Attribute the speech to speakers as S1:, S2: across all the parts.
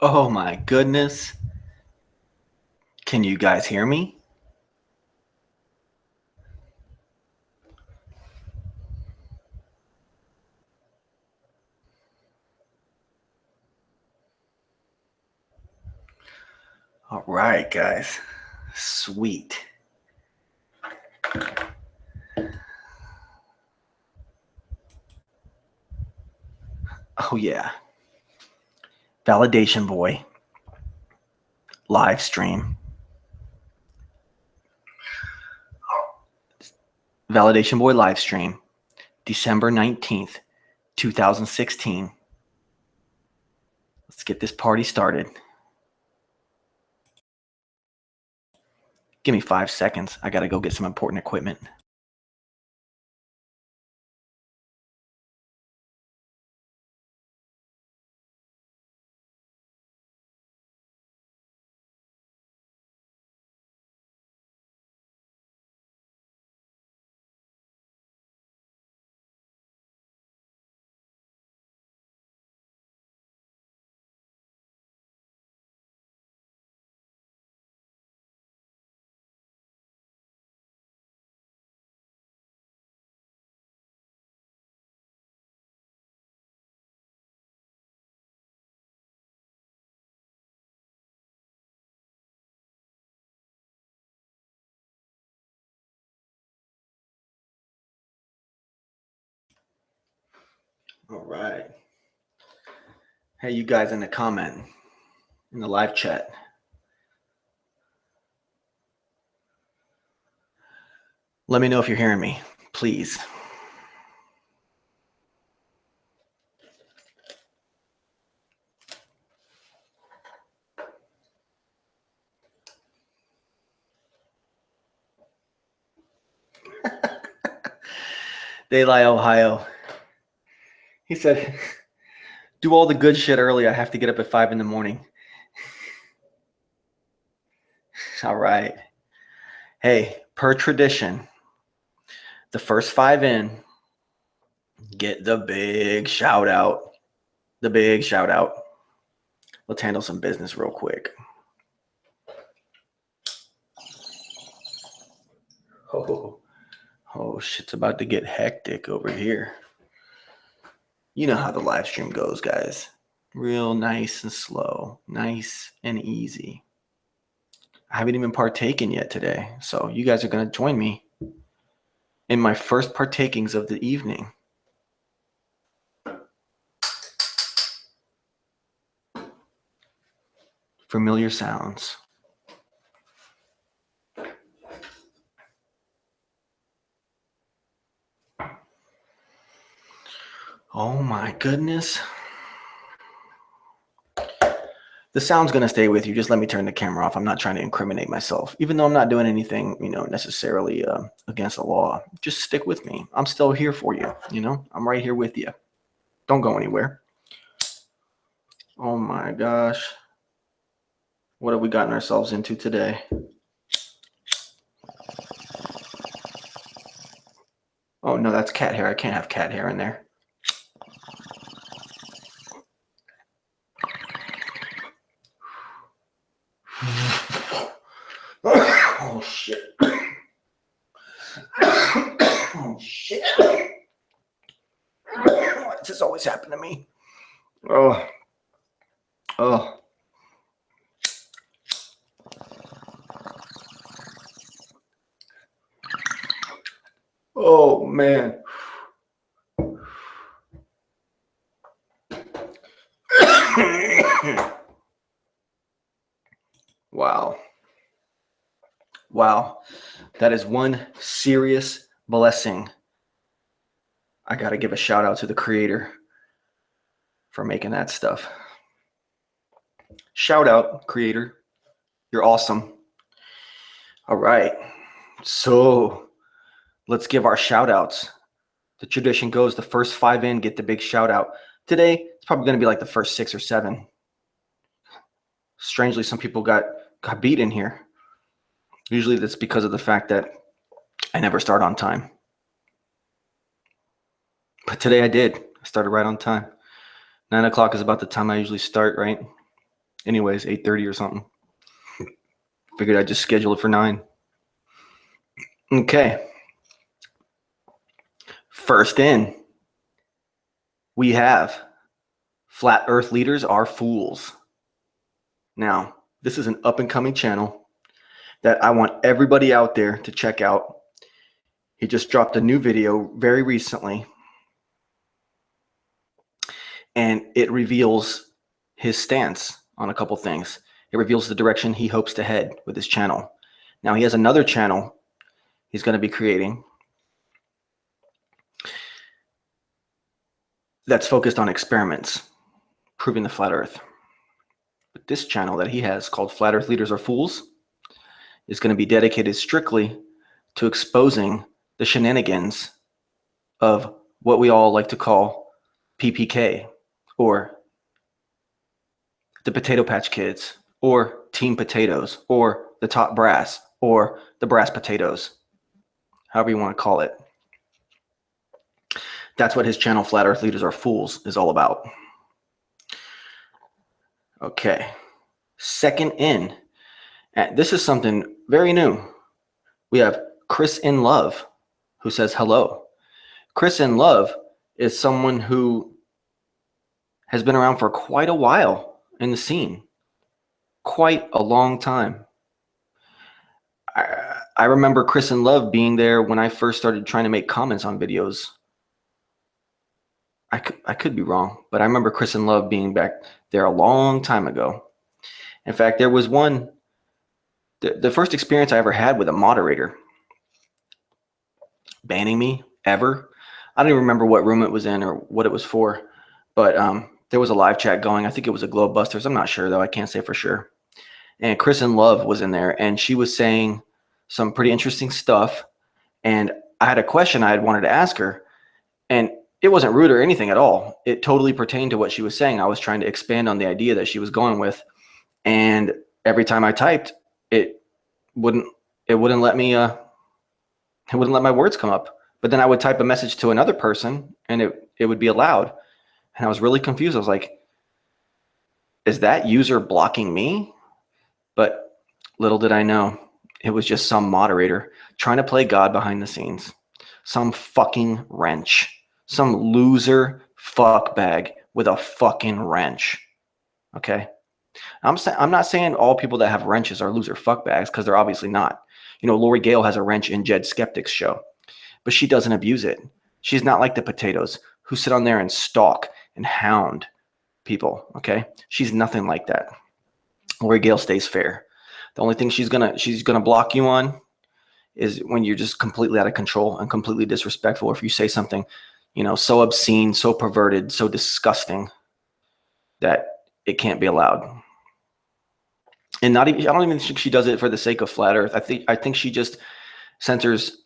S1: Oh my goodness. Can you guys hear me? All right, guys. Sweet. Oh yeah. Validation Boy live stream. Validation Boy live stream, December 19th, 2016. Let's get this party started. Give me 5 seconds. I gotta go get some important equipment. All right. Hey, you guys in the comment, in the live chat. Let me know if you're hearing me, please. Daylight, Ohio. He said, do all the good shit early. I have to get up at 5 in the morning. All right. Hey, per tradition, the first 5 in get the big shout out. The big shout out. Let's handle some business real quick. Oh, shit's about to get hectic over here. You know how the live stream goes, guys. Real nice and slow, nice and easy. I haven't even partaken yet today, so you guys are going to join me in my first partakings of the evening. Familiar sounds. Oh my goodness. The sound's going to stay with you. Just let me turn the camera off. I'm not trying to incriminate myself, even though I'm not doing anything, necessarily against the law. Just stick with me. I'm still here for you. I'm right here with you. Don't go anywhere. Oh my gosh. What have we gotten ourselves into today? Oh no, that's cat hair. I can't have cat hair in there. Oh shit. Oh shit. Why does this always happen to me? Oh. Oh man. Wow. That is one serious blessing. I got to give a shout out to the creator for making that stuff. Shout out, creator. You're awesome. All right. So let's give our shout outs. The tradition goes the first 5 in get the big shout out. Today, it's probably going to be like the first 6 or 7. Strangely, some people got beat in here. Usually that's because of the fact that I never start on time. But today I did. I started right on time. 9 o'clock is about the time I usually start, right? Anyways, 8:30 or something. Figured I'd just schedule it for 9. Okay. First in, we have Flat Earth Leaders Are Fools. Now, this is an up-and-coming channel that I want everybody out there to check out. He just dropped a new video very recently, and it reveals his stance on a couple things. It reveals the direction he hopes to head with his channel. Now, he has another channel he's going to be creating that's focused on experiments, proving the flat Earth. But this channel that he has, called Flat Earth Leaders Are Fools, is going to be dedicated strictly to exposing the shenanigans of what we all like to call PPK, or the Potato Patch Kids, or Team Potatoes, or the Top Brass, or the Brass Potatoes, however you want to call it. That's what his channel, Flat Earth Leaders Are Fools, is all about. Okay. Second in, and this is something very new. We have Chris in Love, who says hello. Chris in Love is someone who has been around for quite a while in the scene. Quite a long time. I remember Chris in Love being there when I first started trying to make comments on videos. I could be wrong, but I remember Chris in Love being back there a long time ago. In fact, there was one, the first experience I ever had with a moderator banning me ever. I don't even remember what room it was in or what it was for, but there was a live chat going. I think it was a Globebusters. I'm not sure though. I can't say for sure. And Chris in Love was in there, and she was saying some pretty interesting stuff. And I had a question I had wanted to ask her, and it wasn't rude or anything at all. It totally pertained to what she was saying. I was trying to expand on the idea that she was going with, and every time I typed, it wouldn't let me it wouldn't let my words come up. But then I would type a message to another person, and it would be allowed. And I was really confused. I was like, is that user blocking me? But little did I know, it was just some moderator trying to play God behind the scenes. Some fucking wrench. Some loser fuckbag with a fucking wrench. Okay? I'm not saying all people that have wrenches are loser fuckbags, because they're obviously not. You know, Lori Gale has a wrench in Jed Skeptic's show, but she doesn't abuse it. She's not like the potatoes who sit on there and stalk and hound people. Okay? She's nothing like that. Lori Gale stays fair. The only thing she's gonna block you on is when you're just completely out of control and completely disrespectful. Or if you say something, you know, so obscene, so perverted, so disgusting that it can't be allowed. And I don't even think she does it for the sake of flat Earth. I think she just censors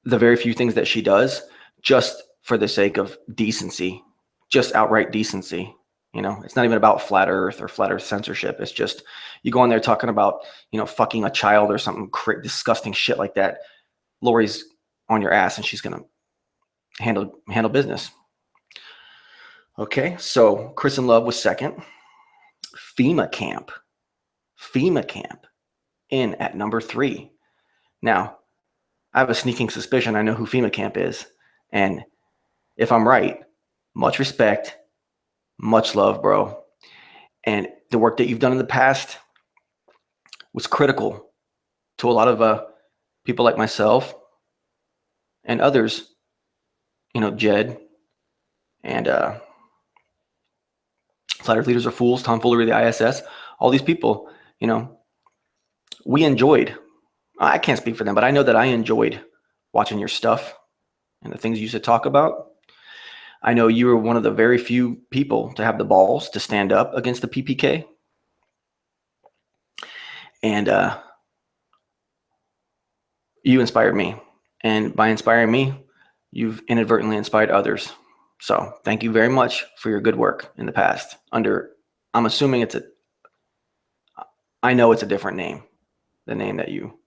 S1: the very few things that she does just for the sake of decency, just outright decency. You know, it's not even about flat Earth or flat Earth censorship. It's just, you go on there talking about, you know, fucking a child or something disgusting shit like that. Lori's on your ass, and she's gonna handle business. Okay, so Chris in Love was second. FEMA Camp in at number 3. Now, I have a sneaking suspicion I know who FEMA Camp is, and if I'm right, much respect, much love, bro. And the work that you've done in the past was critical to a lot of people like myself and others, you know, Jed and Flat Earth Leaders Are Fools, Tomfoolery, the ISS, all these people, you know, we enjoyed. I can't speak for them, but I know that I enjoyed watching your stuff and the things you used to talk about. I know you were one of the very few people to have the balls to stand up against the PPK. And you inspired me. And by inspiring me, you've inadvertently inspired others. So thank you very much for your good work in the past. I'm assuming I know it's a different name, the name that you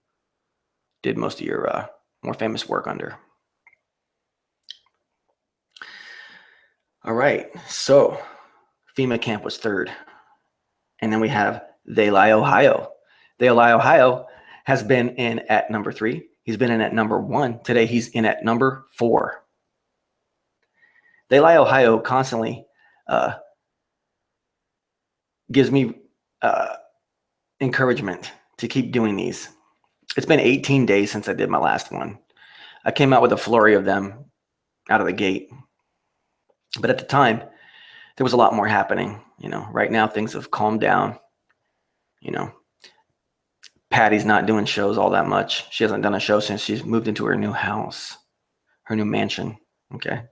S1: did most of your more famous work under. All right, so FEMA Camp was third. And then we have They Lie, Ohio. They Lie, Ohio has been in at number 3. He's been in at number 1. Today he's in at number 4. They Lie, Ohio constantly gives me encouragement to keep doing these. It's been 18 days since I did my last one. I came out with a flurry of them out of the gate. But at the time, there was a lot more happening. Right now things have calmed down. Patty's not doing shows all that much. She hasn't done a show since she's moved into her new house, her new mansion. Okay.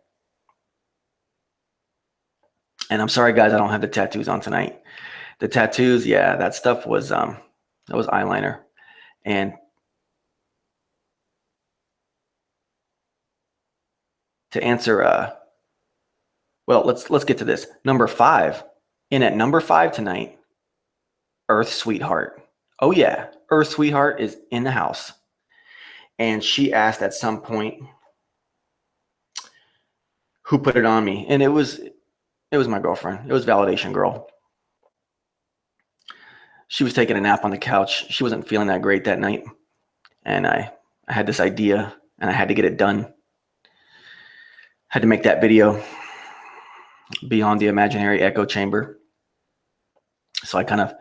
S1: And I'm sorry, guys, I don't have the tattoos on tonight. The tattoos, yeah, that stuff was that was eyeliner. And to answer, well, let's get to this. Number 5, in at number 5 tonight, Earth Sweetheart. Oh yeah, Earth Sweetheart is in the house. And she asked at some point who put it on me, and it was my girlfriend. It was Validation Girl. She was taking a nap on the couch. She wasn't feeling that great that night, and I had this idea, and I had to get it done. Had to make that video, Beyond the Imaginary Echo Chamber. So I kind of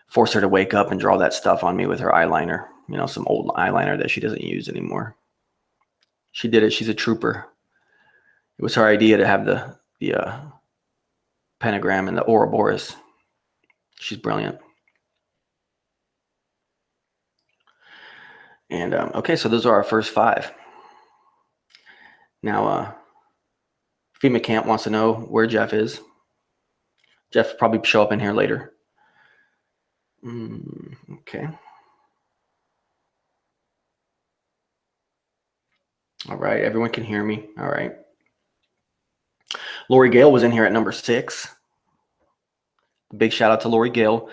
S1: forced her to wake up and draw that stuff on me with her eyeliner, some old eyeliner that she doesn't use anymore. She did it. She's a trooper. It was her idea to have the pentagram and the Ouroboros. She's brilliant. And okay, so those are our first 5. Now, FEMA Camp wants to know where Jeff is. Jeff will probably show up in here later. Okay. All right, everyone can hear me. All right. Lori Gale was in here at number 6. Big shout out to Lori Gale.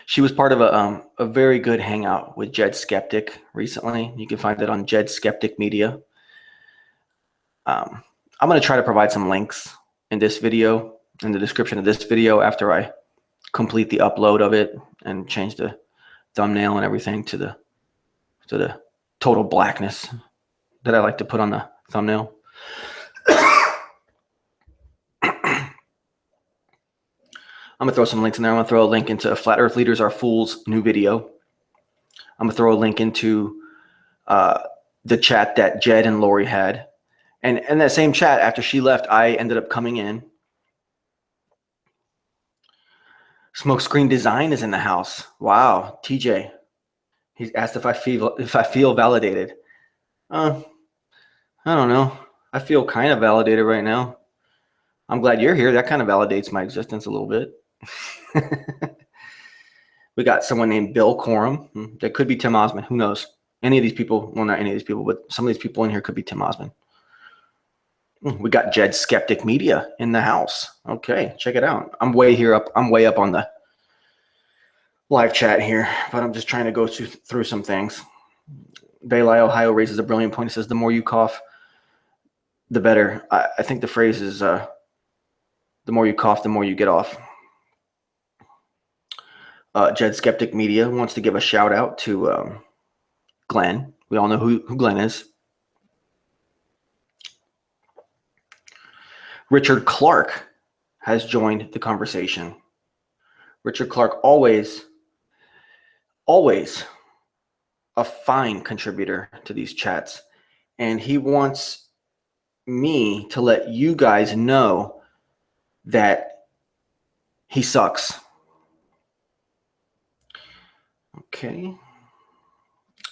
S1: She was part of a very good hangout with Jed Skeptic recently. You can find it on Jed Skeptic Media. I'm going to try to provide some links in this video, in the description of this video, after I complete the upload of it and change the thumbnail and everything to the total blackness that I like to put on the thumbnail. I'm going to throw some links in there. I'm going to throw a link into Flat Earth Leaders Are Fools' new video. I'm going to throw a link into the chat that Jed and Lori had. And in that same chat, after she left, I ended up coming in. Smokescreen Design is in the house. Wow, TJ. He's asked if I feel validated. I don't know. I feel kind of validated right now. I'm glad you're here. That kind of validates my existence a little bit. We got someone named Bill Corum. That could be Tim Osmond. Who knows? Any of these people, well, not any of these people, but some of these people in here could be Tim Osmond. We got Jed Skeptic Media in the house. Okay, check it out. I'm way up on the live chat here, but I'm just trying to go through some things. Baylai, Ohio raises a brilliant point. It says, the more you cough, the better. I think the phrase is, the more you cough, the more you get off. Jed Skeptic Media wants to give a shout out to Glenn. We all know who Glenn is. Richard Clark has joined the conversation. Richard Clark, always a fine contributor to these chats. And he wants me to let you guys know that he sucks. Okay.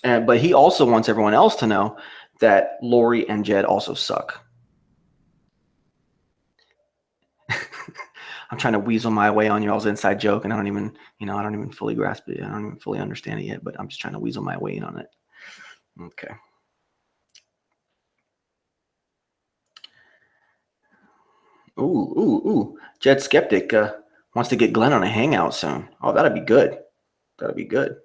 S1: But he also wants everyone else to know that Lori and Jed also suck. I'm trying to weasel my way on y'all's inside joke, and I don't even fully grasp it. I don't even fully understand it yet, but I'm just trying to weasel my way in on it. Okay. Ooh. Jed Skeptic wants to get Glenn on a hangout soon. Oh, that'd be good. That'd be good.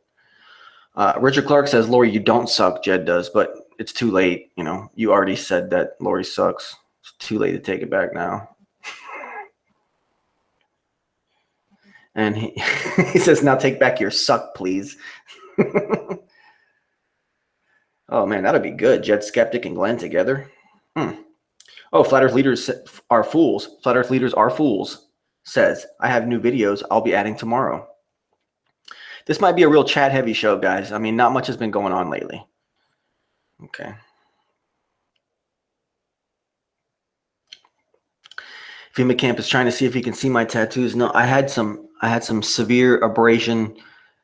S1: Richard Clark says, Lori, you don't suck. Jed does, but it's too late. You already said that Lori sucks. It's too late to take it back now. And he, he says, now take back your suck, please. Oh, man, that'd be good. Jed, Skeptic, and Glenn together. Oh, Flat Earth leaders are fools. Flat Earth leaders are fools. Says, I have new videos I'll be adding tomorrow. This might be a real chat-heavy show, guys. I mean, not much has been going on lately. Okay. FEMA Camp is trying to see if he can see my tattoos. No, I had some severe abrasion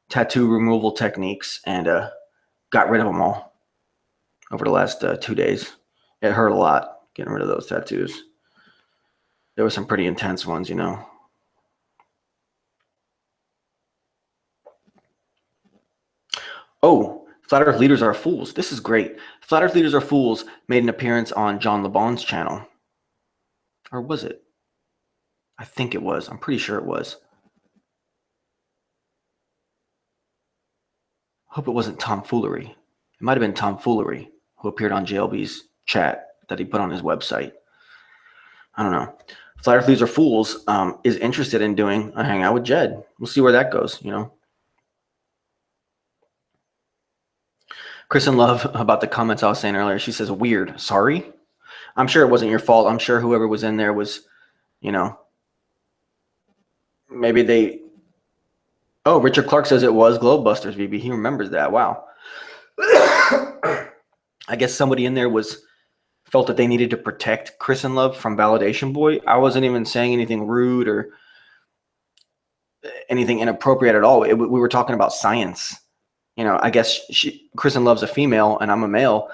S1: tattoo removal techniques and got rid of them all over the last 2 days. It hurt a lot getting rid of those tattoos. There were some pretty intense ones, you know. Oh, Flat Earth leaders are fools. This is great. Flat Earth leaders are fools made an appearance on John LeBon's channel. Or was it? I think it was. I'm pretty sure it was. Hope it wasn't tomfoolery. It might have been tomfoolery who appeared on JLB's chat that he put on his website. I don't know. Flat Earth leaders are fools is interested in doing a hangout with Jed. We'll see where that goes, you know. Chris in Love, about the comments I was saying earlier, she says, weird. Sorry? I'm sure it wasn't your fault. I'm sure whoever was in there was, you know, maybe they... Oh, Richard Clark says it was Globebusters, VB. He remembers that. Wow. I guess somebody in there felt that they needed to protect Chris in Love from Validation Boy. I wasn't even saying anything rude or anything inappropriate at all. We were talking about science. You know, I guess Chris in Love's a female and I'm a male.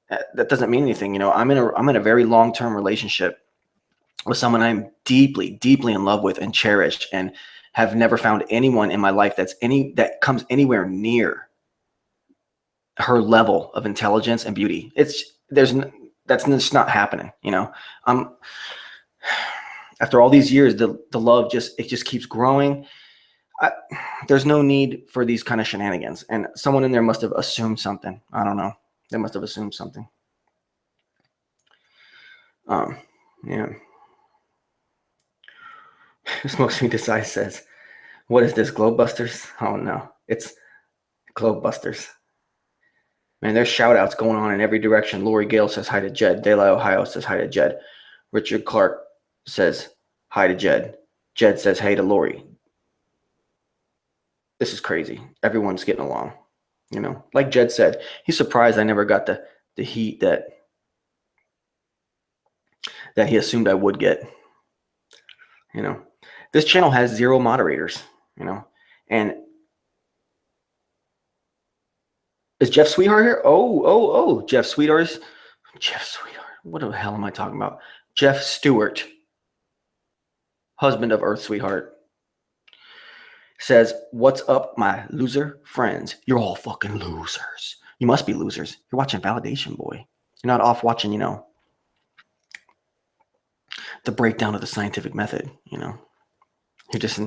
S1: That doesn't mean anything. You know, I'm in a very long-term relationship with someone I'm deeply, deeply in love with and cherished, and have never found anyone in my life that comes anywhere near her level of intelligence and beauty. That's just not happening. You know, after all these years, the love just keeps growing. There's no need for these kind of shenanigans, and someone in there must have assumed something. I don't know. They must have assumed something. Yeah. Smokes Me Decide says, what is this, Globebusters? Oh no, it's Globebusters. Man, there's shout outs going on in every direction. Lori Gale says hi to Jed. Daylight Ohio says hi to Jed. Richard Clark says hi to Jed. Jed says hey to Lori. This is crazy. Everyone's getting along. You know, like Jed said, he's surprised I never got the heat that he assumed I would get. You know, this channel has 0 moderators, you know, and is Jeff Sweetheart here? Oh, Jeff Sweetheart. What the hell am I talking about? Jeff Stewart, husband of Earth Sweetheart, says, what's up, my loser friends? You're all fucking losers. You must be losers. You're watching Validation Boy. You're not off watching, you know, the breakdown of the scientific method, you know. You're just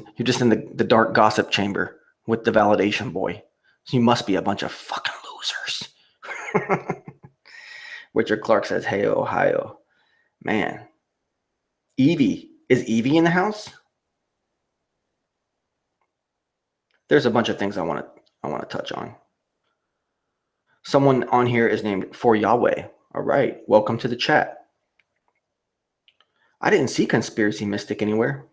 S1: in the dark gossip chamber with the Validation Boy. So you must be a bunch of fucking losers. Richard Clark says, hey, Ohio. Man. Evie. Is Evie in the house? There's a bunch of things I want to touch on. Someone on here is named For Yahweh. All right. Welcome to the chat. I didn't see Conspiracy Mystic anywhere.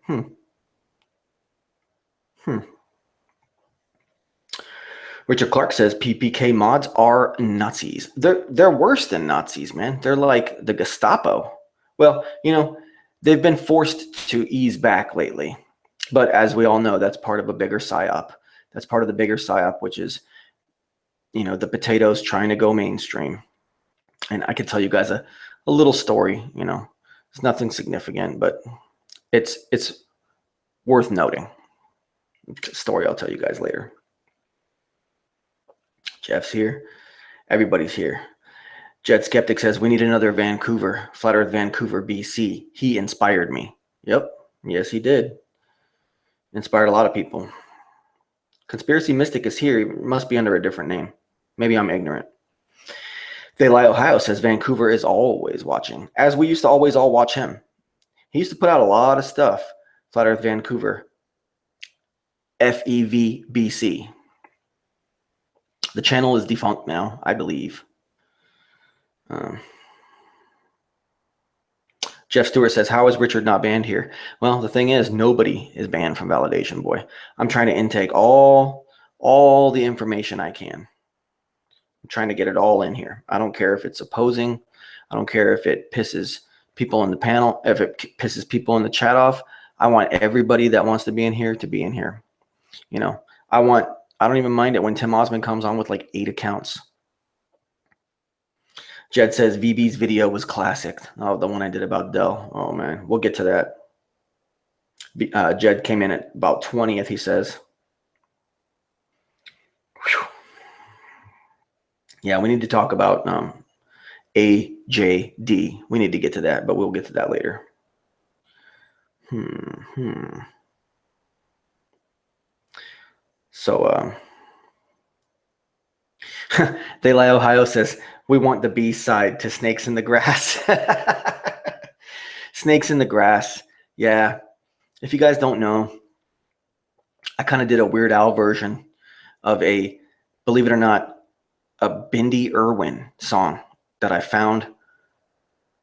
S1: Richard Clark says PPK mods are Nazis. They're worse than Nazis, man. They're like the Gestapo. Well, you know, they've been forced to ease back lately. But as we all know, that's part of a bigger psyop. That's part of the bigger psyop, which is, you know, the potatoes trying to go mainstream. And I could tell you guys a little story, you know. It's nothing significant, but it's worth noting. Story I'll tell you guys later. Jeff's here. Everybody's here. Jed Skeptic says, we need another Vancouver, Flat Earth Vancouver, BC. He inspired me. Yep. Yes, he did. Inspired a lot of people. Conspiracy Mystic is here. He must be under a different name. Maybe I'm ignorant. Daylight Ohio says Vancouver is always watching, as we used to always all watch him. He used to put out a lot of stuff, Flat Earth Vancouver. FEVBC. The channel is defunct now, I believe. Jeff Stewart says, how is Richard not banned here? Well, the thing is, nobody is banned from Validation Boy. I'm trying to intake all the information I can. I'm trying to get it all in here. I don't care if it's opposing. I don't care if it pisses people in the panel, if it pisses people in the chat off. I want everybody that wants to be in here to be in here. You know, I don't even mind it when Tim Osmond comes on with like 8 accounts. Jed says VB's video was classic. Oh, the one I did about Dell. Oh man, we'll get to that. Jed came in at about 20th, he says. Whew. Yeah, we need to talk about AJD. We need to get to that, but we'll get to that later. So, Daylight Ohio says, we want the B side to Snakes in the Grass. Snakes in the Grass. Yeah. If you guys don't know, I kind of did a Weird Al version of a, believe it or not, a Bindi Irwin song that I found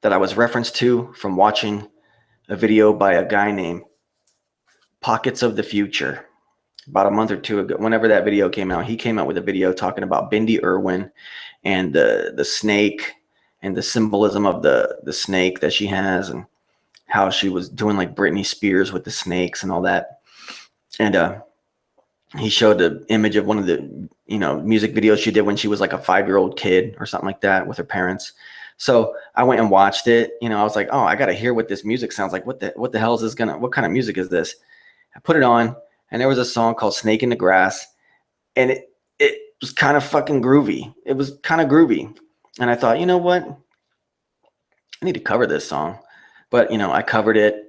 S1: that I was referenced to from watching a video by a guy named Pockets of the Future. About a month or two ago, whenever that video came out, he came out with a video talking about Bindi Irwin and the snake and the symbolism of the snake that she has and how she was doing like Britney Spears with the snakes and all that. And he showed the image of one of the, music videos she did when she was like a 5-year-old kid or something like that with her parents. So I went and watched it. I was like, oh, I got to hear what this music sounds like. What the hell is this what kind of music is this? I put it on. And there was a song called Snake in the Grass, and it was kind of fucking groovy. It was kind of groovy. And I thought, you know what? I need to cover this song. But, I covered it.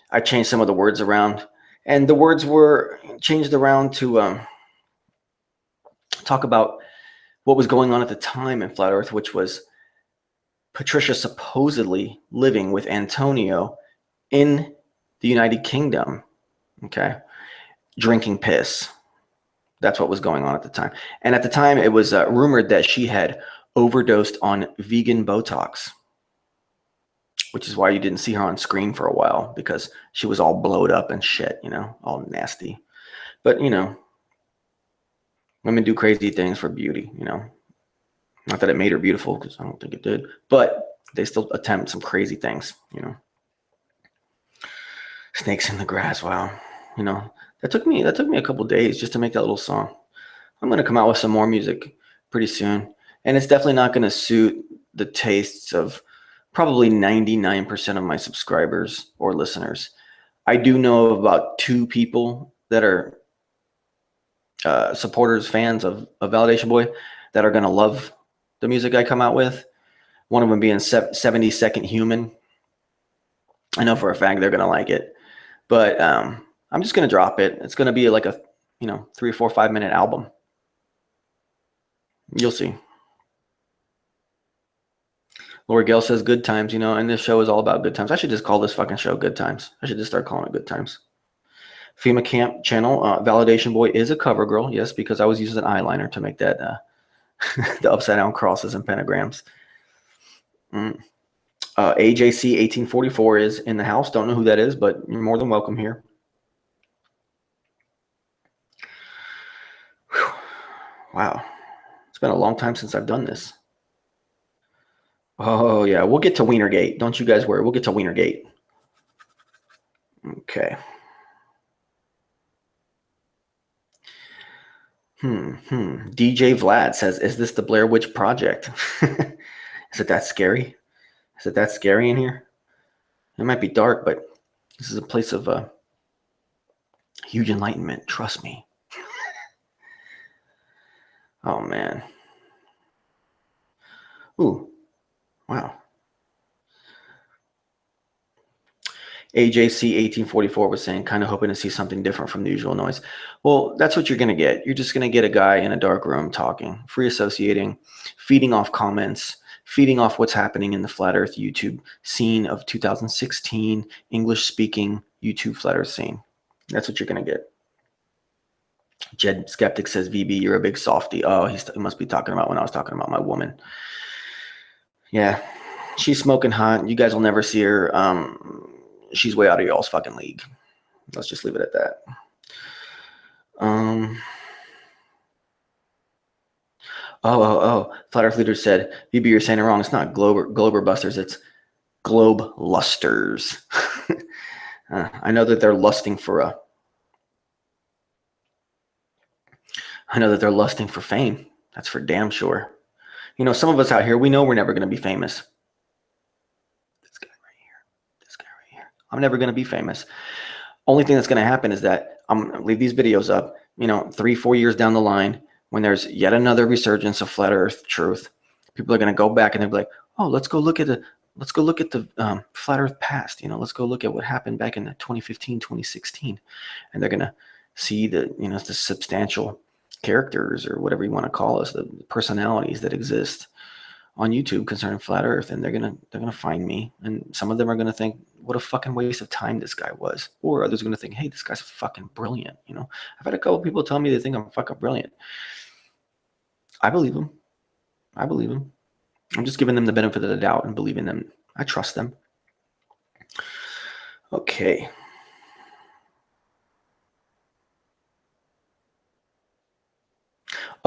S1: I changed some of the words around. And the words were changed around to talk about what was going on at the time in Flat Earth, which was Patricia supposedly living with Antonio in the United Kingdom. Okay. Drinking piss. That's what was going on at the time. And at the time, it was rumored that she had overdosed on vegan Botox, which is why you didn't see her on screen for a while, because she was all blowed up and shit, all nasty. But, women do crazy things for beauty, Not that it made her beautiful, because I don't think it did, but they still attempt some crazy things, Snakes in the Grass, wow. That took me a couple days just to make that little song. I'm going to come out with some more music pretty soon. And it's definitely not going to suit the tastes of probably 99% of my subscribers or listeners. I do know of about 2 people that are supporters, fans of Validation Boy that are going to love the music I come out with. One of them being 70 Second Human. I know for a fact they're going to like it. But I'm just going to drop it. It's going to be like a, 3 or 4 5-minute album. You'll see. Laura Gale says good times, and this show is all about good times. I should just call this fucking show Good Times. I should just start calling it Good Times. FEMA Camp channel, Validation Boy is a cover girl. Yes, because I was using an eyeliner to make that, the upside down crosses and pentagrams. AJC 1844 is in the house. Don't know who that is, but you're more than welcome here. Whew. Wow. It's been a long time since I've done this. Oh, yeah. We'll get to Weinergate. Don't you guys worry. We'll get to Weinergate. Okay. DJ Vlad says, is this the Blair Witch Project? Is it that scary? Is it that scary in here? It might be dark, but this is a place of huge enlightenment. Trust me. Oh, man. Ooh. Wow. AJC 1844 was saying, kind of hoping to see something different from the usual noise. Well, that's what you're going to get. You're just going to get a guy in a dark room talking, free associating, feeding off comments, feeding off what's happening in the Flat Earth YouTube scene of 2016, English-speaking YouTube Flat Earth scene. That's what you're going to get. Jed Skeptic says, VB, you're a big softie. Oh, he must be talking about when I was talking about my woman. Yeah, she's smoking hot. You guys will never see her. She's way out of y'all's fucking league. Let's just leave it at that. Flat Earth Leader said, VB, you're saying it wrong. It's not Glober Busters. It's Globe Lusters. I know that they're lusting for fame. That's for damn sure. You know, some of us out here, we know we're never going to be famous. This guy right here. I'm never going to be famous. Only thing that's going to happen is that I'm going to leave these videos up, 3-4 years down the line, when there's yet another resurgence of flat Earth truth. People are going to go back and they'll be like, oh, let's go look at the flat Earth past. Let's go look at what happened back in 2015, 2016. And they're going to see the substantial characters, or whatever you want to call us, the personalities that exist on YouTube concerning flat Earth, and they're gonna find me, and some of them are gonna think, what a fucking waste of time this guy was, or others are gonna think, hey, this guy's fucking brilliant. I've had a couple people tell me they think I'm fucking brilliant. I believe them. I'm just giving them the benefit of the doubt and believing them. I trust them. Okay.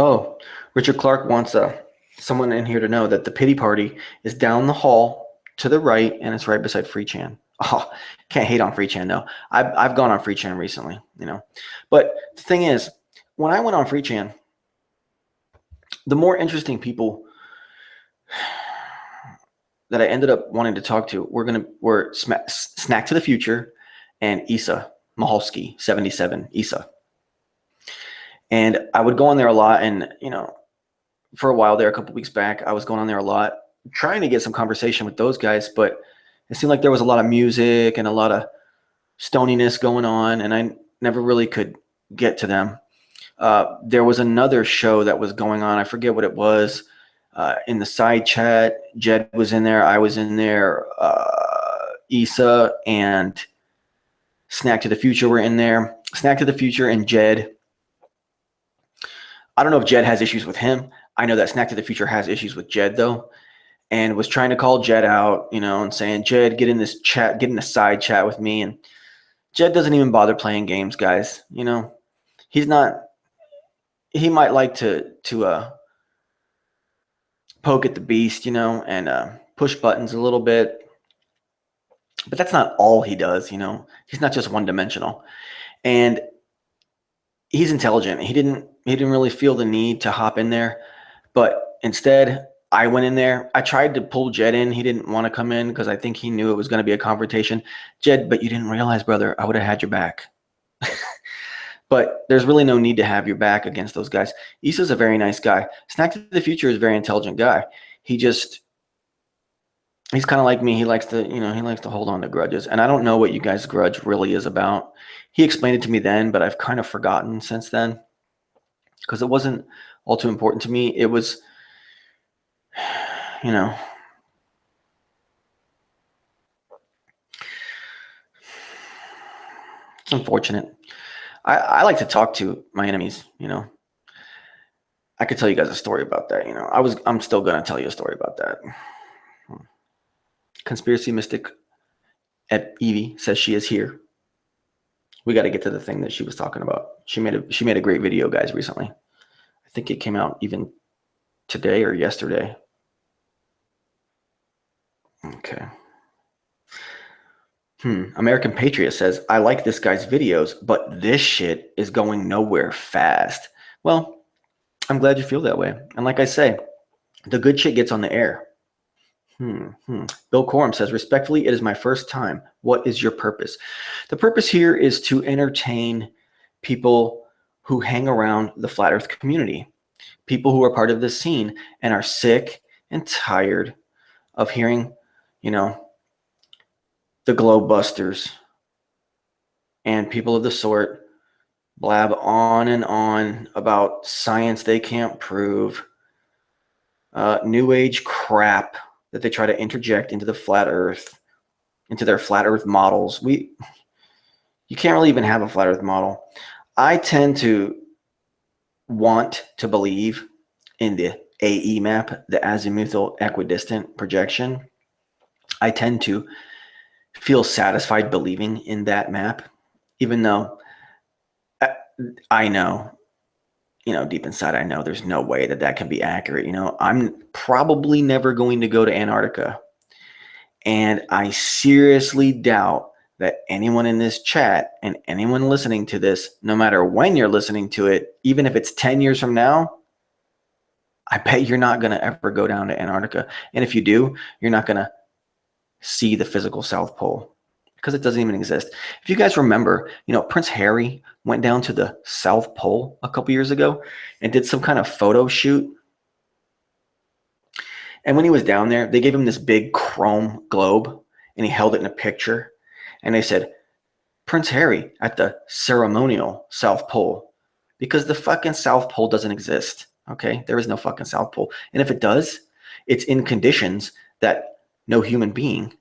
S1: Oh, Richard Clark wants someone in here to know that the pity party is down the hall to the right, and it's right beside Free Chan. Oh, can't hate on Free Chan though. I've gone on Free Chan recently, But the thing is, when I went on Free Chan, the more interesting people that I ended up wanting to talk to were Snack to the Future and Issa Mahalski 77 Issa. And I would go on there a lot, and for a while there, a couple weeks back, I was going on there a lot, trying to get some conversation with those guys, but it seemed like there was a lot of music and a lot of stoniness going on, and I never really could get to them. There was another show that was going on. I forget what it was. In the side chat, Jed was in there. I was in there. Issa and Snack to the Future were in there. Snack to the Future and Jed. I don't know if Jed has issues with him. I know that Snack to the Future has issues with Jed though, and was trying to call Jed out, and saying, Jed, get in this chat, get in a side chat with me. And Jed doesn't even bother playing games, guys. He's not. He might like to poke at the beast, and push buttons a little bit, but that's not all he does. He's not just one dimensional, and he's intelligent. He didn't really feel the need to hop in there, but instead I went in there. I tried to pull Jed in. He didn't want to come in because I think he knew it was going to be a confrontation. Jed, but you didn't realize, brother, I would have had your back. But there's really no need to have your back against those guys. Issa's a very nice guy. Snack to the Future is a very intelligent guy. He's kind of like me. He likes to hold on to grudges. And I don't know what you guys' grudge really is about. He explained it to me then, but I've kind of forgotten since then, because it wasn't all too important to me. It was, it's unfortunate. I like to talk to my enemies, I could tell you guys a story about that, I'm still going to tell you a story about that. Conspiracy Mystic at Evie says she is here. We got to get to the thing that she was talking about. She made a great video, guys, recently. I think it came out even today or yesterday. Okay. American Patriot says, I like this guy's videos, but this shit is going nowhere fast. Well, I'm glad you feel that way. And like I say, the good shit gets on the air. Bill Coram says, respectfully, it is my first time. What is your purpose? The purpose here is to entertain people who hang around the flat earth community, people who are part of this scene and are sick and tired of hearing, the globe busters and people of the sort blab on and on about science they can't prove, new age crap that they try to interject into the flat earth, into their flat earth models. You can't really even have a flat earth model. I tend to want to believe in the AE map, the azimuthal equidistant projection. I tend to feel satisfied believing in that map, even though I know, deep inside, I know there's no way that can be accurate. I'm probably never going to go to Antarctica. And I seriously doubt that anyone in this chat and anyone listening to this, no matter when you're listening to it, even if it's 10 years from now, I bet you're not going to ever go down to Antarctica. And if you do, you're not going to see the physical South Pole because it doesn't even exist. If you guys remember, Prince Harry went down to the South Pole a couple years ago and did some kind of photo shoot. And when he was down there, they gave him this big chrome globe and he held it in a picture. And they said, Prince Harry at the ceremonial South Pole, because the fucking South Pole doesn't exist. Okay. There is no fucking South Pole. And if it does, it's in conditions that no human being.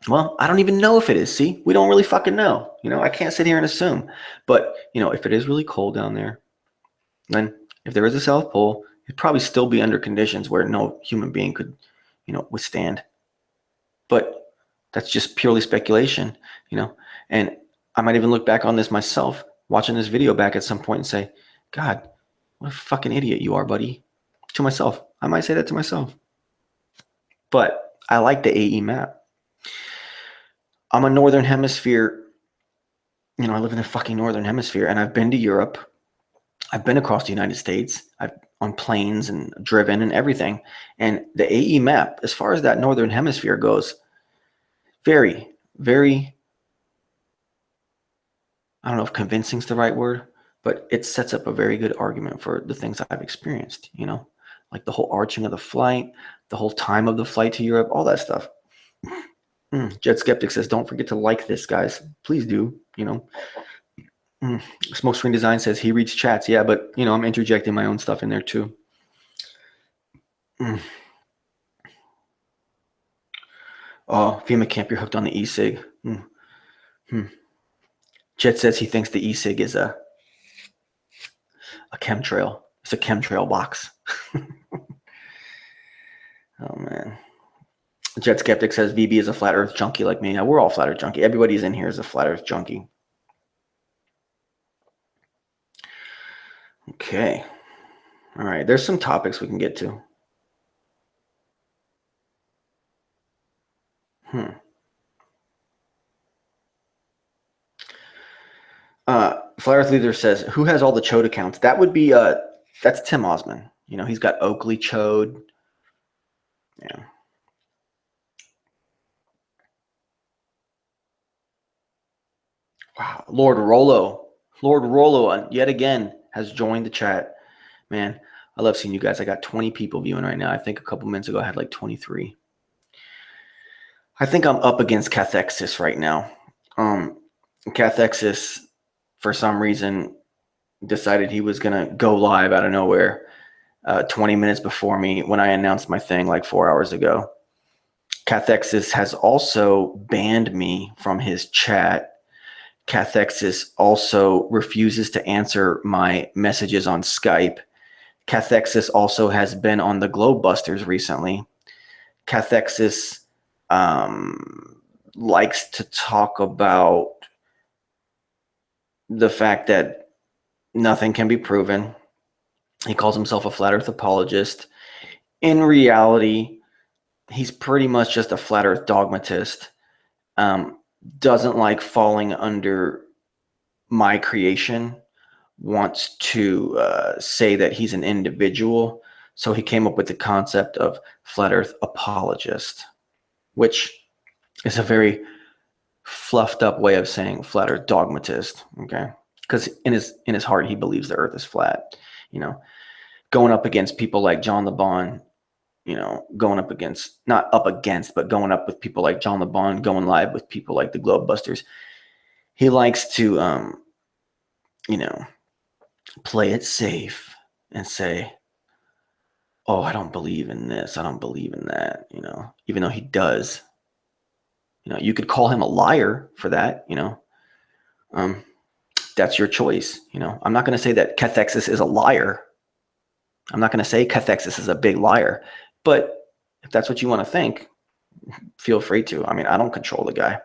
S1: Well, I don't even know if it is. See, we don't really fucking know. I can't sit here and assume. But, if it is really cold down there, then if there is a South Pole, it'd probably still be under conditions where no human being could, withstand. But that's just purely speculation, and I might even look back on this myself, watching this video back at some point and say, God, what a fucking idiot you are, buddy. To myself. I might say that to myself. But I like the AE map. I'm a Northern Hemisphere. I live in the fucking Northern Hemisphere, and I've been to Europe. I've been across the United States. I've on planes and driven and everything. And the AE map, as far as that Northern Hemisphere goes, very, very, I don't know if convincing is the right word, but it sets up a very good argument for the things I've experienced, like the whole arching of the flight, the whole time of the flight to Europe, all that stuff. Jet Skeptic says, don't forget to like this, guys. Please do, Smokescreen Design says he reads chats. Yeah, but, I'm interjecting my own stuff in there too. Oh, FEMA camp, you're hooked on the e-cig. Jet says he thinks the e-cig is a chemtrail. It's a chemtrail box. Oh, man. Jet Skeptic says VB is a flat earth junkie like me. Yeah, we're all flat earth junkie. Everybody's in here is a flat earth junkie. Okay. All right. There's some topics we can get to. Flat Earth Leader says, who has all the chode accounts? That would be, that's Tim Osman. He's got Oakley chode. Yeah. Wow. Lord Rollo yet again has joined the chat. Man, I love seeing you guys. I got 20 people viewing right now. I think a couple minutes ago I had like 23. I think I'm up against Cathexis right now. Cathexis, for some reason, decided he was going to go live out of nowhere 20 minutes before me when I announced my thing like 4 hours ago. Cathexis has also banned me from his chat. Cathexis also refuses to answer my messages on Skype. Cathexis also has been on the Globebusters recently. Cathexis likes to talk about the fact that nothing can be proven. He calls himself a flat earth apologist. In reality, he's pretty much just a flat earth dogmatist. Doesn't like falling under my creation, wants to say that he's an individual. So he came up with the concept of flat earth apologist, which is a very fluffed up way of saying flat earth dogmatist. Okay. Because in his heart, he believes the earth is flat, going up against people like John LeBon, going up against, not up against, but going up with people like John LeBon, going live with people like the Globebusters. He likes to, play it safe and say, oh, I don't believe in this. I don't believe in that, even though he does. You could call him a liar for that, Definitely that's your choice. You know, I'm not going to say that cathexis is a liar. I'm not going to say cathexis is a big liar, but if that's what you want to think, feel free to. I mean, I don't control the guy.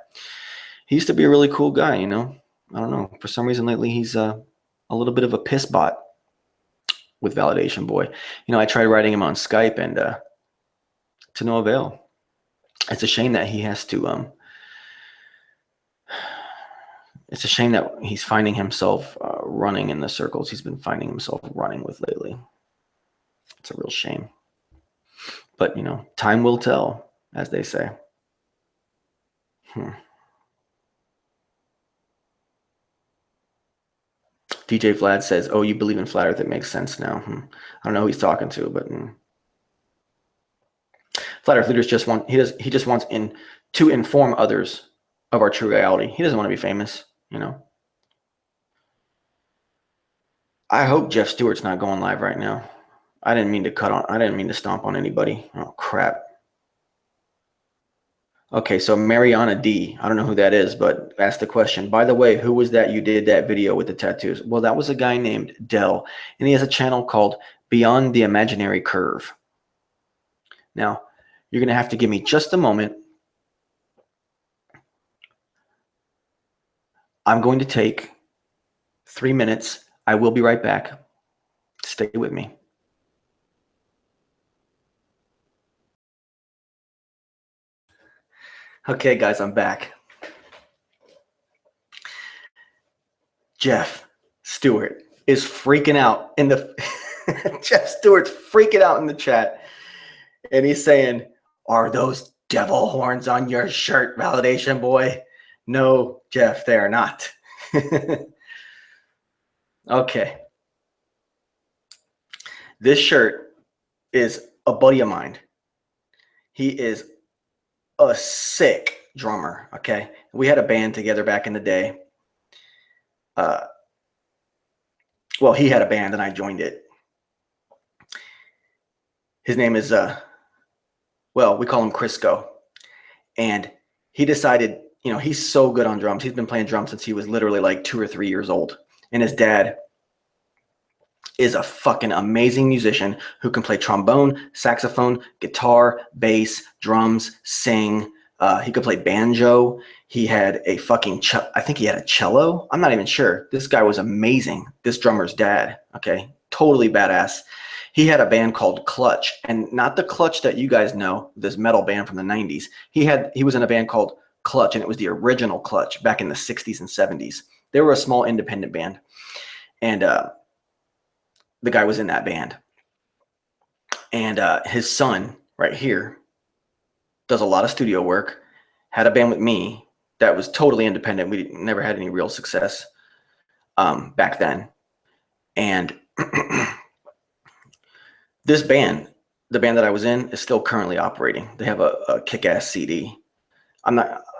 S1: He used to be a really cool guy, you know. I don't know. For some reason lately, he's a little bit of a piss bot with Validation Boy. You know, I tried writing him on Skype and to no avail. It's a shame that he has to. It's a shame that he's finding himself running in the circles he's been finding himself running with lately. It's a real shame. But, you know, time will tell, as they say. DJ Vlad says, "Oh, you believe in flat Earth? It makes sense now." I don't know who he's talking to, but flat Earth leaders just want he just wants to inform others of our true reality. He doesn't want to be famous, you know. I hope Jeff Stewart's not going live right now. I didn't mean to stomp on anybody. Oh crap. Okay, so Mariana D. I don't know who that is, but asked the question. By the way, who was that you did that video with the tattoos? Well, that was a guy named Dell, and he has a channel called Beyond the Imaginary Curve. Now, you're going to have to give me just a moment. I'm going to take 3 minutes. I will be right back. Stay with me. Okay, guys, I'm back. Jeff Stewart is freaking out in the Jeff Stewart's freaking out in the chat, and he's saying, "Are those devil horns on your shirt, Validation Boy?" No, Jeff, they are not. Okay. This shirt is a buddy of mine. He is a sick drummer, okay? We had a band together back in the day. Well, he had a band and I joined it. His name is, well, we call him Crisco. And he decided, you know, he's so good on drums. He's been playing drums since he was literally like 2 or 3 years old. And his dad is a fucking amazing musician who can play trombone, saxophone, guitar, bass, drums, sing. He could play banjo. He had a fucking, I think he had a cello. I'm not even sure. This guy was amazing. This drummer's dad, okay? Totally badass. He had a band called Clutch, and not the Clutch that you guys know, this metal band from the 90s. He was in a band called Clutch, and it was the original Clutch back in the 60s and 70s. They were a small independent band, and the guy was in that band. And his son right here does a lot of studio work, had a band with me that was totally independent. We never had any real success back then. And this band, the band that I was in, is still currently operating. They have a kick-ass CD.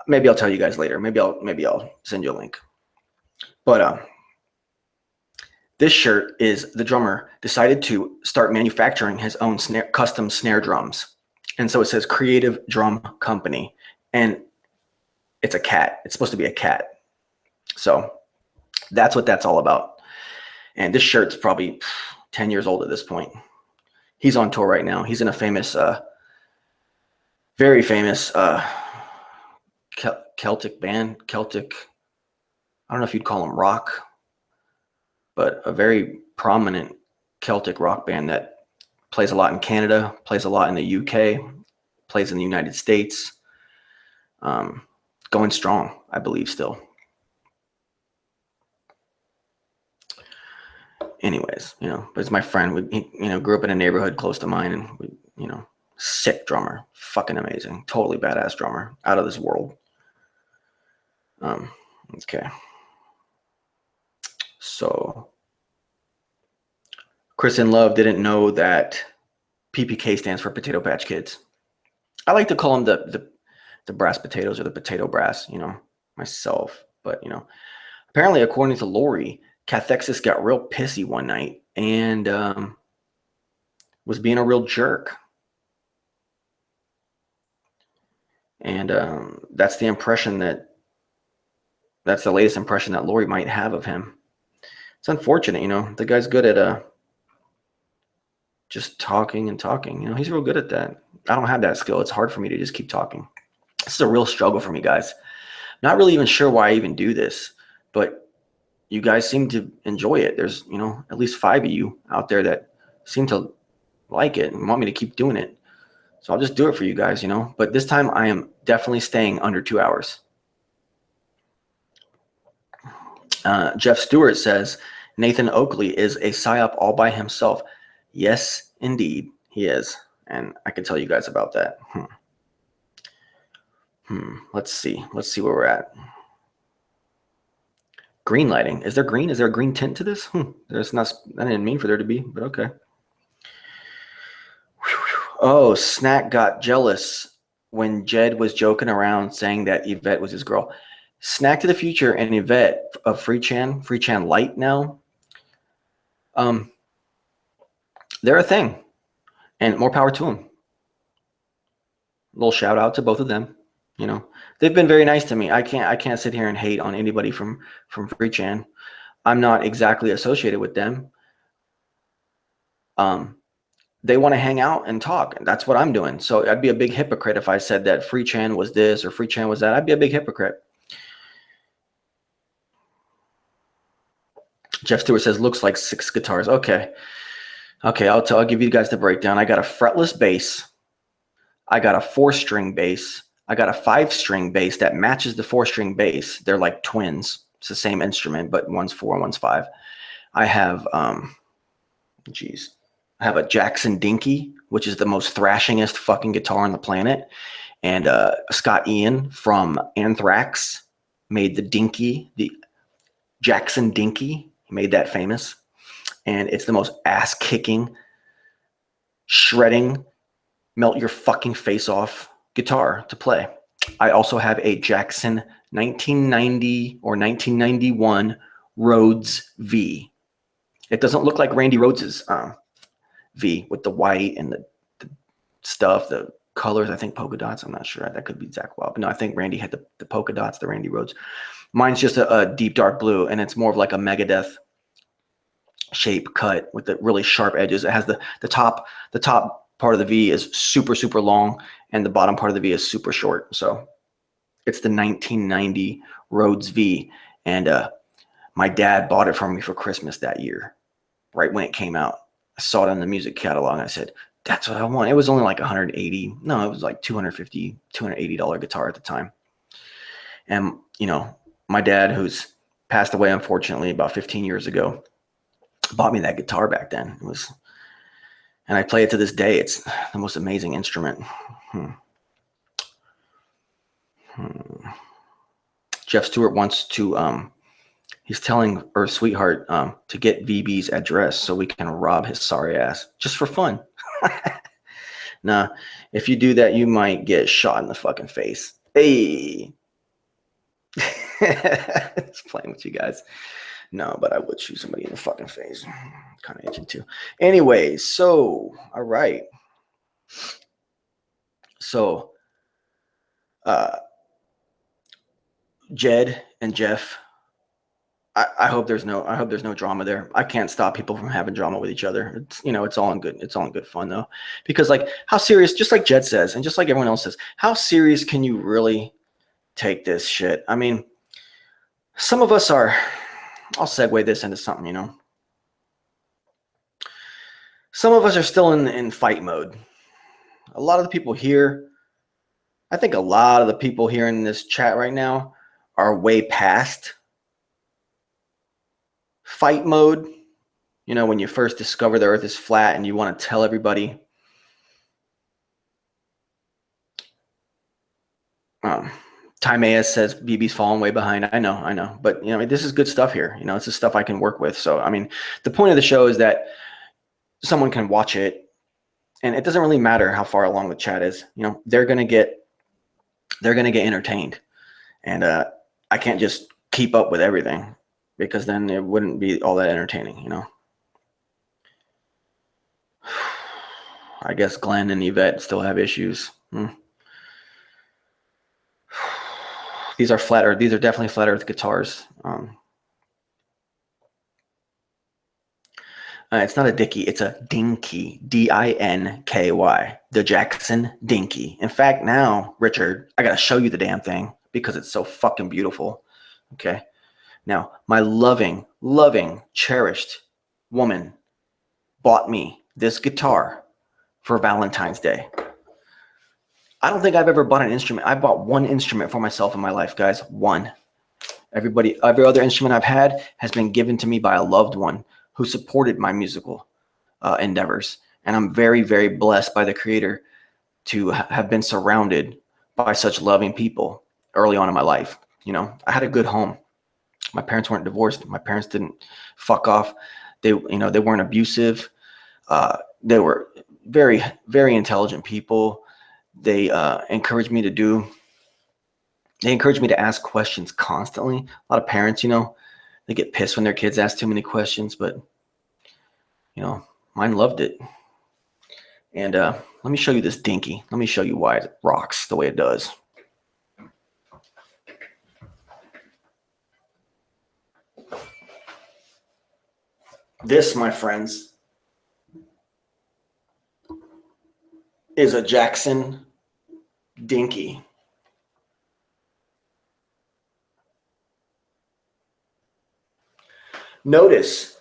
S1: Maybe I'll tell you guys later. Maybe I'll send you a link. But this shirt is the drummer decided to start manufacturing his own custom snare drums. And so it says Creative Drum Company. And it's a cat. It's supposed to be a cat. So that's what that's all about. And this shirt's probably 10 years old at this point. He's on tour right now. He's in a famous, very famous Celtic band. Celtic, I don't know if you'd call them rock, but a very prominent Celtic rock band that plays a lot in Canada, plays a lot in the UK, plays in the United States. Going strong, I believe, still. Anyways, you know, but it's my friend. He, you know, grew up in a neighborhood close to mine, and we, you know, sick drummer, fucking amazing, totally badass drummer, out of this world. Okay. So, Chris in Love didn't know that PPK stands for Potato Patch Kids. I like to call them the brass potatoes or the potato brass, you know, myself. But, you know, apparently, according to Lori, Cathexis got real pissy one night and was being a real jerk. And that's the latest impression that Lori might have of him. It's unfortunate, you know. The guy's good at just talking and talking. You know, he's real good at that. I don't have that skill. It's hard for me to just keep talking. This is a real struggle for me, guys. Not really even sure why I even do this, but you guys seem to enjoy it. There's, you know, at least 5 of you out there that seem to like it and want me to keep doing it. So I'll just do it for you guys, you know. But this time I am definitely staying under 2 hours. Jeff Stewart says, Nathan Oakley is a psyop all by himself. Yes, indeed, he is. And I can tell you guys about that. Let's see. Let's see where we're at. Green lighting. Is there green? Is there a green tint to this? There's not. I didn't mean for there to be, but okay. Oh, Snack got jealous when Jed was joking around saying that Yvette was his girl. Snack to the Future and Yvette of Free Chan Light now. They're a thing, and more power to them. Little shout out to both of them. You know, they've been very nice to me. I can't sit here and hate on anybody from Free Chan. I'm not exactly associated with them. They want to hang out and talk, and that's what I'm doing. So I'd be a big hypocrite if I said that Free Chan was this or Free Chan was that. I'd be a big hypocrite. Jeff Stewart says, looks like 6 guitars. Okay. I'll give you guys the breakdown. I got a fretless bass. I got a 4-string bass. I got a 5-string bass that matches the 4-string bass. They're like twins. It's the same instrument, but one's 4 and one's 5. I have, I have a Jackson Dinky, which is the most thrashingest fucking guitar on the planet. And Scott Ian from Anthrax made the Dinky, the Jackson Dinky. He made that famous. And it's the most ass-kicking, shredding, melt your fucking face off guitar to play. I also have a Jackson 1990 or 1991 Rhodes V. It doesn't look like Randy Rhodes's V with the white and the stuff, the colors. I think polka dots. I'm not sure. That could be Zach Wild. But no, I think Randy had the polka dots, the Randy Rhodes. Mine's just a deep dark blue, and it's more of like a Megadeth shape cut with the really sharp edges. It has the top part of the V is super, super long, and the bottom part of the V is super short. So it's the 1990 Rhodes V, and my dad bought it for me for Christmas that year, right when it came out. I saw it in the music catalog, and I said, that's what I want. It was only like $180. No, it was like $250, $280 guitar at the time. And, you know, my dad, who's passed away, unfortunately, about 15 years ago, bought me that guitar back then. It was, and I play it to this day. It's the most amazing instrument. Jeff Stewart wants to, he's telling Earth Sweetheart to get VB's address so we can rob his sorry ass just for fun. Nah, if you do that, you might get shot in the fucking face. Hey. Just playing with you guys. No, but I would shoot somebody in the fucking face. Kind of itching too. Anyways, so, all right. So, Jed and Jeff, I hope there's no drama there. I can't stop people from having drama with each other. It's, you know, it's all in good fun though. Because like, how serious, just like Jed says, and just like everyone else says, how serious can you really take this shit? I mean, some of us are, I'll segue this into something, you know. Some of us are still in fight mode. A lot of the people here, I think a lot of the people here in this chat right now are way past fight mode. You know, when you first discover the earth is flat and you want to tell everybody. Timaeus says BB's falling way behind. I know. But, you know, this is good stuff here. You know, it's the stuff I can work with. So, I mean, the point of the show is that someone can watch it, and it doesn't really matter how far along the chat is. You know, they're going to get entertained. And I can't just keep up with everything, because then it wouldn't be all that entertaining, you know. I guess Glenn and Yvette still have issues. These are definitely flat earth guitars. It's not a dicky, it's a dinky. Dinky. The Jackson Dinky. In fact, now, Richard, I gotta show you the damn thing because it's so fucking beautiful. Okay. Now, my loving, cherished woman bought me this guitar for Valentine's Day. I don't think I've ever bought an instrument. I bought one instrument for myself in my life, guys. One. Every other instrument I've had has been given to me by a loved one who supported my musical endeavors. And I'm very, very blessed by the Creator to have been surrounded by such loving people early on in my life. You know, I had a good home. My parents weren't divorced. My parents didn't fuck off. They weren't abusive. They were very, very intelligent people. They encouraged me to ask questions constantly. A lot of parents, they get pissed when their kids ask too many questions, but mine loved it. And let me show you this dinky. Let me show you why it rocks the way it does. This, my friends, is a Jackson Dinky. Notice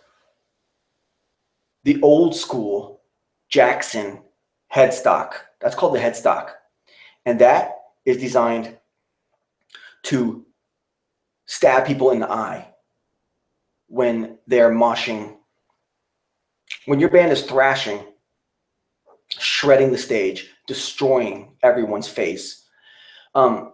S1: the old school Jackson headstock. That's called the headstock. And that is designed to stab people in the eye when they're moshing. When your band is thrashing, shredding the stage, destroying everyone's face,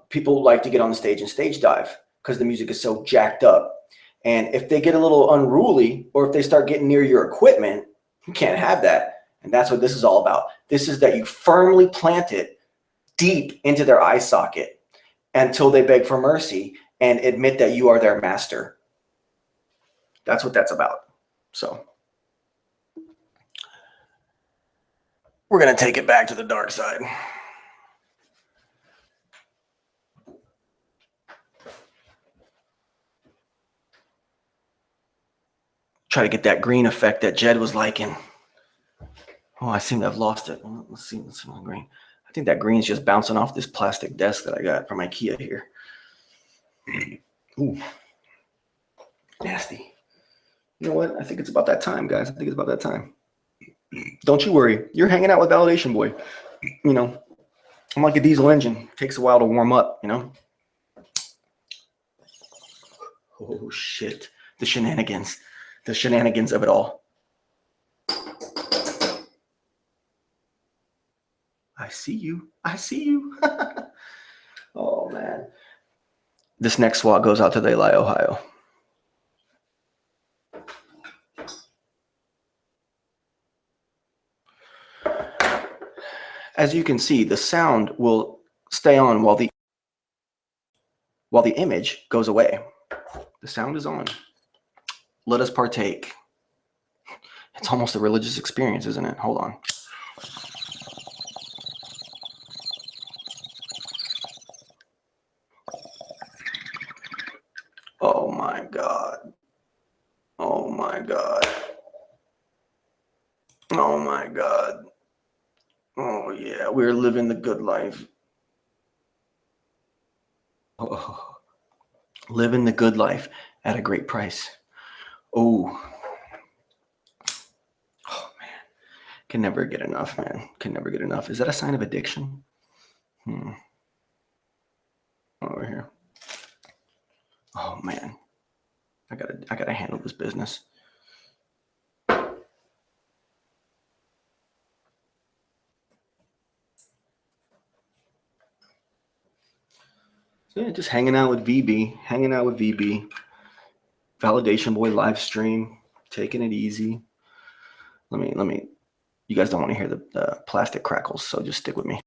S1: people like to get on the stage and stage dive because the music is so jacked up. And if they get a little unruly, or if they start getting near your equipment, you can't have that. And that's what this is all about. This is that you firmly plant it deep into their eye socket until they beg for mercy and admit that you are their master. That's what that's about. So we're going to take it back to the dark side. Try to get that green effect that Jed was liking. Oh, I seem to have lost it. Let's see the green. I think that green's just bouncing off this plastic desk that I got from IKEA here. Ooh, nasty. You know what? I think it's about that time, guys. I think it's about that time. Don't you worry. You're hanging out with Validation Boy. I'm like a diesel engine. It takes a while to warm up, Oh, shit. The shenanigans of it all. I see you. Oh, man. This next swat goes out to Eli, Ohio. As you can see, the sound will stay on while the image goes away. The sound is on. Let us partake. It's almost a religious experience, isn't it? Hold on. Oh my God. Oh my God. Oh my God. Oh yeah, we're living the good life. Oh, living the good life at a great price. Oh man, can never get enough, man. Can never get enough. Is that a sign of addiction? Over here. Oh man, I gotta handle this business. So yeah, just hanging out with VB. Validation Boy live stream, taking it easy. Let me. You guys don't want to hear the plastic crackles, so just stick with me.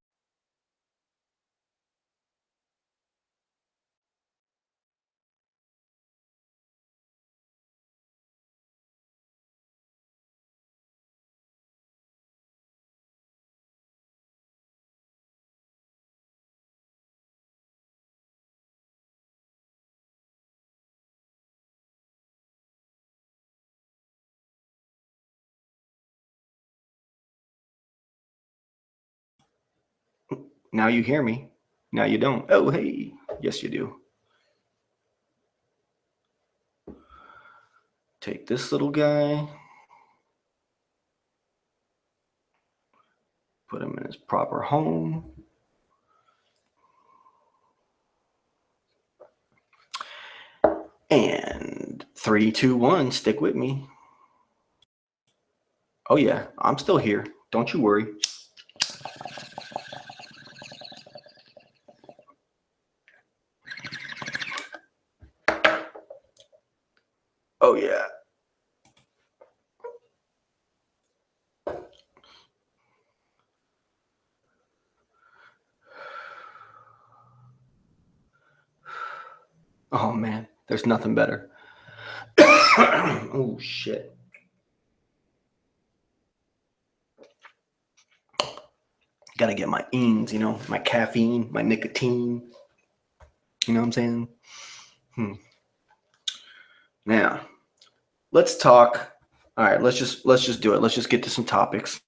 S1: Now you hear me. Now you don't. Oh, hey. Yes, you do. Take this little guy. Put him in his proper home. And 3, 2, 1, stick with me. Oh yeah, I'm still here. Don't you worry. Oh yeah. Oh man, there's nothing better. Oh shit. Gotta get my enes, you know, my caffeine, my nicotine. You know what I'm saying? Now, let's talk. All right, let's just do it. Let's just get to some topics.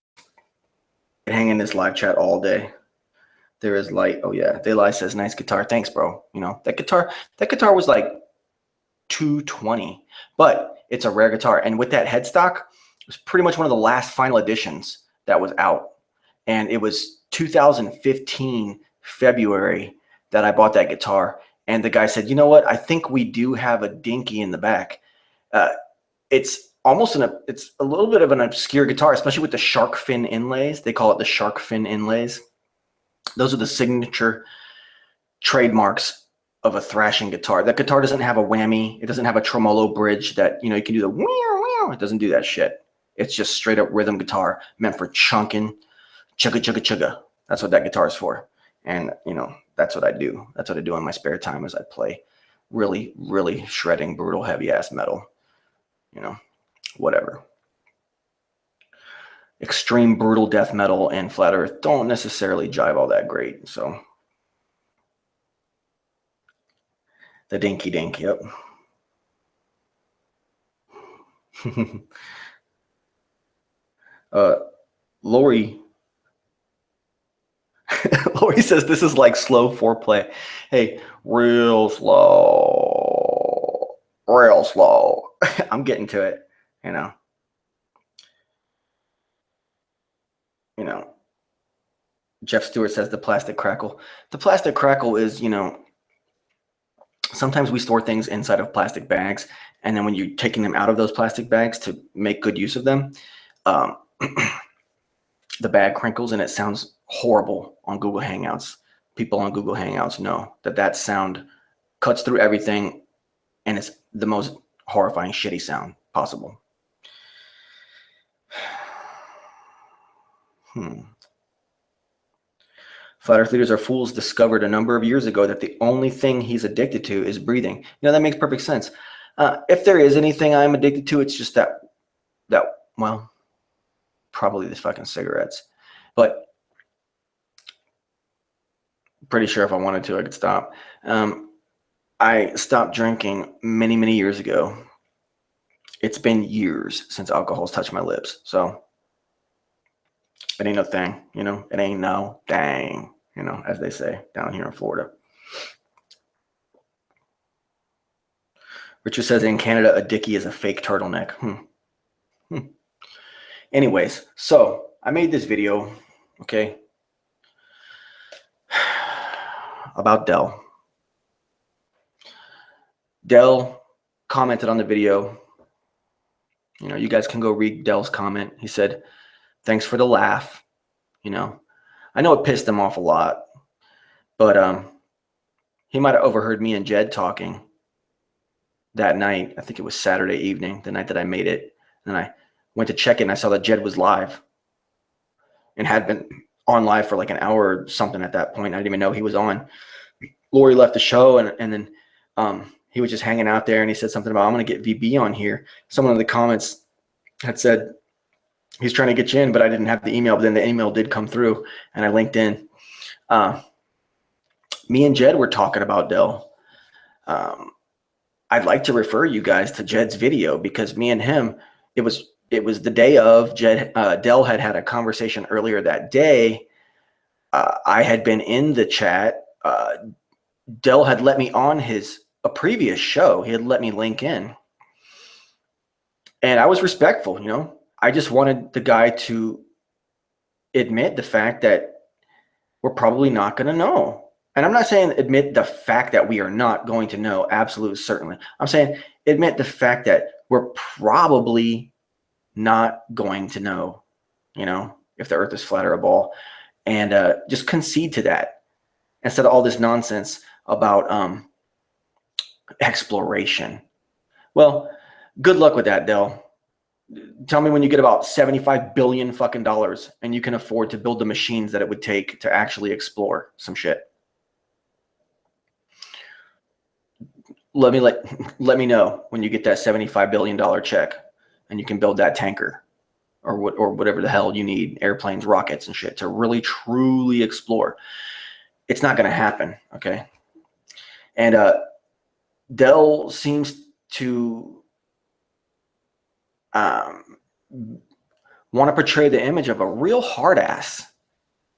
S1: Hang in this live chat all day. There is light. Oh yeah, Daylight says nice guitar. Thanks, bro. You know that guitar was like $220, but it's a rare guitar. And with that headstock, it was pretty much one of the last final editions that was out. And it was 2015 February that I bought that guitar. And the guy said, you know what? I think we do have a dinky in the back. It's almost it's a little bit of an obscure guitar, especially with the shark fin inlays. They call it the shark fin inlays. Those are the signature trademarks of a thrashing guitar. That guitar doesn't have a whammy. It doesn't have a tremolo bridge that, you know, you can do the wow. It doesn't do that shit. It's just straight up rhythm guitar meant for chunking, chugga, chugga, chugga. That's what that guitar is for. And, you know, that's what I do. That's what I do in my spare time is I play really, really shredding, brutal, heavy ass metal. You know, whatever. Extreme brutal death metal and flat earth don't necessarily jive all that great. So the dinky dink, yep. Lori Lori says this is like slow foreplay. Hey, real slow. I'm getting to it, you know. Jeff Stewart says the plastic crackle. The plastic crackle is, you know, sometimes we store things inside of plastic bags, and then when you're taking them out of those plastic bags to make good use of them, the bag crinkles and it sounds horrible on Google Hangouts. People on Google Hangouts know that sound cuts through everything, and it's the most horrifying, shitty sound possible. Flat Earth leaders are fools discovered a number of years ago that the only thing he's addicted to is breathing. You know, that makes perfect sense. If there is anything I'm addicted to, it's just that well, probably the fucking cigarettes. But pretty sure if I wanted to, I could stop. I stopped drinking many, many years ago. It's been years since alcohol's touched my lips. So it ain't no thing, you know, it ain't no thing, you know, as they say down here in Florida. Richard says in Canada, a dickie is a fake turtleneck. Anyways, so I made this video, okay, about Dell. Dell commented on the video. You know, you guys can go read Dell's comment. He said, thanks for the laugh. You know, I know it pissed him off a lot, but he might have overheard me and Jed talking that night. I think it was Saturday evening, the night that I made it. And I went to check it and I saw that Jed was live and had been on live for like an hour or something at that point. I didn't even know he was on. Lori left the show and then he was just hanging out there and he said something about, I'm going to get VB on here. Someone in the comments had said, he's trying to get you in, but I didn't have the email. But then the email did come through and I linked in. Me and Jed were talking about Dell. I'd like to refer you guys to Jed's video because me and him, it was the day of Dell had a conversation earlier that day I had been in the chat. Dell had let me on a previous show. He had let me link in. And I was respectful, you know. I just wanted the guy to admit the fact that we're probably not going to know. And I'm not saying admit the fact that we are not going to know, absolutely, certainly. I'm saying admit the fact that we're probably not going to know, you know, if the earth is flat or a ball. And just concede to that instead of all this nonsense about exploration. Well, good luck with that, Dell. Tell me when you get about 75 billion fucking dollars and you can afford to build the machines that it would take to actually explore some shit. Let me know when you get that $75 billion check and you can build that tanker or whatever the hell you need, airplanes, rockets and shit, to really truly explore. It's not going to happen, okay? And Dell seems to want to portray the image of a real hard ass.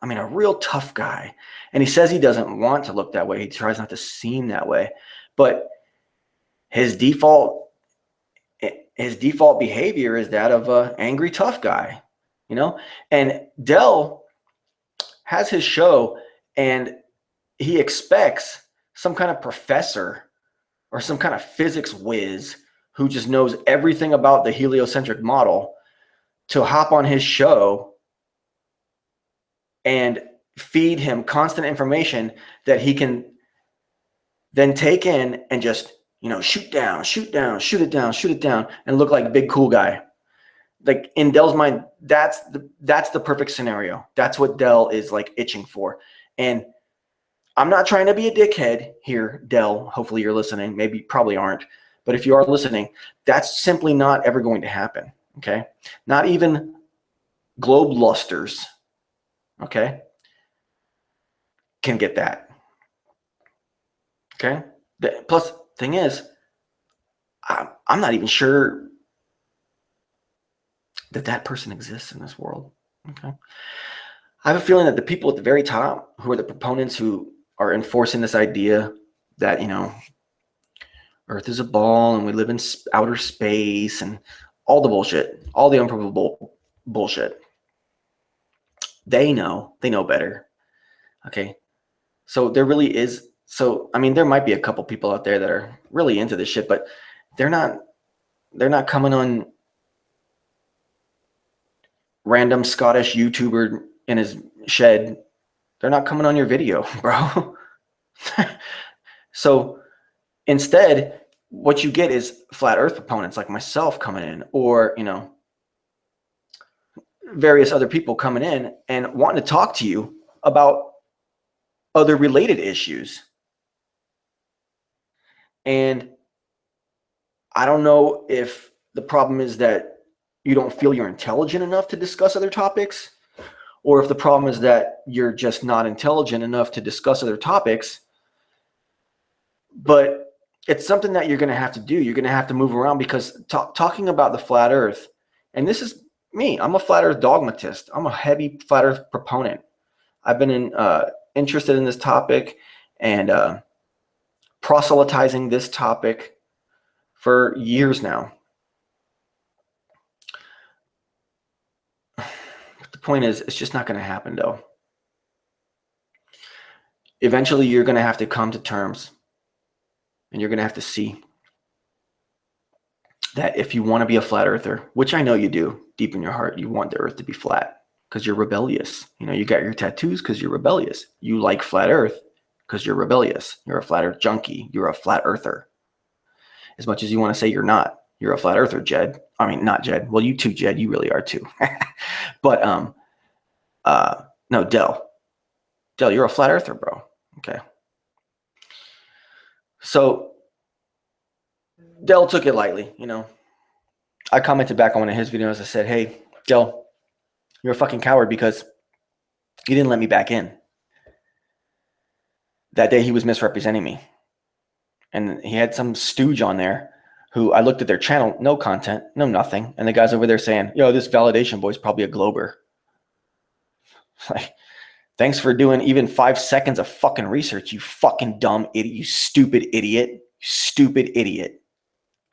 S1: I mean, a real tough guy. And he says he doesn't want to look that way. He tries not to seem that way. But his default behavior is that of an angry tough guy, you know? And Dell has his show and he expects some kind of professor or some kind of physics whiz who just knows everything about the heliocentric model to hop on his show and feed him constant information that he can then take in and just, you know, shoot it down, shoot it down, and look like a big cool guy. Like in Dell's mind, that's the perfect scenario. That's what Dell is like itching for. And I'm not trying to be a dickhead here, Dell. Hopefully you're listening. Maybe probably aren't. But if you are listening, that's simply not ever going to happen. Okay. Not even globe lusters, okay, can get that. Okay. Plus, thing is, I'm not even sure that person exists in this world. Okay. I have a feeling that the people at the very top, who are the proponents who are enforcing this idea that, you know, Earth is a ball and we live in outer space and all the bullshit, all the unprovable bullshit. They know better. Okay. So there really is. So, I mean, there might be a couple people out there that are really into this shit, but they're not coming on random Scottish YouTuber in his shed. They're not coming on your video, bro. So instead, what you get is flat earth proponents like myself coming in, or, you know, various other people coming in and wanting to talk to you about other related issues. And I don't know if the problem is that you don't feel you're intelligent enough to discuss other topics, or if the problem is that you're just not intelligent enough to discuss other topics. But it's something that you're going to have to do. You're going to have to move around, because talking about the flat earth, and this is me, I'm a flat earth dogmatist. I'm a heavy flat earth proponent. I've been interested in this topic and proselytizing this topic for years now. But the point is, it's just not going to happen, though. Eventually, you're going to have to come to terms, and you're going to have to see that if you want to be a flat earther, which I know you do deep in your heart, you want the earth to be flat because you're rebellious. You know, you got your tattoos because you're rebellious. You like flat earth because you're rebellious. You're a flat earth junkie. You're a flat earther. As much as you want to say you're not, you're a flat earther, Jed. I mean, not Jed. Well, you too, Jed. You really are too. But no, Dell, you're a flat earther, bro. Okay. So Dell took it lightly, you know. I commented back on one of his videos. I said, hey, Dell, you're a fucking coward because you didn't let me back in. That day he was misrepresenting me. And he had some stooge on there who I looked at their channel, no content, no nothing. And the guy's over there saying, yo, this validation boy's probably a glober. Like, Thanks for doing even 5 seconds of fucking research, you fucking dumb idiot, you stupid idiot, you stupid idiot.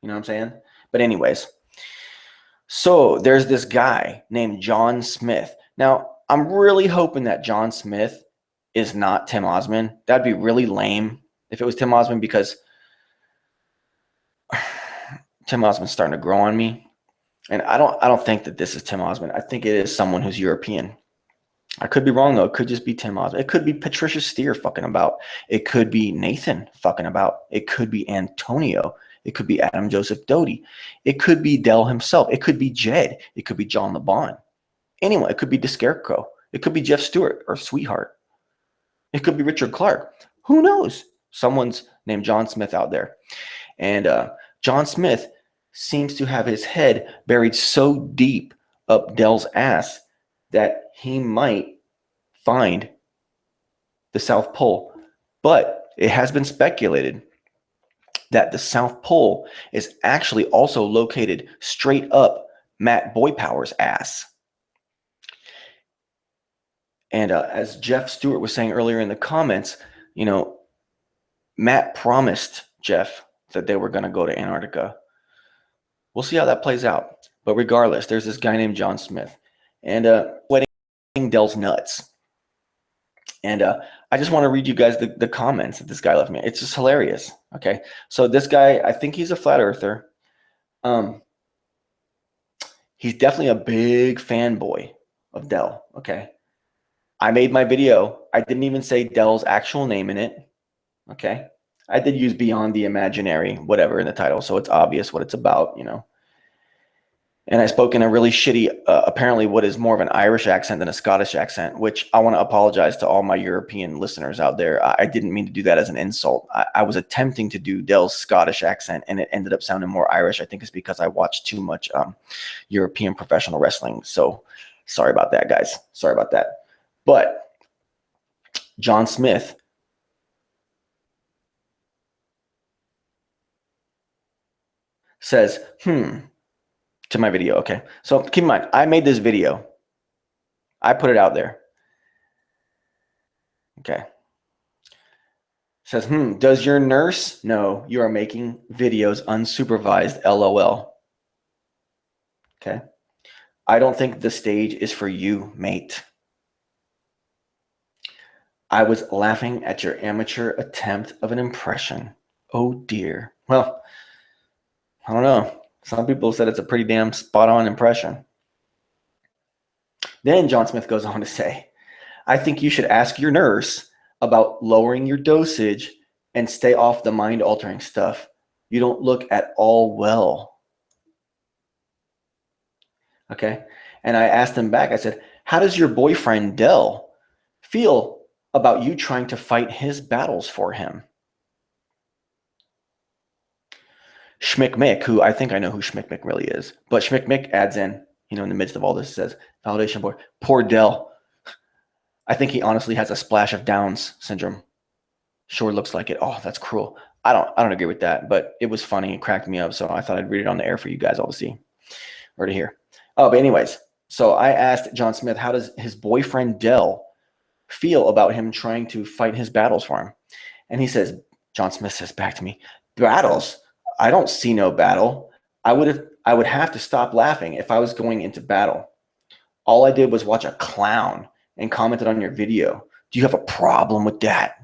S1: You know what I'm saying? But anyways, so there's this guy named John Smith. Now, I'm really hoping that John Smith is not Tim Osman. That'd be really lame if it was Tim Osman, because Tim Osman's starting to grow on me. And I don't think that this is Tim Osman. I think it is someone who's European. I could be wrong, though. It could just be Tim Osman. It could be Patricia Steer fucking about. It could be Nathan fucking about. It could be Antonio. It could be Adam Joseph Doty. It could be Dell himself. It could be Jed. It could be John LeBon. Anyone. It could be the Scarecrow. It could be Jeff Stewart or Sweetheart. It could be Richard Clark. Who knows? Someone's named John Smith out there. And John Smith seems to have his head buried so deep up Dell's ass that he might find the South Pole. But it has been speculated that the South Pole is actually also located straight up Matt Boypower's ass. And as Jeff Stewart was saying earlier in the comments, you know, Matt promised Jeff that they were going to go to Antarctica. We'll see how that plays out. But regardless, there's this guy named John Smith. And wedding Dell's nuts. And I just want to read you guys the comments that this guy left me. It's just hilarious. Okay. So this guy, I think he's a flat earther. He's definitely a big fanboy of Dell. Okay. I made my video. I didn't even say Dell's actual name in it. Okay. I did use Beyond the Imaginary, whatever, in the title, so it's obvious what it's about, you know. And I spoke in a really shitty, apparently what is more of an Irish accent than a Scottish accent, which I want to apologize to all my European listeners out there. I didn't mean to do that as an insult. I was attempting to do Dell's Scottish accent, and it ended up sounding more Irish. I think it's because I watched too much European professional wrestling. So sorry about that, guys. Sorry about that. But John Smith says, to my video. Okay. So keep in mind, I made this video. I put it out there. Okay. Says, does your nurse know you are making videos unsupervised? LOL. Okay. I don't think the stage is for you, mate. I was laughing at your amateur attempt of an impression. Oh dear. Well, I don't know. Some people said it's a pretty damn spot-on impression. Then John Smith goes on to say, I think you should ask your nurse about lowering your dosage and stay off the mind-altering stuff. You don't look at all well. Okay. And I asked him back, I said, how does your boyfriend Dell feel about you trying to fight his battles for him? Schmick-Mick, who I think I know who Schmick-Mick really is, but Schmick-Mick adds in, you know, in the midst of all this, says, validation board, poor Dell. I think he honestly has a splash of Downs syndrome. Sure looks like it. Oh, that's cruel. I don't agree with that, but it was funny. It cracked me up, so I thought I'd read it on the air for you guys all to see or to hear. Oh, but anyways, so I asked John Smith, how does his boyfriend Dell feel about him trying to fight his battles for him? And he says, John Smith says back to me, battles? I don't see no battle. I would have to stop laughing if I was going into battle. All I did was watch a clown and commented on your video. Do you have a problem with that?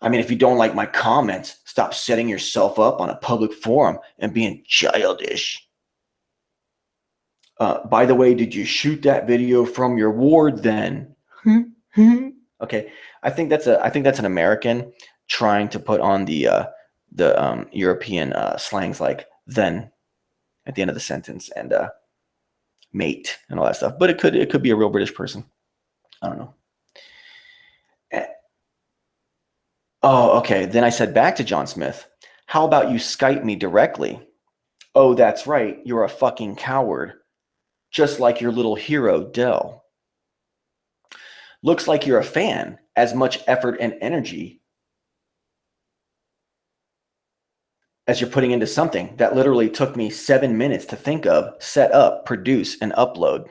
S1: I mean, if you don't like my comments, stop setting yourself up on a public forum and being childish. By the way, did you shoot that video from your ward then? Okay, I think that's an American trying to put on the European slangs like then at the end of the sentence and mate and all that stuff. But it could be a real British person. I don't know. Oh, okay. Then I said back to John Smith, how about you Skype me directly? Oh, that's right. You're a fucking coward. Just like your little hero, Dell. Looks like you're a fan. As much effort and energy as you're putting into something that literally took me 7 minutes to think of, set up, produce, and upload.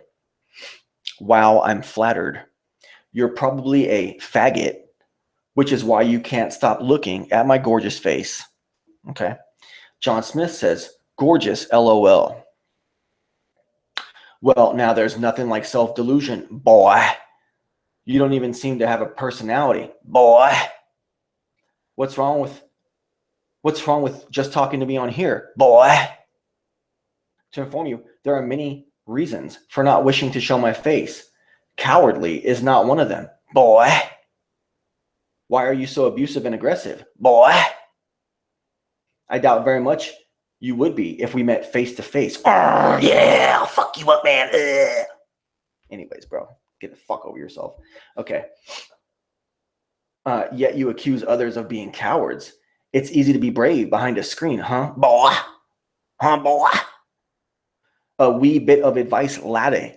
S1: Wow, I'm flattered. You're probably a faggot, which is why you can't stop looking at my gorgeous face. Okay. John Smith says, gorgeous, LOL. Well, now there's nothing like self-delusion, boy. You don't even seem to have a personality, boy. What's wrong with just talking to me on here, boy? To inform you, there are many reasons for not wishing to show my face. Cowardly is not one of them, boy. Why are you so abusive and aggressive, boy? I doubt very much you would be if we met face to face. Yeah, I'll fuck you up, man. Anyways, bro, get the fuck over yourself. Okay. Yet you accuse others of being cowards. It's easy to be brave behind a screen, huh, boy? Huh, boy? A wee bit of advice, laddie.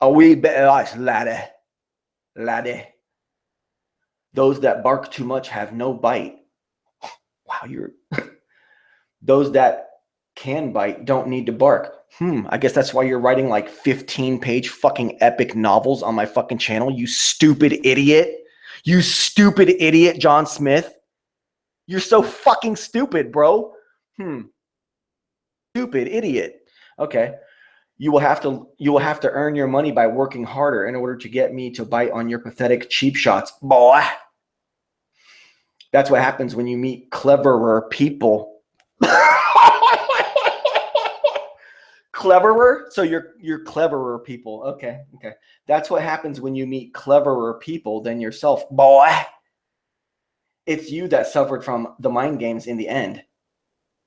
S1: A wee bit of advice, laddie. Those that bark too much have no bite. Wow, those that can bite don't need to bark. I guess that's why you're writing like 15-page fucking epic novels on my fucking channel, you stupid idiot. You stupid idiot, John Smith. You're so fucking stupid, bro. Stupid idiot. Okay. You will have to earn your money by working harder in order to get me to bite on your pathetic cheap shots, boy. That's what happens when you meet cleverer people. Cleverer? So you're cleverer people. Okay. That's what happens when you meet cleverer people than yourself, boy. It's you that suffered from the mind games in the end.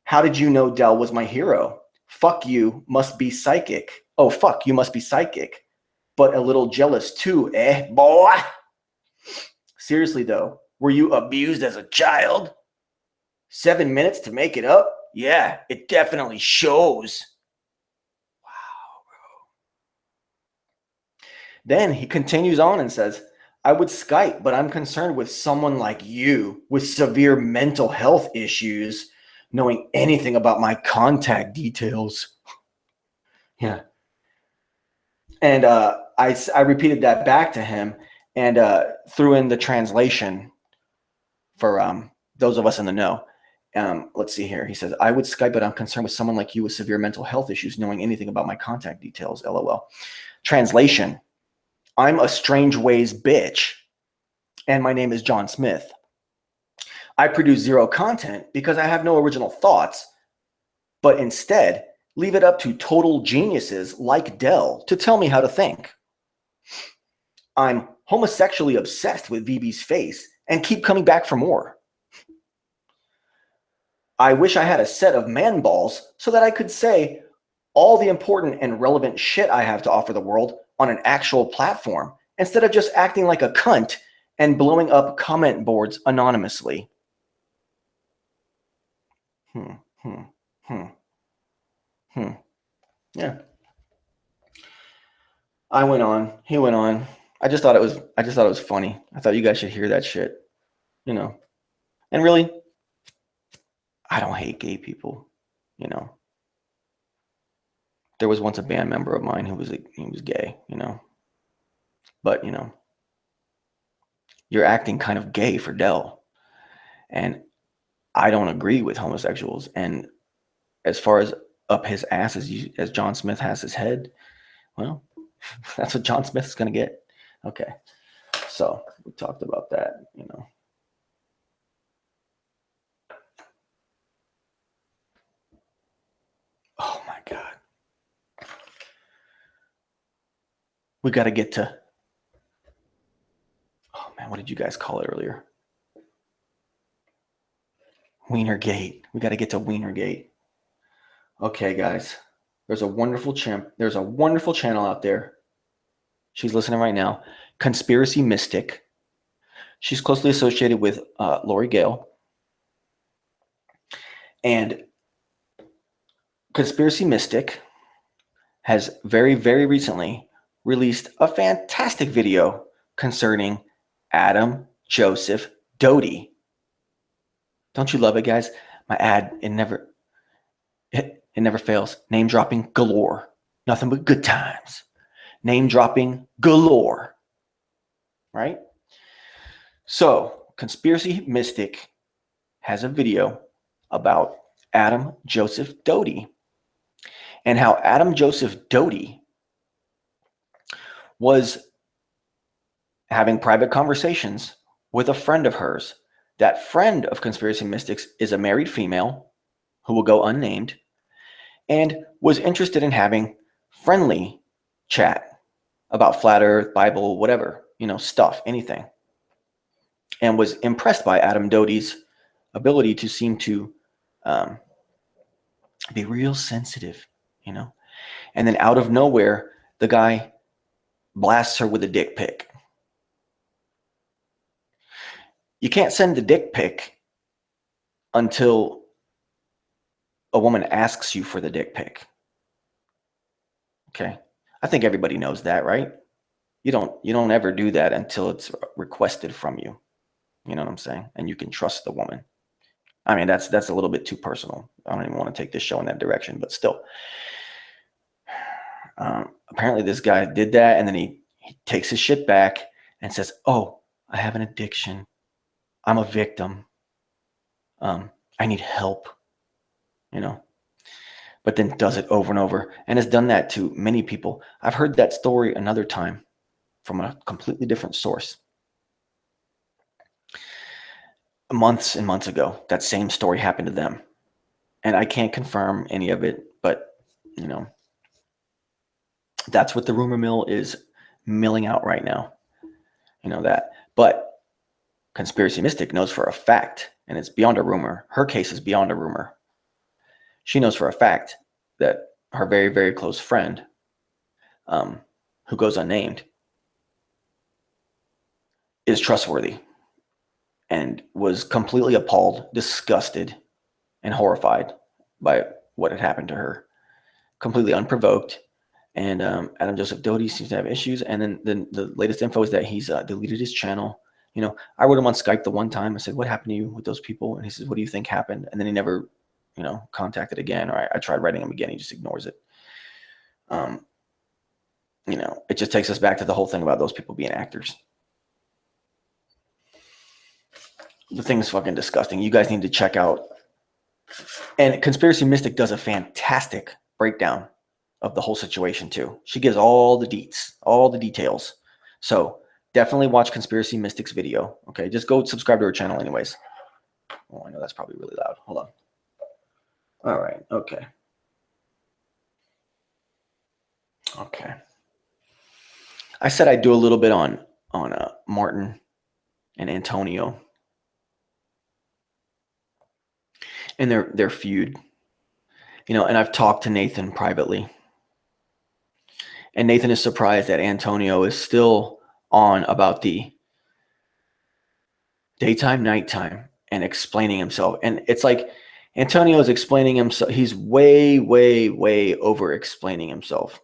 S1: How did you know Dell was my hero? Fuck you, must be psychic. Oh, fuck, you must be psychic. But a little jealous too, boy? Seriously though, were you abused as a child? 7 minutes to make it up? Yeah, it definitely shows. Wow, bro. Then he continues on and says, I would Skype, but I'm concerned with someone like you with severe mental health issues knowing anything about my contact details. Yeah. And I repeated that back to him and threw in the translation for those of us in the know. Let's see here. He says, I would Skype, but I'm concerned with someone like you with severe mental health issues knowing anything about my contact details, LOL. Translation. I'm a strange ways bitch, and my name is John Smith. I produce zero content because I have no original thoughts, but instead leave it up to total geniuses like Dell to tell me how to think. I'm homosexually obsessed with VB's face and keep coming back for more. I wish I had a set of man balls so that I could say all the important and relevant shit I have to offer the world on an actual platform instead of just acting like a cunt and blowing up comment boards anonymously. Yeah. I went on. He went on. I just thought it was funny. I thought you guys should hear that shit. You know. And really, I don't hate gay people, you know. There was once a band member of mine who was gay, you know. But, you know, you're acting kind of gay for Dell. And I don't agree with homosexuals. And as far as up his ass as John Smith has his head, well, that's what John Smith is going to get. Okay. So we talked about that, you know. Oh my God. We got to get to, oh man, what did you guys call it earlier? Weinergate. We got to get to Weinergate. Okay, guys. There's a wonderful channel out there. She's listening right now. Conspiracy Mystic. She's closely associated with Gale. And Conspiracy Mystic has very, very recently released a fantastic video concerning Adam Joseph Doty. Don't you love it, guys? My ad, it never fails. Name dropping galore. Nothing but good times. name dropping galore, right? So Conspiracy Mystic has a video about Adam Joseph Doty and how Adam Joseph Doty was having private conversations with a friend of hers. That friend of Conspiracy Mystics is a married female who will go unnamed and was interested in having friendly chat about flat earth, Bible, whatever, stuff, anything. And was impressed by Adam Doty's ability to seem to be real sensitive, And then out of nowhere, the guy blasts her with a dick pic. You can't send the dick pic until a woman asks you for the dick pic. Okay. I think everybody knows that, right? You don't ever do that until it's requested from you. You know what I'm saying? And you can trust the woman. I mean, that's a little bit too personal. I don't even want to take this show in that direction, but still. Apparently this guy did that, and then he takes his shit back and says, "Oh, I have an addiction. I'm a victim. I need help." But then does it over and over, and has done that to many people. I've heard that story another time from a completely different source. Months and months ago, that same story happened to them. And I can't confirm any of it, but, that's what the rumor mill is milling out right now. That. But Conspiracy Mystic knows for a fact, and it's beyond a rumor. Her case is beyond a rumor. She knows for a fact that her very, very close friend, who goes unnamed, is trustworthy and was completely appalled, disgusted, and horrified by what had happened to her. Completely unprovoked. And Adam Joseph Doty seems to have issues. And then the latest info is that he's deleted his channel. I wrote him on Skype the one time. I said, "What happened to you with those people?" And he says, "What do you think happened?" And then he never, contacted again. Or I tried writing him again. He just ignores it. It just takes us back to the whole thing about those people being actors. The thing is fucking disgusting. You guys need to check out. And Conspiracy Mystic does a fantastic breakdown of the whole situation too. She gives all the deets, all the details. So definitely watch Conspiracy Mystic's video. Okay, just go subscribe to her channel anyways. Oh, I know that's probably really loud. Hold on. All right. Okay. I said I'd do a little bit on Martin and Antonio and their feud. And I've talked to Nathan privately. And Nathan is surprised that Antonio is still on about the daytime, nighttime, and explaining himself. And it's like Antonio is explaining himself. He's way, way, way over explaining himself.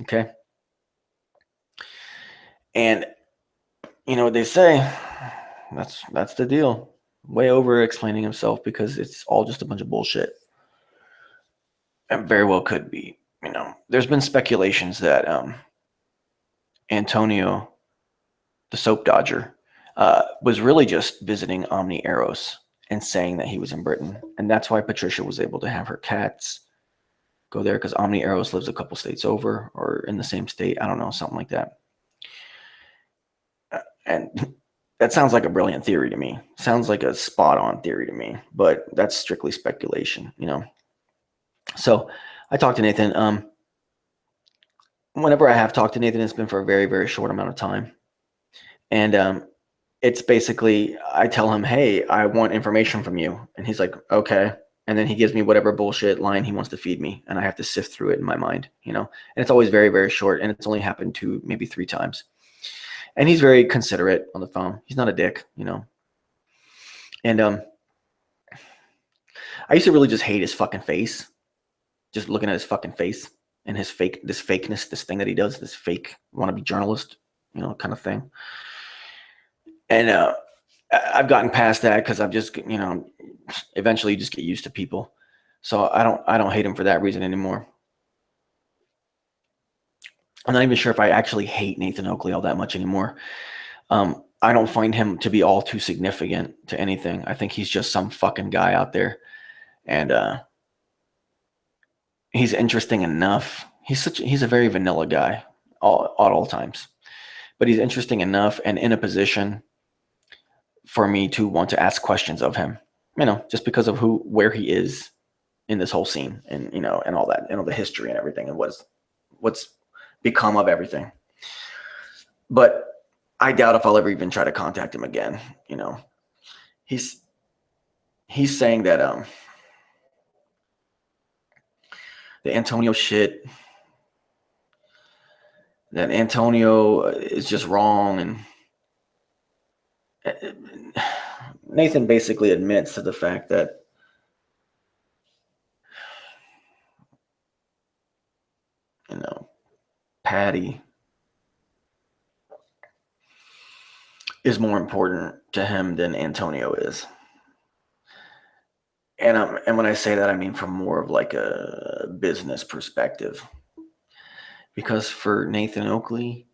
S1: Okay. And what they say, that's the deal. Way over explaining himself because it's all just a bunch of bullshit. And very well could be. There's been speculations that Antonio, the soap dodger, was really just visiting Omni Eros and saying that he was in Britain. And that's why Patricia was able to have her cats go there, because Omni Eros lives a couple states over or in the same state. I don't know, something like that. And that sounds like a brilliant theory to me. Sounds like a spot-on theory to me, but that's strictly speculation, So I talked to Nathan. Whenever I have talked to Nathan, it's been for a very, very short amount of time. And it's basically, I tell him, "Hey, I want information from you." And he's like, "Okay." And then he gives me whatever bullshit line he wants to feed me. And I have to sift through it in my mind, And it's always very, very short. And it's only happened to maybe 3 times. And he's very considerate on the phone. He's not a dick, And I used to really just hate his fucking face. Just looking at his fucking face and this fakeness, this thing that he does, this fake wannabe journalist, kind of thing. And I've gotten past that because I've just, eventually you just get used to people. So I don't hate him for that reason anymore. I'm not even sure if I actually hate Nathan Oakley all that much anymore. I don't find him to be all too significant to anything. I think he's just some fucking guy out there, and he's interesting enough. He's a very vanilla guy at all times, but he's interesting enough and in a position for me to want to ask questions of him. Just because of where he is in this whole scene, and and all that, the history and everything, and what's become of everything. But I doubt if I'll ever even try to contact him again. He's saying that the Antonio shit, that Antonio is just wrong, and Nathan basically admits to the fact that Patty is more important to him than Antonio is. And when I say that, I mean from more of like a business perspective. Because for Nathan Oakley,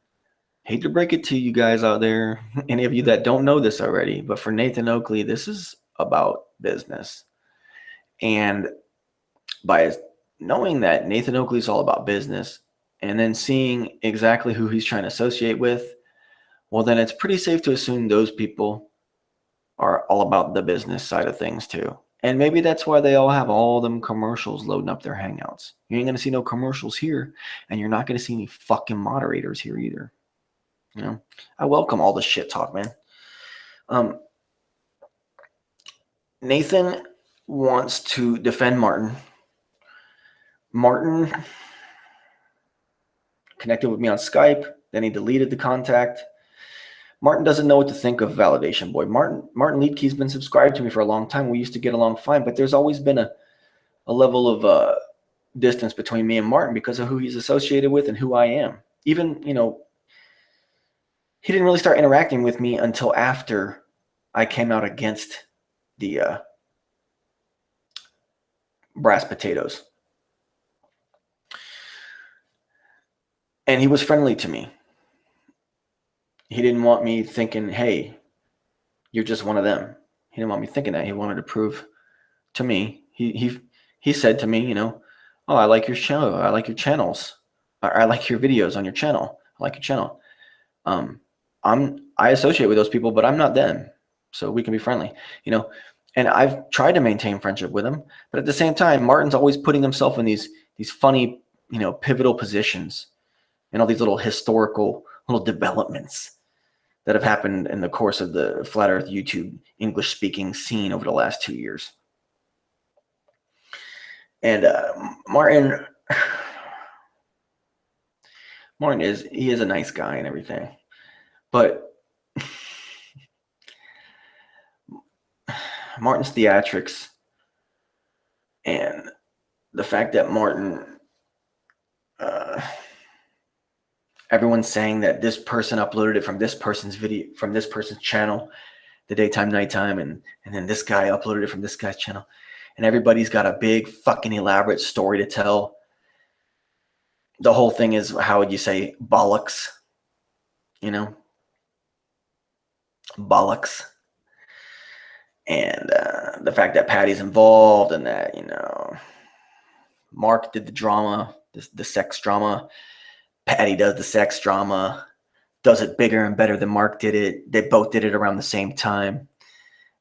S1: hate to break it to you guys out there, any of you that don't know this already, but for Nathan Oakley, this is about business. And by knowing that Nathan Oakley is all about business, and then seeing exactly who he's trying to associate with, well, then it's pretty safe to assume those people are all about the business side of things too. And maybe that's why they all have all them commercials loading up their Hangouts. You ain't going to see no commercials here, and you're not going to see any fucking moderators here either. I welcome all the shit talk, man. Nathan wants to defend Martin. Martin connected with me on Skype, then he deleted the contact. Martin doesn't know what to think of Validation Boy. Martin Leedkey's been subscribed to me for a long time. We used to get along fine, but there's always been a level of distance between me and Martin because of who he's associated with and who I am. Even, he didn't really start interacting with me until after I came out against the brass potatoes. And he was friendly to me. He didn't want me thinking, hey, you're just one of them. He didn't want me thinking that. He wanted to prove to me. He said to me, oh, I like your show. I like your channels. I like your videos on your channel. I like your channel. I associate with those people, but I'm not them. So we can be friendly, And I've tried to maintain friendship with him, but at the same time, Martin's always putting himself in these funny, pivotal positions and all these little historical little developments that have happened in the course of the Flat Earth YouTube English-speaking scene over the last 2 years. And Martin is a nice guy and everything, but Martin's theatrics and the fact that Martin, everyone's saying that this person uploaded it from this person's video, from this person's channel, the daytime, nighttime, and then this guy uploaded it from this guy's channel, and everybody's got a big fucking elaborate story to tell. The whole thing is, how would you say, bollocks, bollocks. And the fact that Patty's involved and that, Mark did the drama, the sex drama. Patty does the sex drama, does it bigger and better than Mark did it. They both did it around the same time,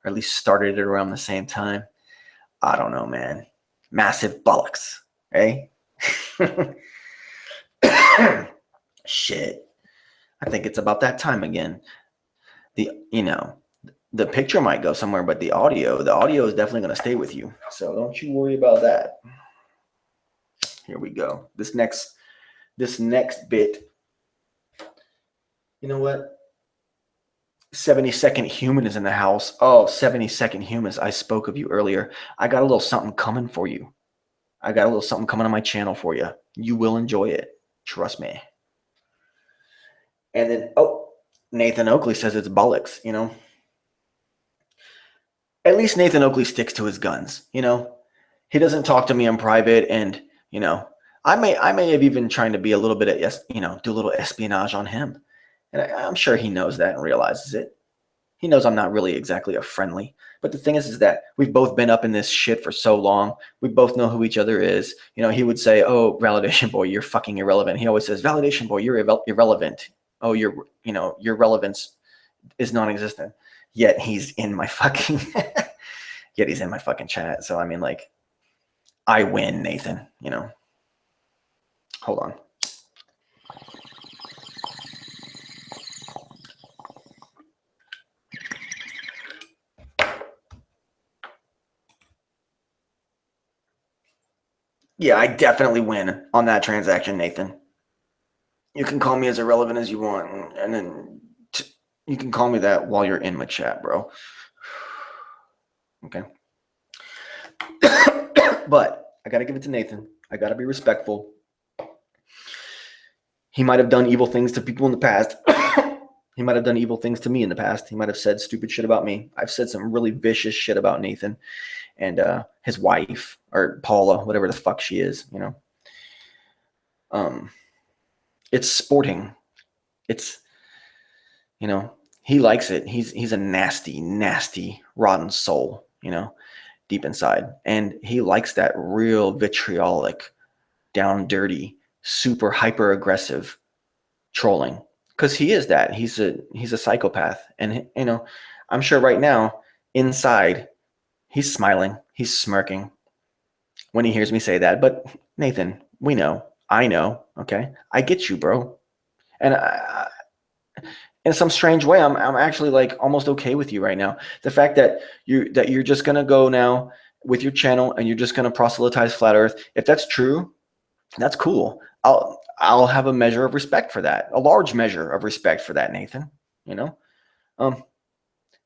S1: or at least started it around the same time. I don't know, man. Massive bollocks, eh? Shit. I think it's about that time again. The picture might go somewhere, but the audio is definitely going to stay with you. So don't you worry about that. Here we go. This next bit. You know what? 70-second human is in the house. Oh, 70-second humans. I spoke of you earlier. I got a little something coming for you. I got a little something coming on my channel for you. You will enjoy it. Trust me. And then, Nathan Oakley says it's bollocks, At least Nathan Oakley sticks to his guns, He doesn't talk to me in private, and, I may have even trying to be a little bit of, do a little espionage on him. And I'm sure he knows that and realizes it. He knows I'm not really exactly a friendly. But the thing is that we've both been up in this shit for so long. We both know who each other is. He would say, "Oh, validation boy, you're fucking irrelevant." He always says, "Validation boy, you're irrelevant. Oh, your relevance is non-existent." Yet he's in my fucking chat. So I mean, like, I win, Nathan. Hold on. Yeah, I definitely win on that transaction, Nathan. You can call me as irrelevant as you want, and then you can call me that while you're in my chat, bro. Okay. But I got to give it to Nathan. I got to be respectful. He might have done evil things to people in the past. He might have done evil things to me in the past. He might have said stupid shit about me. I've said some really vicious shit about Nathan and his wife, or Paula, whatever the fuck she is, It's sporting. It's, he likes it. He's a nasty, nasty, rotten soul, deep inside. And he likes that real vitriolic, down dirty, super hyper aggressive trolling. Because he is that. He's a psychopath. And, I'm sure right now, inside, he's smiling. He's smirking when he hears me say that. But Nathan, we know. I know. Okay? I get you, bro. And in some strange way, I'm actually like almost okay with you right now. The fact that you're just gonna go now with your channel and you're just gonna proselytize flat Earth. If that's true, that's cool. I'll have a measure of respect for that, a large measure of respect for that, Nathan.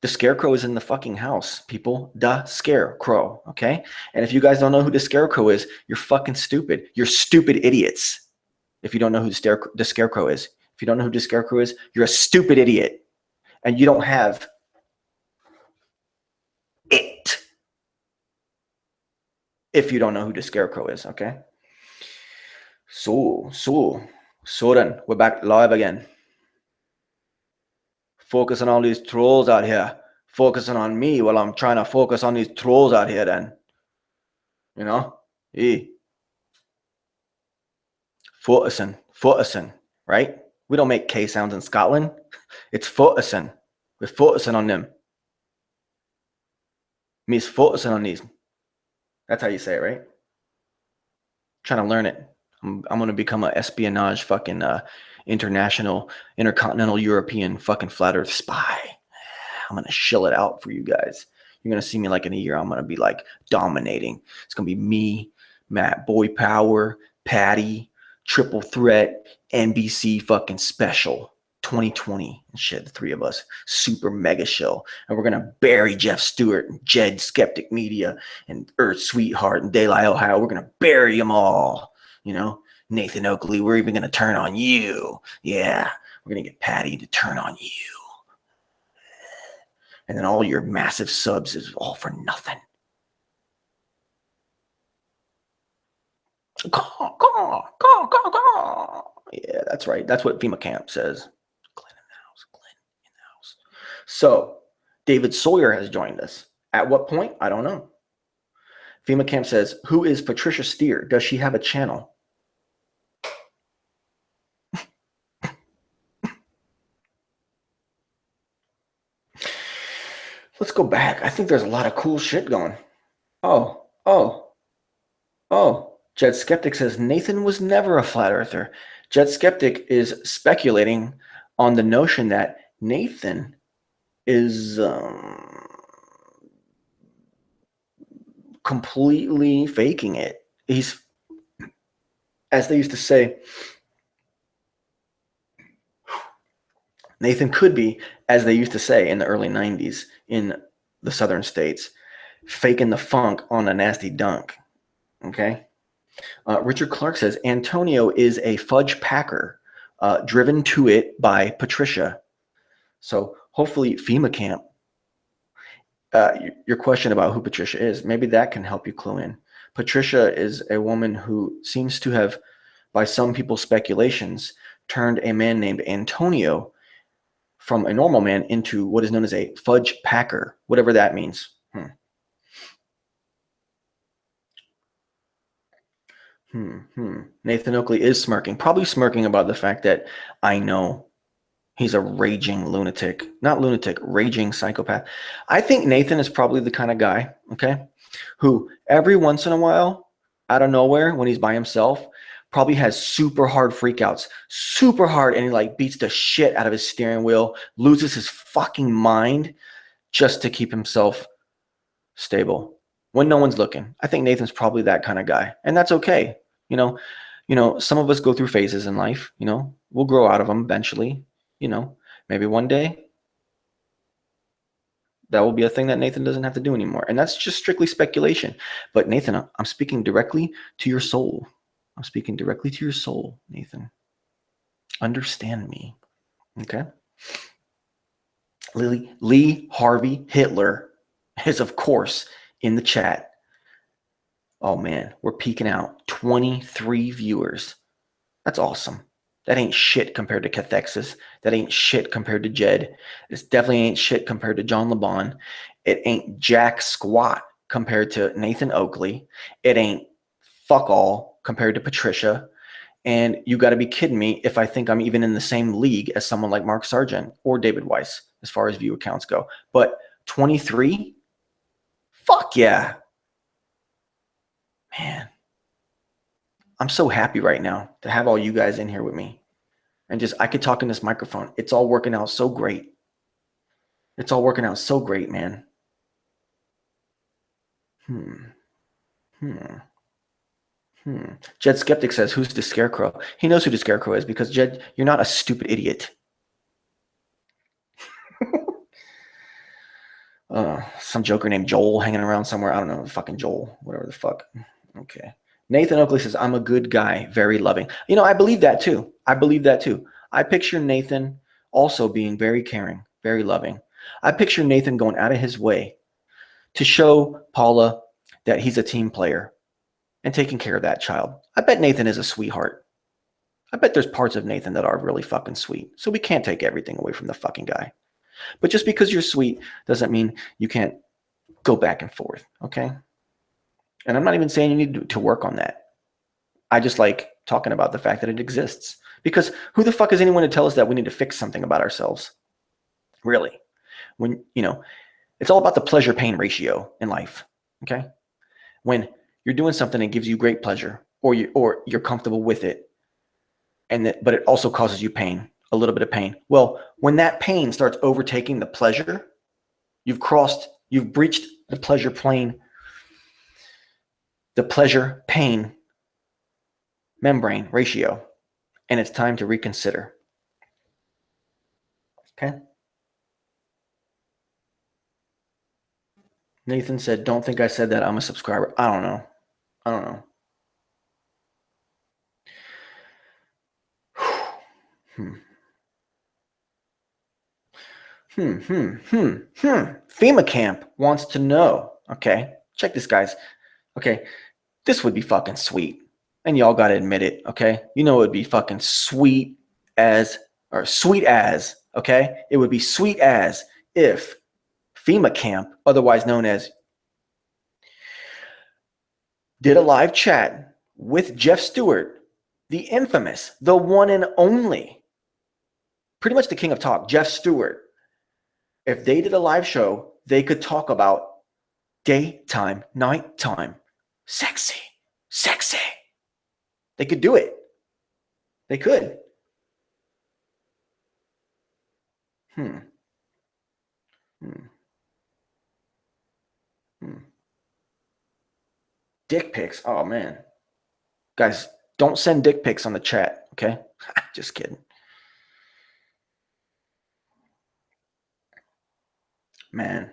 S1: The Scarecrow is in the fucking house, people. The Scarecrow, okay? And if you guys don't know who the Scarecrow is, you're fucking stupid. You're stupid idiots. If you don't know who the Scarecrow is. If you don't know who the Scarecrow is, you're a stupid idiot. And you don't have it. If you don't know who the Scarecrow is, okay? So then, we're back live again. Focusing on these trolls out here. Focusing on me while I'm trying to focus on these trolls out here then. Focusing, right? We don't make K sounds in Scotland. It's focusing. We're focusing on them. Me's focusing on these. That's how you say it, right? Trying to learn it. I'm going to become an espionage fucking intercontinental European fucking flat earth spy. I'm going to shill it out for you guys. You're going to see me like in a year. I'm going to be like dominating. It's going to be me, Matt, Boy Power, Patty, Triple Threat, NBC fucking special 2020 and shit. The three of us, super mega show. And we're going to bury Jeff Stewart and Jed Skeptic Media and Earth Sweetheart and Daylight Ohio. We're going to bury them all. Nathan Oakley, we're even going to turn on you. Yeah, we're going to get Patty to turn on you. And then all your massive subs is all for nothing. Yeah, that's right. That's what FEMA Camp says. Glenn in the house. So David Sawyer has joined us. At what point? I don't know. FEMA Camp says, who is Patricia Steer? Does she have a channel? Let's go back. I think there's a lot of cool shit going. Oh. Jed Skeptic says Nathan was never a flat earther. Jed Skeptic is speculating on the notion that Nathan is completely faking it. He's, as they used to say, Nathan could be, as they used to say in the early 90s in the southern states, faking the funk on a nasty dunk. Okay? Richard Clark says, Antonio is a fudge packer, driven to it by Patricia. So hopefully FEMA Camp, your question about who Patricia is, maybe that can help you clue in. Patricia is a woman who seems to have, by some people's speculations, turned a man named Antonio from a normal man into what is known as a fudge packer, whatever that means. Nathan Oakley is smirking, probably smirking about the fact that I know he's a raging lunatic, not lunatic, raging psychopath. I think Nathan is probably the kind of guy, okay, who every once in a while, out of nowhere, when he's by himself, probably has super hard freakouts, super hard, and he like beats the shit out of his steering wheel, loses his fucking mind just to keep himself stable when no one's looking. I think Nathan's probably that kind of guy, and that's okay. Some of us go through phases in life. We'll grow out of them eventually. Maybe one day that will be a thing that Nathan doesn't have to do anymore, and that's just strictly speculation. But Nathan, I'm speaking directly to your soul. I'm speaking directly to your soul, Nathan. Understand me, okay? Lee Harvey Hitler is, of course, in the chat. Oh man, we're peaking out. 23 viewers. That's awesome. That ain't shit compared to Cathexis. That ain't shit compared to Jed. It definitely ain't shit compared to John LeBon. It ain't jack squat compared to Nathan Oakley. It ain't fuck all compared to Patricia. And you got to be kidding me if I think I'm even in the same league as someone like Mark Sargent or David Weiss as far as view accounts go. But 23? Fuck yeah. Man, I'm so happy right now to have all you guys in here with me. And just, I could talk in this microphone. It's all working out so great. It's all working out so great, man. Jed Skeptic says, who's the Scarecrow? He knows who the Scarecrow is because, Jed, you're not a stupid idiot. Some joker named Joel hanging around somewhere. I don't know, fucking Joel, whatever the fuck. Okay. Nathan Oakley says, I'm a good guy, very loving. I believe that too. I picture Nathan also being very caring, very loving. I picture Nathan going out of his way to show Paula that he's a team player and taking care of that child. I bet Nathan is a sweetheart. I bet there's parts of Nathan that are really fucking sweet. So we can't take everything away from the fucking guy. But just because you're sweet doesn't mean you can't go back and forth, okay? And I'm not even saying you need to work on that. I just like talking about the fact that it exists. Because who the fuck is anyone to tell us that we need to fix something about ourselves? Really? When, it's all about the pleasure-pain ratio in life, okay? When you're doing something that gives you great pleasure or you're comfortable with it, but it also causes you pain, a little bit of pain. Well, when that pain starts overtaking the pleasure, you've breached the pleasure plane, the pleasure-pain membrane ratio, and it's time to reconsider. Okay? Nathan said, don't think I said that. I'm a subscriber. I don't know. FEMA camp wants to know. Okay, check this, guys. Okay, this would be fucking sweet. And y'all got to admit it, okay? It would be fucking sweet as, okay? It would be sweet as if FEMA camp, otherwise known as, did a live chat with Jeff Stewart, the infamous, the one and only, pretty much the king of talk, Jeff Stewart. If they did a live show, they could talk about daytime, nighttime, sexy. They could do it. They could. Dick pics. Oh, man. Guys, don't send dick pics on the chat, okay? Just kidding. Man.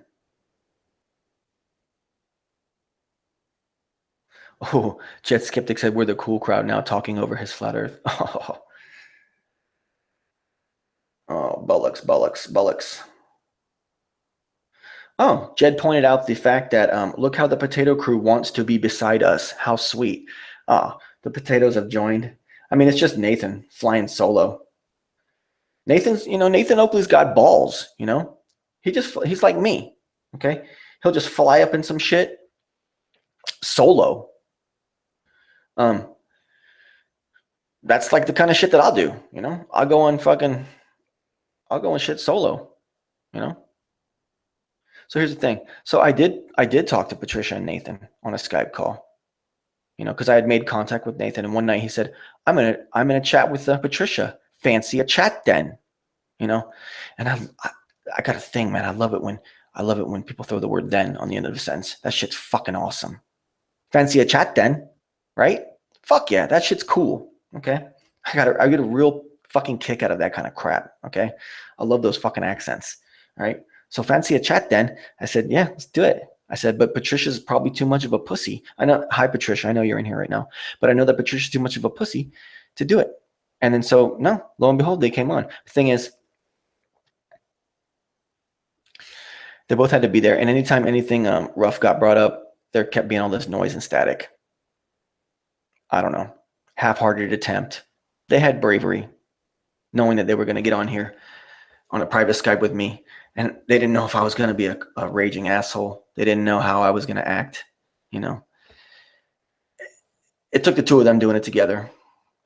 S1: Oh, Jet Skeptic said we're the cool crowd now talking over his flat earth. Oh, bullocks. Oh, Jed pointed out the fact that look how the potato crew wants to be beside us. How sweet. Ah, the potatoes have joined. I mean, it's just Nathan flying solo. Nathan Oakley's got balls, he's like me. Okay. He'll just fly up in some shit solo. That's like the kind of shit that I'll do, I'll go and shit solo, you know? So here's the thing. So I did talk to Patricia and Nathan on a Skype call, because I had made contact with Nathan, and one night he said, I'm gonna chat with Patricia. Fancy a chat then, you know? And I got a thing, man. I love it when people throw the word then on the end of a sentence. That shit's fucking awesome. Fancy a chat then, right? Fuck yeah, that shit's cool. Okay. I get a real fucking kick out of that kind of crap. Okay. I love those fucking accents. Right. So fancy a chat then. I said, yeah, let's do it. I said, but Patricia's probably too much of a pussy. I know. Hi, Patricia. I know you're in here right now, but I know that Patricia's too much of a pussy to do it. And then so, no, lo and behold, they came on. The thing is, they both had to be there. And anytime anything rough got brought up, there kept being all this noise and static. I don't know. Half-hearted attempt. They had bravery, knowing that they were going to get on here on a private Skype with me, and they didn't know if I was going to be a raging asshole. They didn't know how I was going to act. It took the two of them doing it together.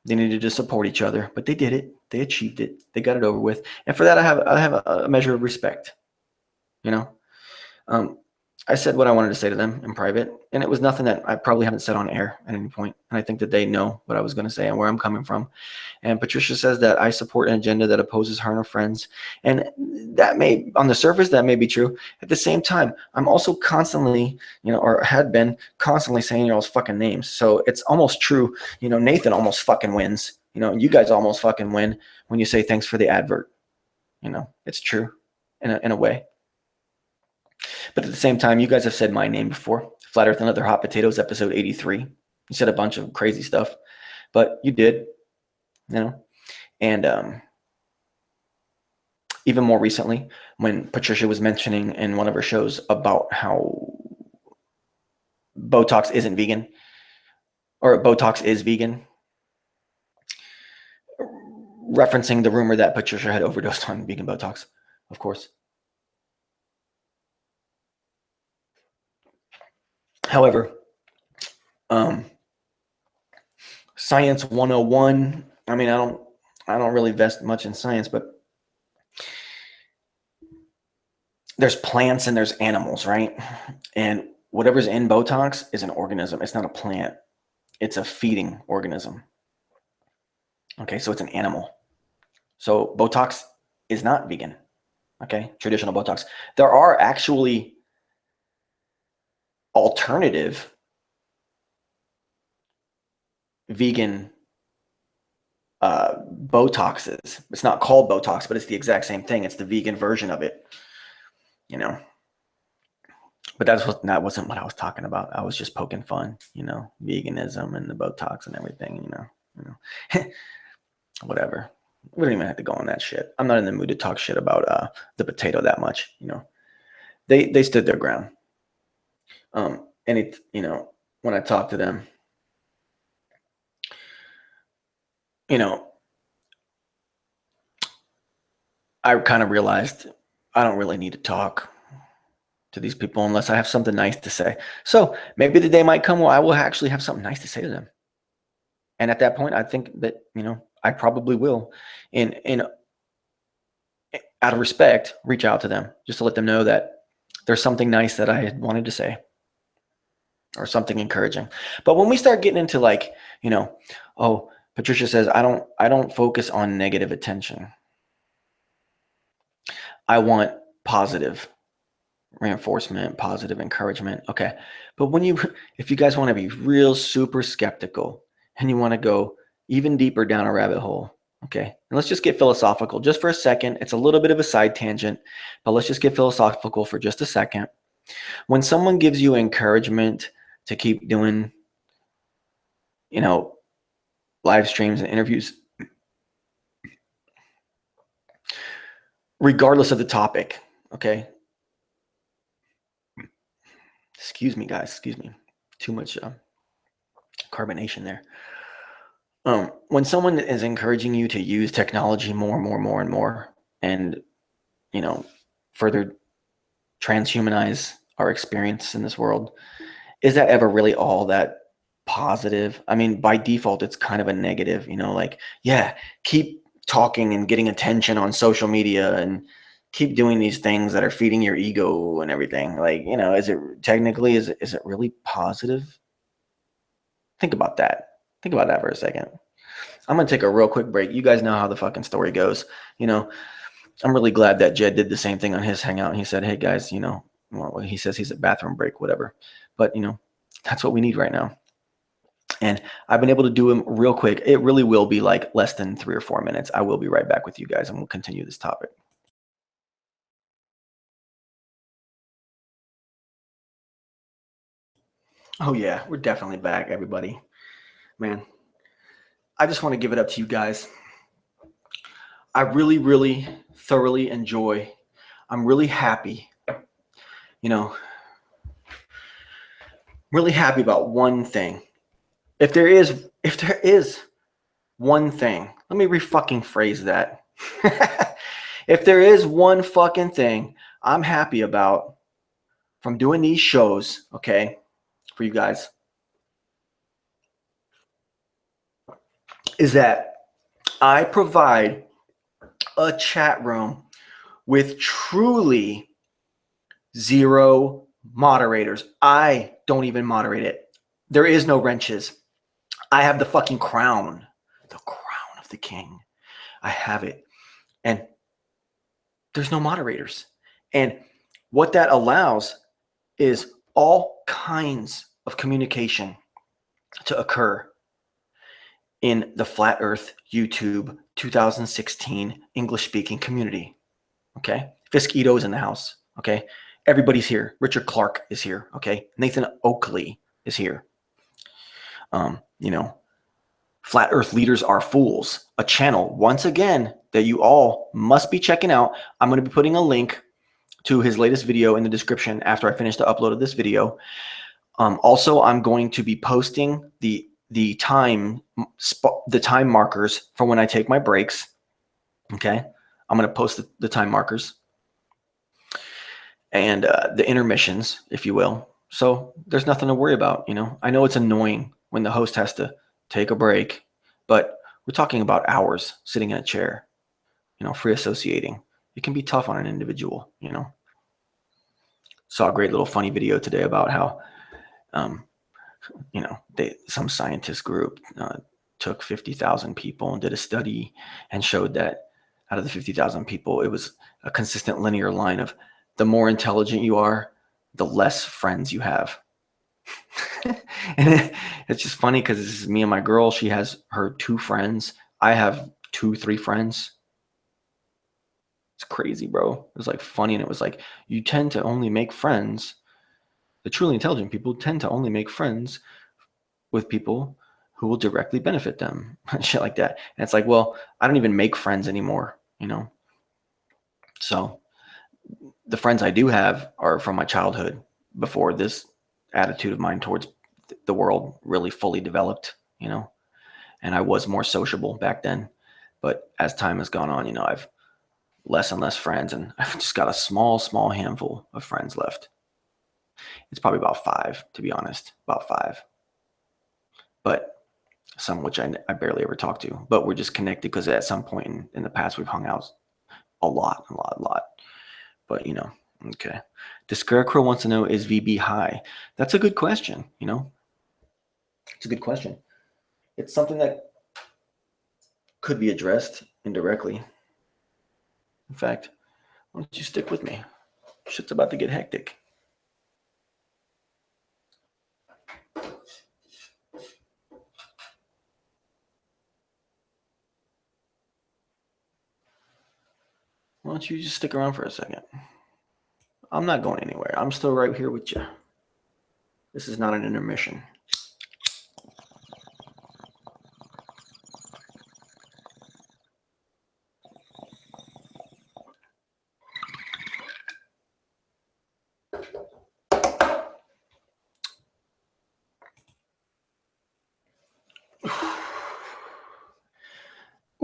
S1: They needed to support each other, but they did it. They achieved it. They got it over with, and for that, I have a measure of respect. You know, um, I said what I wanted to say to them in private, and it was nothing that I probably haven't said on air at any point. And I think that they know what I was going to say and where I'm coming from. And Patricia says that I support an agenda that opposes her and her friends. And that may, on the surface, that may be true. At the same time, I'm also constantly, or had been constantly saying y'all's fucking names. So it's almost true. Nathan almost fucking wins. You guys almost fucking win when you say thanks for the advert. It's true in a way. But at the same time, you guys have said my name before. Flat Earth and Other Hot Potatoes, episode 83. You said a bunch of crazy stuff, but you did, And even more recently, when Patricia was mentioning in one of her shows about how Botox isn't vegan, or Botox is vegan, referencing the rumor that Patricia had overdosed on vegan Botox, of course. However, Science 101, I mean, I don't really invest much in science, but there's plants and there's animals, right? And whatever's in Botox is an organism. It's not a plant. It's a feeding organism. Okay, so it's an animal. So Botox is not vegan. Okay, traditional Botox. There are actually alternative vegan Botoxes. It's not called Botox, but it's the exact same thing. It's the vegan version of it. But that wasn't what I was talking about. I was just poking fun, veganism and the Botox and everything, whatever. We don't even have to go on that shit. I'm not in the mood to talk shit about the potato that much, They stood their ground. And it, when I talked to them, I kind of realized I don't really need to talk to these people unless I have something nice to say. So maybe the day might come where I will actually have something nice to say to them. And at that point, I think that, I probably will, out of respect, reach out to them just to let them know that there's something nice that I had wanted to say or something encouraging. But when we start getting into like, oh, Patricia says, I don't focus on negative attention. I want positive reinforcement, positive encouragement. Okay. But if you guys want to be real super skeptical and you want to go even deeper down a rabbit hole, okay, and let's just get philosophical just for a second. It's a little bit of a side tangent, but let's just get philosophical for just a second. When someone gives you encouragement to keep doing, live streams and interviews, regardless of the topic, okay, Excuse me, guys. Excuse me. Too much carbonation there. When someone is encouraging you to use technology more and more, and further transhumanize our experience in this world, is that ever really all that positive? I mean, by default, it's kind of a negative. Like, yeah, keep talking and getting attention on social media and keep doing these things that are feeding your ego and everything. Like, is it technically is it really positive? Think about that. Think about that for a second. I'm gonna take a real quick break. You guys know how the fucking story goes. I'm really glad that Jed did the same thing on his Hangout. He said, "Hey guys, well, he says he's at bathroom break, whatever." But that's what we need right now. And I've been able to do them real quick. It really will be like less than 3 or 4 minutes. I will be right back with you guys, and we'll continue this topic. Oh yeah, we're definitely back, everybody. Man, I just want to give it up to you guys. I really, really thoroughly enjoy. I'm really happy. Really happy about one thing. If there is one thing, let me re-fucking phrase that. If there is one fucking thing I'm happy about from doing these shows, okay, for you guys, is that I provide a chat room with truly zero moderators. I don't even moderate it. There is no wrenches. I have the fucking crown, the crown of the king. I have it. And there's no moderators. And what that allows is all kinds of communication to occur in the Flat Earth YouTube 2016 English speaking community. Okay. Fiskito's in the house. Okay. Everybody's here. Richard Clark is here. Okay. Nathan Oakley is here. Flat Earth Leaders Are Fools, a channel, once again, that you all must be checking out. I'm going to be putting a link to his latest video in the description after I finish the upload of this video. Also, I'm going to be posting the time markers for when I take my breaks. Okay, I'm going to post the time markers and the intermissions, if you will. So there's nothing to worry about. I know it's annoying when the host has to take a break, but we're talking about hours sitting in a chair. Free associating. It can be tough on an individual. Saw a great little funny video today about how some scientist group took 50,000 people and did a study and showed that out of the 50,000 people, it was a consistent linear line of the more intelligent you are, the less friends you have. And it's just funny because this is me and my girl. She has her 2 friends. I have 2, 3 friends. It's crazy, bro. It was like funny, and it was like you tend to only make friends. The truly intelligent people tend to only make friends with people who will directly benefit them, shit like that. And it's like, well, I don't even make friends anymore, So the friends I do have are from my childhood before this attitude of mine towards the world really fully developed, and I was more sociable back then. But as time has gone on, I've less and less friends, and I've just got a small handful of friends left. It's probably about 5, to be honest, about 5. But some which I barely ever talk to, but we're just connected because at some point in the past we've hung out a lot. But okay. The Scarecrow wants to know, is VB high? That's a good question. It's a good question. It's something that could be addressed indirectly. In fact, why don't you stick with me? Shit's about to get hectic. Why don't you just stick around for a second? I'm not going anywhere. I'm still right here with you. This is not an intermission.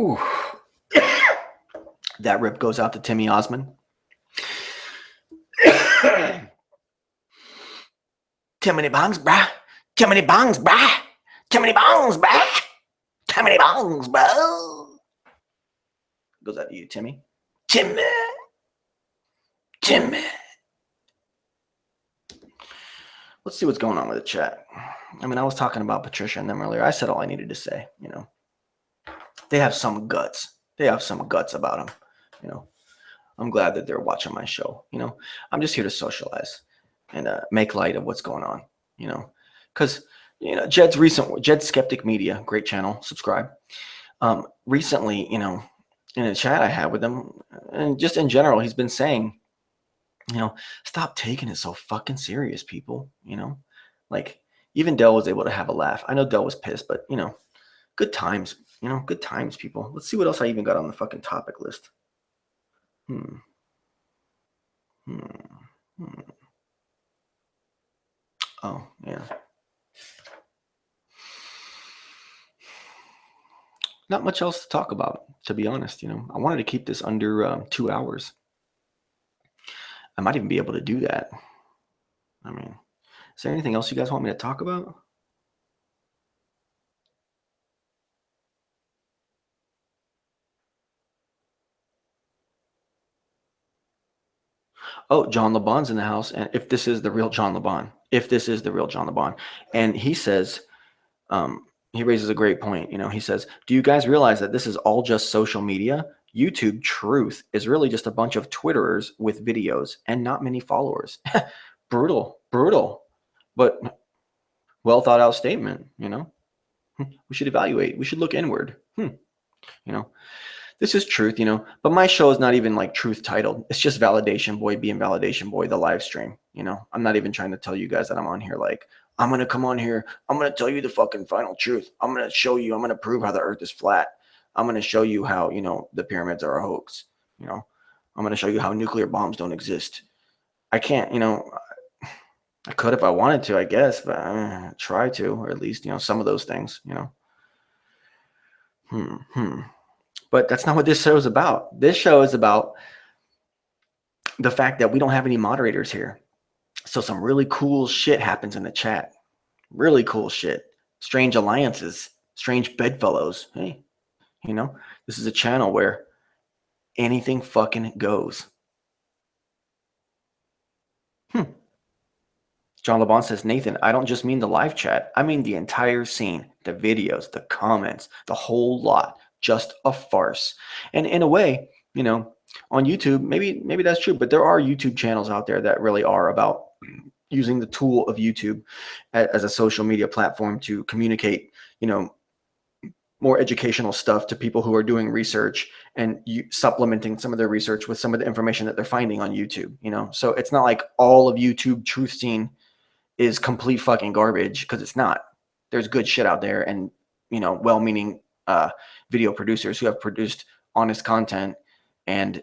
S1: Ooh. That rip goes out to Timmy Osmond. Too many bongs, bruh. Too many bongs, bruh. Too many bongs, bruh. Too many bongs, bro. Goes out to you, Timmy. Timmy. Let's see what's going on with the chat. I mean, I was talking about Patricia and them earlier. I said all I needed to say, you know. They have some guts. They have some guts about them, you know. I'm glad that they're watching my show, you know. I'm just here to socialize and make light of what's going on, you know. Because, you know, Jed's Skeptic Media, great channel, subscribe. Recently, you know, in a chat I had with him, and just in general, he's been saying, you know, stop taking it so fucking serious, people, you know. Like, even Dell was able to have a laugh. I know Dell was pissed, but, you know, good times, you know, good times, people. Let's see what else I even got on the fucking topic list. Oh, yeah. Not much else to talk about, to be honest, you know. I wanted to keep this under 2 hours. I might even be able to do that. I mean, is there anything else you guys want me to talk about? Oh, John LeBon's in the house, and if this is the real John LeBon, and he says, he raises a great point. You know, he says, "Do you guys realize that this is all just social media? YouTube Truth is really just a bunch of Twitterers with videos and not many followers." Brutal, but well thought out statement. You know, we should evaluate. We should look inward. You know. This is truth, you know, but my show is not even like truth titled. It's just Validation Boy being Validation Boy, the live stream, you know. I'm not even trying to tell you guys that I'm on here like, I'm going to come on here. I'm going to tell you the fucking final truth. I'm going to show you. I'm going to prove how the earth is flat. I'm going to show you how, you know, the pyramids are a hoax. You know, I'm going to show you how nuclear bombs don't exist. I can't, you know, I could if I wanted to, I guess, but I try to, or at least, you know, some of those things, you know. But that's not what this show is about. This show is about the fact that we don't have any moderators here. So some really cool shit happens in the chat. Really cool shit. Strange alliances, strange bedfellows. Hey, you know, this is a channel where anything fucking goes. John LeBon says, Nathan, I don't just mean the live chat. I mean the entire scene, the videos, the comments, the whole lot. Just a farce. And in a way, you know, on YouTube, maybe that's true, but there are YouTube channels out there that really are about using the tool of YouTube as a social media platform to communicate, you know, more educational stuff to people who are doing research and supplementing some of their research with some of the information that they're finding on YouTube, you know. So it's not like all of YouTube truth scene is complete fucking garbage, because it's not. There's good shit out there, and, you know, well-meaning video producers who have produced honest content and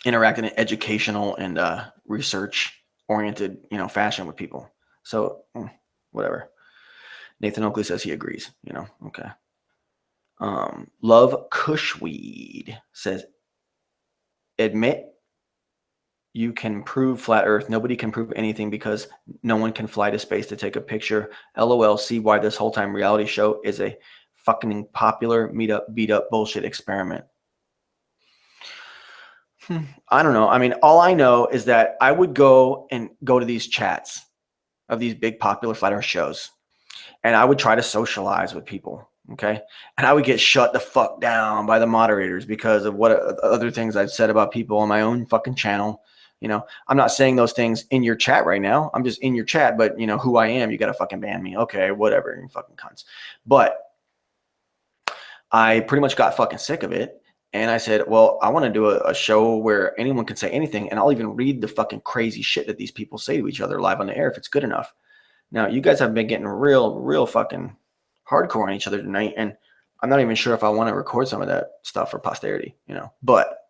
S1: interact in an educational and research-oriented, you know, fashion with people. So whatever. Nathan Oakley says he agrees. You know, okay. Love Cushweed says, admit you can prove flat earth. Nobody can prove anything because no one can fly to space to take a picture. LOL, see why this whole time reality show is a fucking popular beat up bullshit experiment. I don't know. I mean, all I know is that I would go to these chats of these big popular flat earth shows, and I would try to socialize with people. Okay. And I would get shut the fuck down by the moderators because of what other things I've said about people on my own fucking channel. You know, I'm not saying those things in your chat right now. I'm just in your chat, but you know who I am. You got to fucking ban me. Okay, whatever, you fucking cunts. But I pretty much got fucking sick of it. And I said, well, I want to do a show where anyone can say anything. And I'll even read the fucking crazy shit that these people say to each other live on the air if it's good enough. Now, you guys have been getting real fucking hardcore on each other tonight. And I'm not even sure if I want to record some of that stuff for posterity, you know. But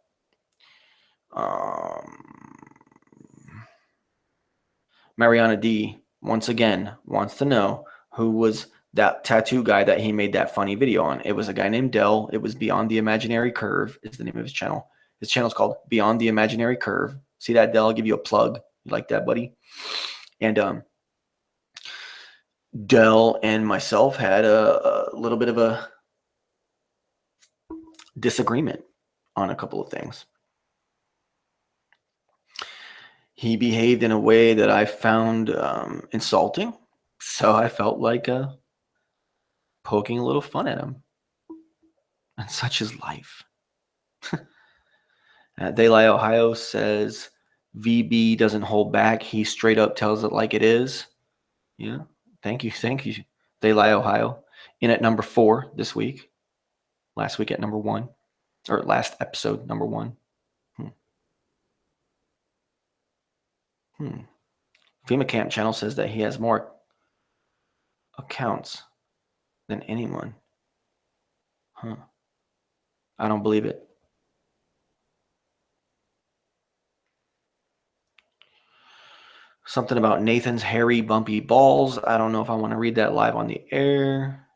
S1: Mariana D once again wants to know who was that tattoo guy that he made that funny video on. It was a guy named Dell. It was Beyond the Imaginary Curve is the name of his channel. His channel is called Beyond the Imaginary Curve. See that, Dell? I'll give you a plug. You like that, buddy? And Dell and myself had a little bit of a disagreement on a couple of things. He behaved in a way that I found insulting, so I felt like poking a little fun at him. And such is life. Daylight Ohio says VB doesn't hold back. He straight up tells it like it is. Yeah. Thank you. Daylight Ohio. In at number 4 this week. Last week at number 1. Or last episode, number 1. FEMA Camp channel says that he has more accounts than anyone. I don't believe it. Something about Nathan's hairy, bumpy balls. I don't know if I want to read that live on the air.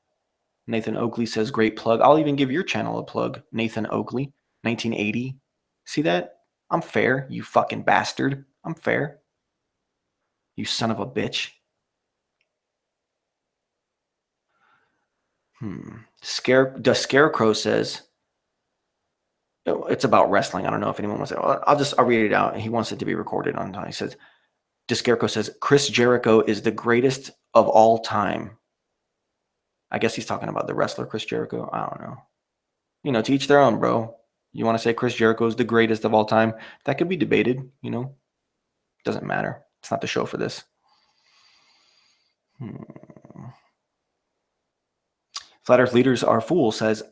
S1: Nathan Oakley says, great plug. I'll even give your channel a plug. Nathan Oakley, 1980. See that? I'm fair, you fucking bastard. I'm fair. You son of a bitch. The Scarecrow says, it's about wrestling. I don't know if anyone wants to. I'll read it out. He wants it to be recorded on time. He says, the Scarecrow says, Chris Jericho is the greatest of all time. I guess he's talking about the wrestler Chris Jericho. I don't know. To each their own, bro. You want to say Chris Jericho is the greatest of all time? That could be debated, Doesn't matter. It's not the show for this. Flat Earth Leaders Are Fools says,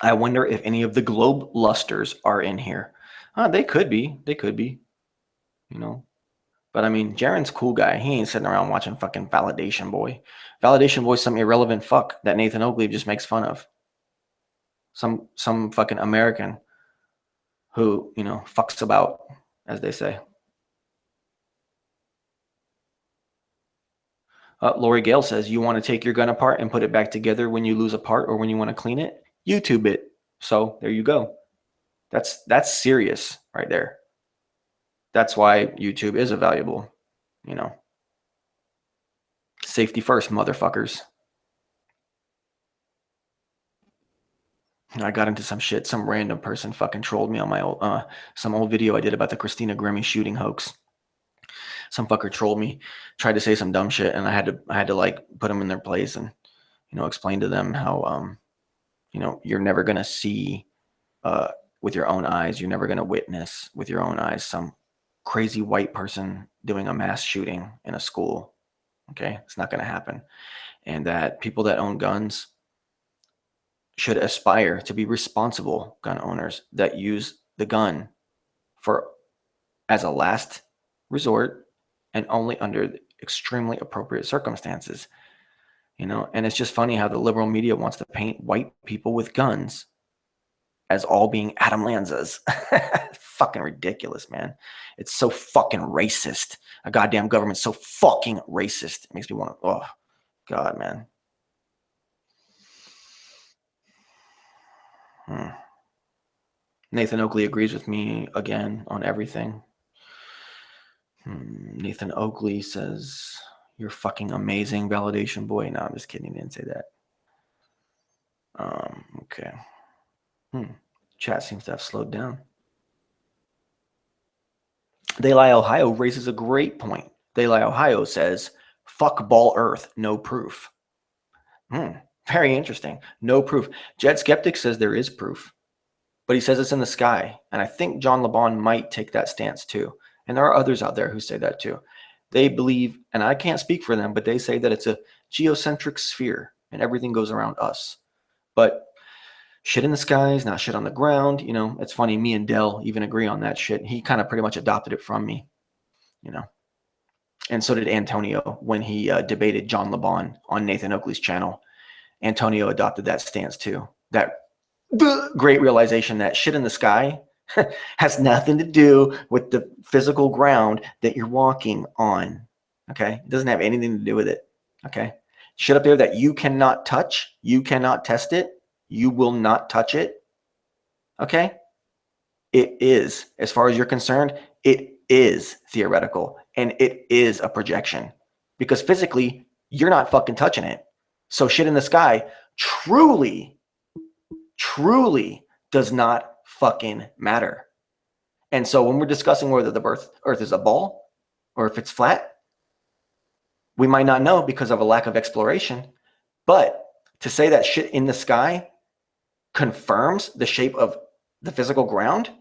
S1: I wonder if any of the Globe Lusters are in here. They could be. But I mean, Jaren's a cool guy. He ain't sitting around watching fucking Validation Boy. Validation Boy's some irrelevant fuck that Nathan Oakley just makes fun of. Some fucking American who, fucks about, as they say. Lori Gale says, you want to take your gun apart and put it back together when you lose a part or when you want to clean it? YouTube it. So there you go. That's serious right there. That's why YouTube is a valuable, safety first, motherfuckers. I got into some shit. Some random person fucking trolled me on my some old video I did about the Christina Grimmie shooting hoax. Some fucker trolled me, tried to say some dumb shit, and I had to like put them in their place and explain to them how you're never gonna see with your own eyes, you're never gonna witness with your own eyes some crazy white person doing a mass shooting in a school. Okay, it's not gonna happen, and that people that own guns should aspire to be responsible gun owners that use the gun as a last resort and only under extremely appropriate circumstances. And it's just funny how the liberal media wants to paint white people with guns as all being Adam Lanzas. Fucking ridiculous, man. It's so fucking racist. A goddamn government's so fucking racist. It makes me want to, oh, God, man. Nathan Oakley agrees with me again on everything. Nathan Oakley says, you're fucking amazing, Validation Boy. No, I'm just kidding. He didn't say that. Okay. Chat seems to have slowed down. Daylight Ohio raises a great point. Daylight Ohio says, fuck ball earth, no proof. Very interesting. No proof. Jed Skeptic says there is proof, but he says it's in the sky. And I think John LeBon might take that stance too. And there are others out there who say that too. They believe, and I can't speak for them, but they say that it's a geocentric sphere and everything goes around us. But shit in the sky is not shit on the ground. It's funny. Me and Dell even agree on that shit. He kind of pretty much adopted it from me, And so did Antonio when he debated John LeBon on Nathan Oakley's channel. Antonio adopted that stance too. That great realization that shit in the sky has nothing to do with the physical ground that you're walking on. Okay. It doesn't have anything to do with it. Okay. Shit up there that you cannot touch, you cannot test it, you will not touch it. Okay? It is, as far as you're concerned, it is theoretical and it is a projection because physically you're not fucking touching it. So shit in the sky truly does not fucking matter. And so when we're discussing whether the Earth is a ball or if it's flat, we might not know because of a lack of exploration. But to say that shit in the sky confirms the shape of the physical ground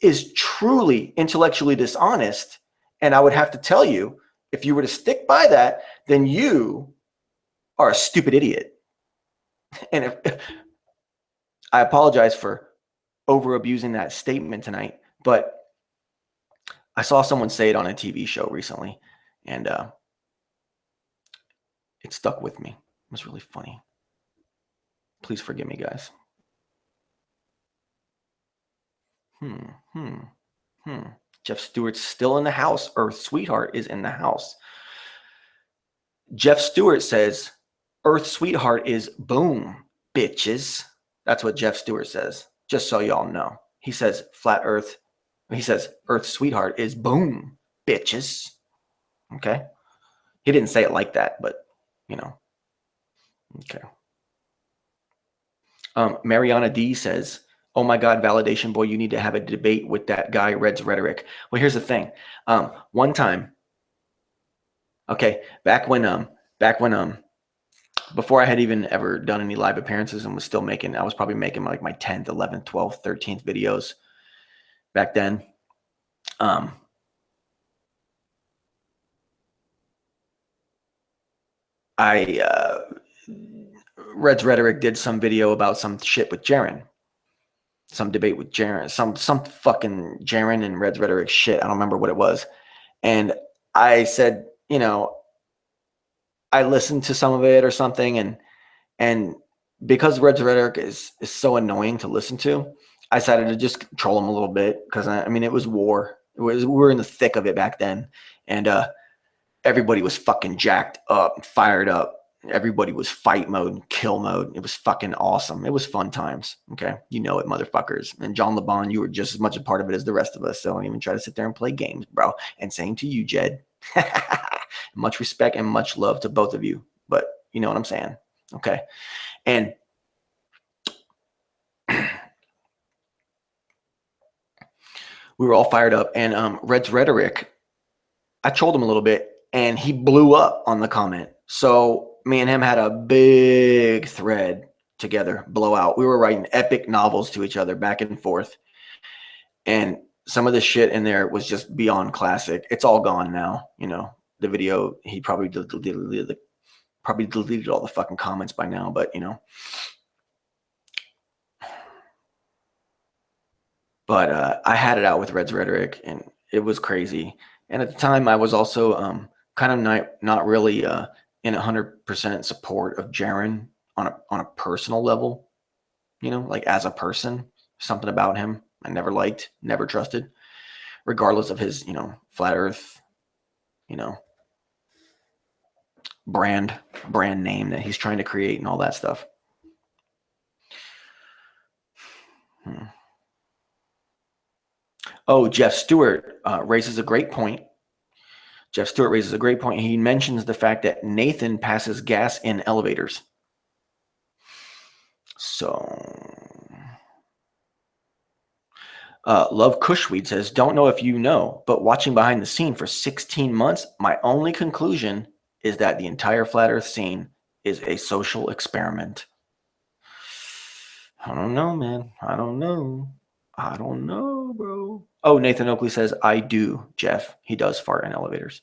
S1: is truly intellectually dishonest. And I would have to tell you, if you were to stick by that, then you are a stupid idiot. And if, I apologize for over abusing that statement tonight, but I saw someone say it on a TV show recently, and it stuck with me. It was really funny. Please forgive me, guys. Jeff Stewart's still in the house. Earth Sweetheart is in the house. Jeff Stewart says, Earth Sweetheart is boom, bitches. That's what Jeff Stewart says, just so y'all know. He says flat Earth. He says Earth Sweetheart is boom, bitches. Okay? He didn't say it like that, but, you know. Okay. Mariana D says, oh my God, validation boy, you need to have a debate with that guy, Red's Rhetoric. Well, here's the thing. One time, okay, back when, before I had even ever done any live appearances and was still making, I was probably making like my 10th, 11th, 12th, 13th videos back then. Red's Rhetoric did some video about some shit with Jaren. Some debate with Jaren, some fucking Jaren and Red's Rhetoric shit. I don't remember what it was. And I said, you know, I listened to some of it or something, and because Red's Rhetoric is so annoying to listen to, I decided to just troll him a little bit because I mean it was war. We were in the thick of it back then, and everybody was fucking jacked up and fired up. Everybody was fight mode and kill mode. It was fucking awesome. It was fun times. Okay. You know it, motherfuckers. And John LeBon, you were just as much a part of it as the rest of us. So don't even try to sit there and play games, bro. And same to you, Jed. Much respect and much love to both of you. But you know what I'm saying? Okay. And we were all fired up. And Red's Rhetoric, I trolled him a little bit and he blew up on the comment. So me and him had a big thread together, blowout. We were writing epic novels to each other back and forth. And some of the shit in there was just beyond classic. It's all gone now. You know, the video, he probably deleted all the fucking comments by now, but you know. But I had it out with Red's Rhetoric and it was crazy. And at the time I was also kind of not really in 100% support of Jaren on a personal level, you know, like as a person, something about him I never liked, never trusted, regardless of his, you know, flat earth, you know, brand name that he's trying to create and all that stuff. Oh, Jeff Stewart raises a great point. He mentions the fact that Nathan passes gas in elevators. So, Love Cushweed says, don't know if you know, but watching behind the scene for 16 months, my only conclusion is that the entire flat earth scene is a social experiment. I don't know, man. I don't know, bro. Oh, Nathan Oakley says, I do, Jeff. He does fart in elevators.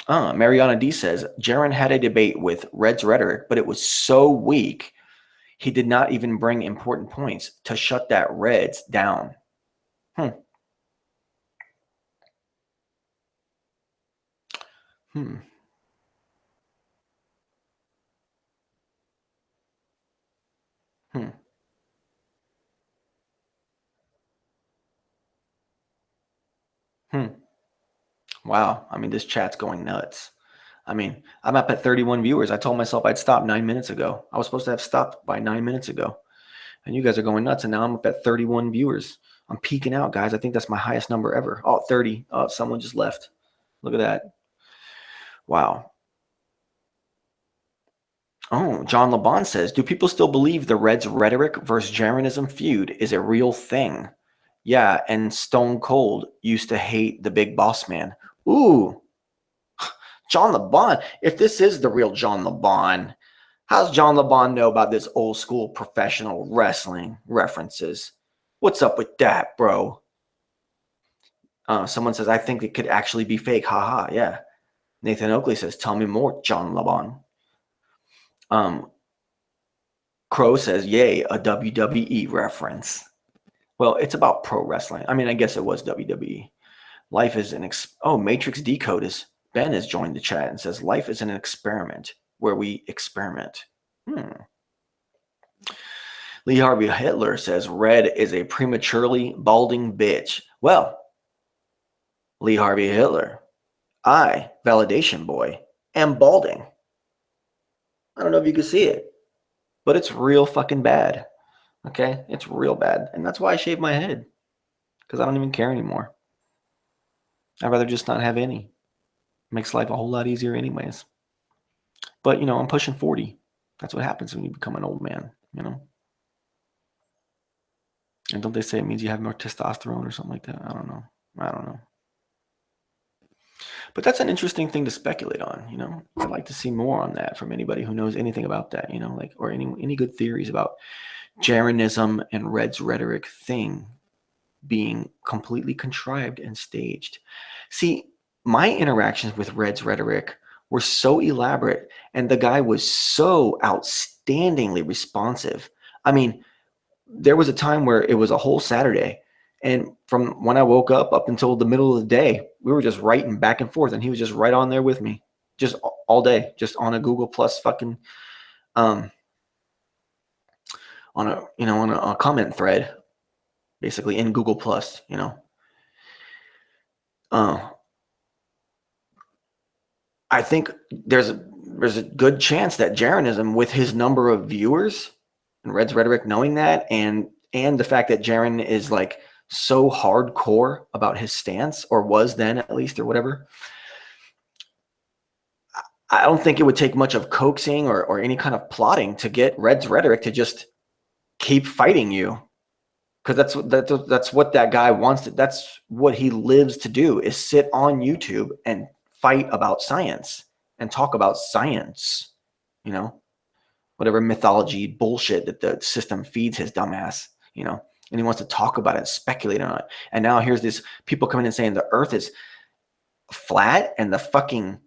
S1: Mariana D says, Jaren had a debate with Red's Rhetoric, but it was so weak, he did not even bring important points to shut that Reds down. Wow. I mean, this chat's going nuts. I mean, I'm up at 31 viewers. I told myself I'd stop 9 minutes ago. I was supposed to have stopped by 9 minutes ago. And you guys are going nuts, and now I'm up at 31 viewers. I'm peaking out, guys. I think that's my highest number ever. Oh, 30. Oh, someone just left. Look at that. Wow. Oh, John LeBon says, do people still believe the Reds' rhetoric versus Jaranism feud is a real thing? Yeah, and Stone Cold used to hate the big boss man. Ooh, John LeBon. If this is the real John LeBon, how's John LeBon know about this old school professional wrestling references? What's up with that, bro? Someone says, I think it could actually be fake. Haha, yeah. Nathan Oakley says, tell me more, John LeBon. Crow says, yay, a WWE reference. Well, it's about pro wrestling. I mean, I guess it was WWE. Life is an Matrix Decode is Ben has joined the chat and says, life is an experiment where we experiment. Lee Harvey Hitler says, red is a prematurely balding bitch. Well, Lee Harvey Hitler, I, validation boy, am balding. I don't know if you can see it, but it's real fucking bad. Okay? It's real bad. And that's why I shave my head, because I don't even care anymore. I'd rather just not have any. It makes life a whole lot easier anyways. But, I'm pushing 40. That's what happens when you become an old man, And don't they say it means you have more testosterone or something like that? I don't know. But that's an interesting thing to speculate on, I'd like to see more on that from anybody who knows anything about that, or any good theories about Jaranism and Red's rhetoric thing being completely contrived and staged. See, my interactions with Red's rhetoric were so elaborate, and the guy was so outstandingly responsive. I mean, there was a time where it was a whole Saturday, and from when I woke up until the middle of the day, we were just writing back and forth, and he was just right on there with me, just all day, just on a Google Plus fucking, on a comment thread, basically in Google Plus, I think there's a good chance that Jaranism, with his number of viewers and Red's rhetoric knowing that, and the fact that Jaren is like so hardcore about his stance, or was then at least, or whatever, I don't think it would take much of coaxing or any kind of plotting to get Red's rhetoric to just keep fighting you. Because that's what that guy wants. That's what he lives to do, is sit on YouTube and fight about science and talk about science, whatever mythology bullshit that the system feeds his dumbass, and he wants to talk about it, speculate on it. And now here's this people coming in saying the earth is flat and the fucking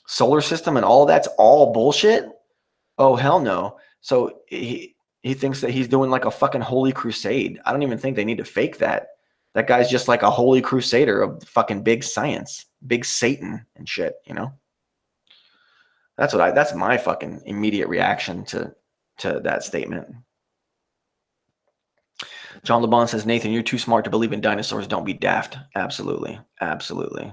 S1: solar system and all that's all bullshit. Oh, hell no. So he thinks that he's doing like a fucking holy crusade. I don't even think they need to fake that. That guy's just like a holy crusader of fucking big science, big Satan and shit, That's my fucking immediate reaction to that statement. John LeBon says, Nathan, you're too smart to believe in dinosaurs. Don't be daft. Absolutely. Absolutely.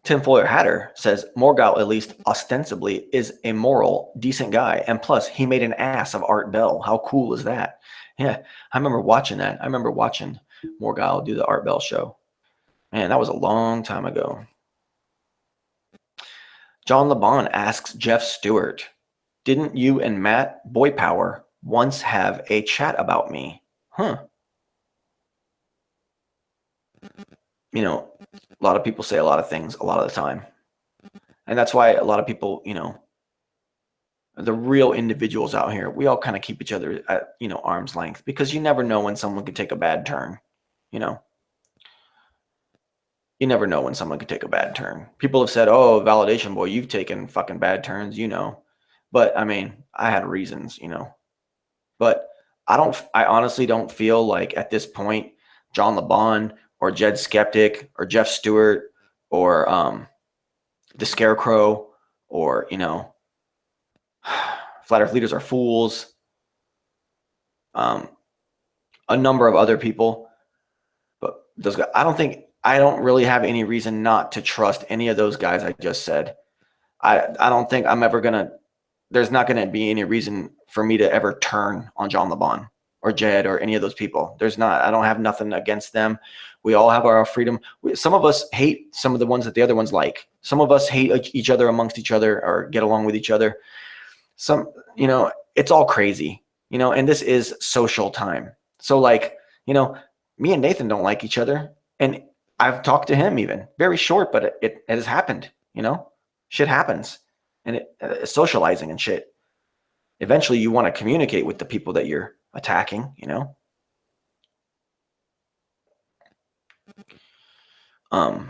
S1: Tinfoil Hatter says, Morgal, at least ostensibly, is a moral, decent guy. And plus, he made an ass of Art Bell. How cool is that? Yeah, I remember watching that. I remember watching Morgal do the Art Bell show. Man, that was a long time ago. John LeBon asks Jeff Stewart, didn't you and Matt Boy Power once have a chat about me? A lot of people say a lot of things a lot of the time. And that's why a lot of people, the real individuals out here, we all kind of keep each other at, arm's length, because you never know when someone could take a bad turn, You never know when someone could take a bad turn. People have said, oh, validation boy, you've taken fucking bad turns, But, I mean, I had reasons, But I honestly don't feel like at this point, John LeBon or Jed Skeptic or Jeff Stewart or the Scarecrow or, Flat Earth Leaders Are Fools, a number of other people. But those guys, I don't think I don't really have any reason not to trust any of those guys I just said. I don't think I'm ever gonna. There's not gonna be any reason for me to ever turn on John LeBon or Jed or any of those people. There's not. I don't have nothing against them. We all have our freedom. Some of us hate some of the ones that the other ones like. Some of us hate each other amongst each other or get along with each other. Some, it's all crazy, and this is social time. So like, me and Nathan don't like each other. And I've talked to him even very short, but it has happened, shit happens and socializing and shit. Eventually you want to communicate with the people that you're attacking, um,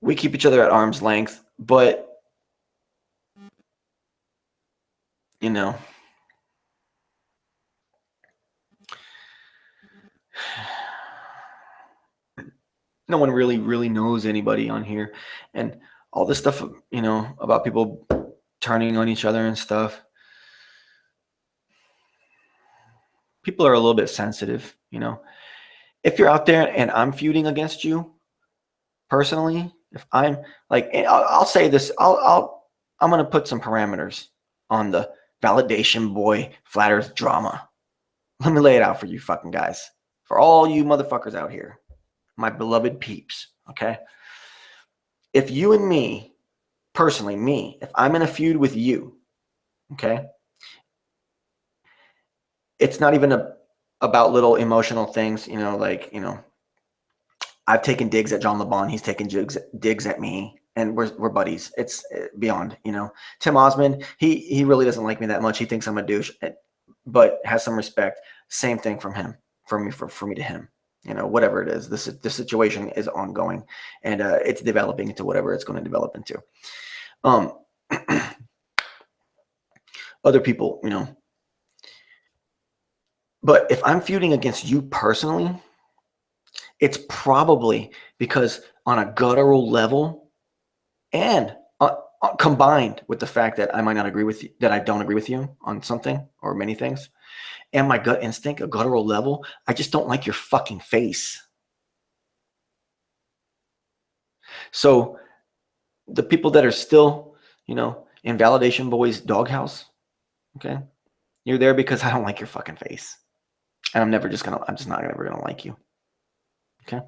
S1: we keep each other at arm's length, but no one really knows anybody on here, and all this stuff, about people turning on each other and stuff. People are a little bit sensitive, If you're out there and I'm feuding against you personally, if I'm like, I'll say this, I'm gonna put some parameters on the validation boy flat earth drama. Let me lay it out for you fucking guys, for all you motherfuckers out here, my beloved peeps, okay? If you and me, personally, if I'm in a feud with you, okay, it's not even about little emotional things, like, I've taken digs at John LeBon. He's taken digs at me, and we're buddies. It's beyond, Tim Osmond, he really doesn't like me that much. He thinks I'm a douche, but has some respect. Same thing from him, for me to him. Whatever it is, this situation is ongoing, and it's developing into whatever it's going to develop into. Other people, but if I'm feuding against you personally, it's probably because on a guttural level, and combined with the fact that I might not agree with you, that I don't agree with you on something or many things, and my gut instinct, a guttural level, I just don't like your fucking face. So the people that are still, in Validation Boy's doghouse, okay, you're there because I don't like your fucking face, and I'm just not ever gonna like you, okay?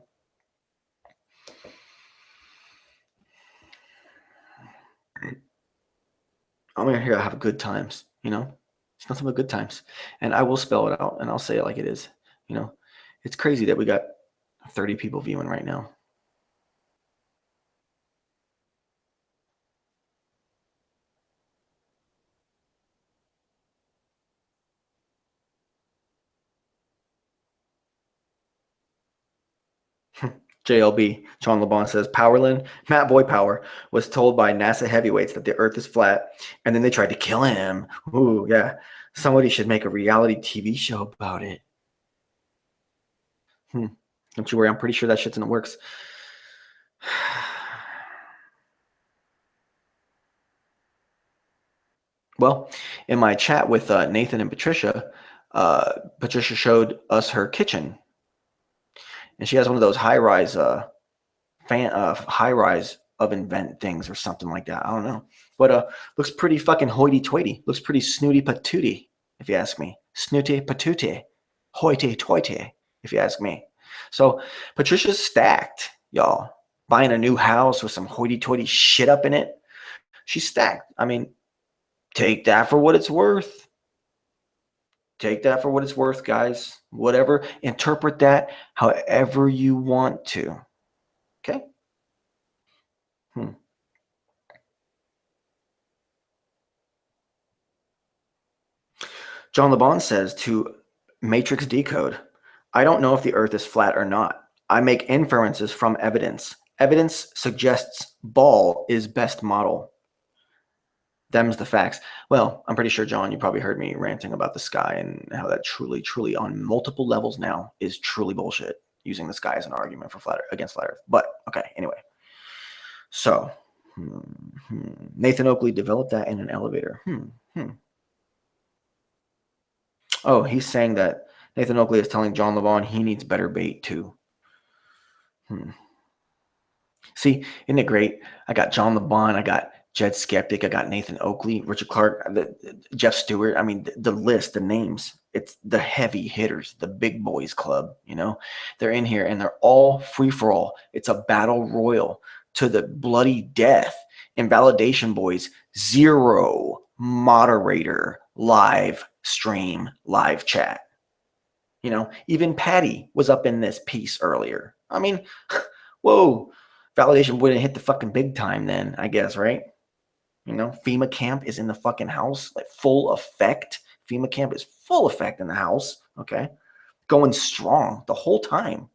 S1: I'm here to have good times, It's nothing but good times. And I will spell it out and I'll say it like it is. It's crazy that we got 30 people viewing right now. JLB, John LeBon says, Powerland, Matt Boy Power, was told by NASA heavyweights that the Earth is flat, and then they tried to kill him. Ooh, yeah. Somebody should make a reality TV show about it. Don't you worry. I'm pretty sure that shit's in the works. Well, in my chat with Nathan and Patricia, Patricia showed us her kitchen, and she has one of those high-rise high-rise oven vent things or something like that. I don't know, but looks pretty fucking hoity-toity. Looks pretty snooty patooty, if you ask me. Snooty patooty, hoity-toity, if you ask me. So Patricia's stacked, y'all. Buying a new house with some hoity-toity shit up in it. She's stacked. I mean, take that for what it's worth. Take that for what it's worth, guys. Whatever. Interpret that however you want to. Okay? John LeBon says to Matrix Decode, I don't know if the Earth is flat or not. I make inferences from evidence. Evidence suggests ball is best model. Them's the facts. Well, I'm pretty sure, John, you probably heard me ranting about the sky and how that truly, on multiple levels now is truly bullshit, using the sky as an argument for against flat Earth. But, okay, anyway. So, Nathan Oakley developed that in an elevator. Oh, he's saying that Nathan Oakley is telling John LeBon he needs better bait too. See, isn't it great? I got John LeBon, I got Jed Skeptic, I got Nathan Oakley, Richard Clark, Jeff Stewart. I mean, the list, the names, it's the heavy hitters, the big boys club, They're in here and they're all free for all. It's a battle royal to the bloody death. Invalidation Boys, 0 moderator live stream, live chat. Even Patty was up in this piece earlier. I mean, whoa. Validation wouldn't hit the fucking big time then, I guess, right? FEMA camp is in the fucking house, like full effect. FEMA camp is full effect in the house, okay? Going strong the whole time.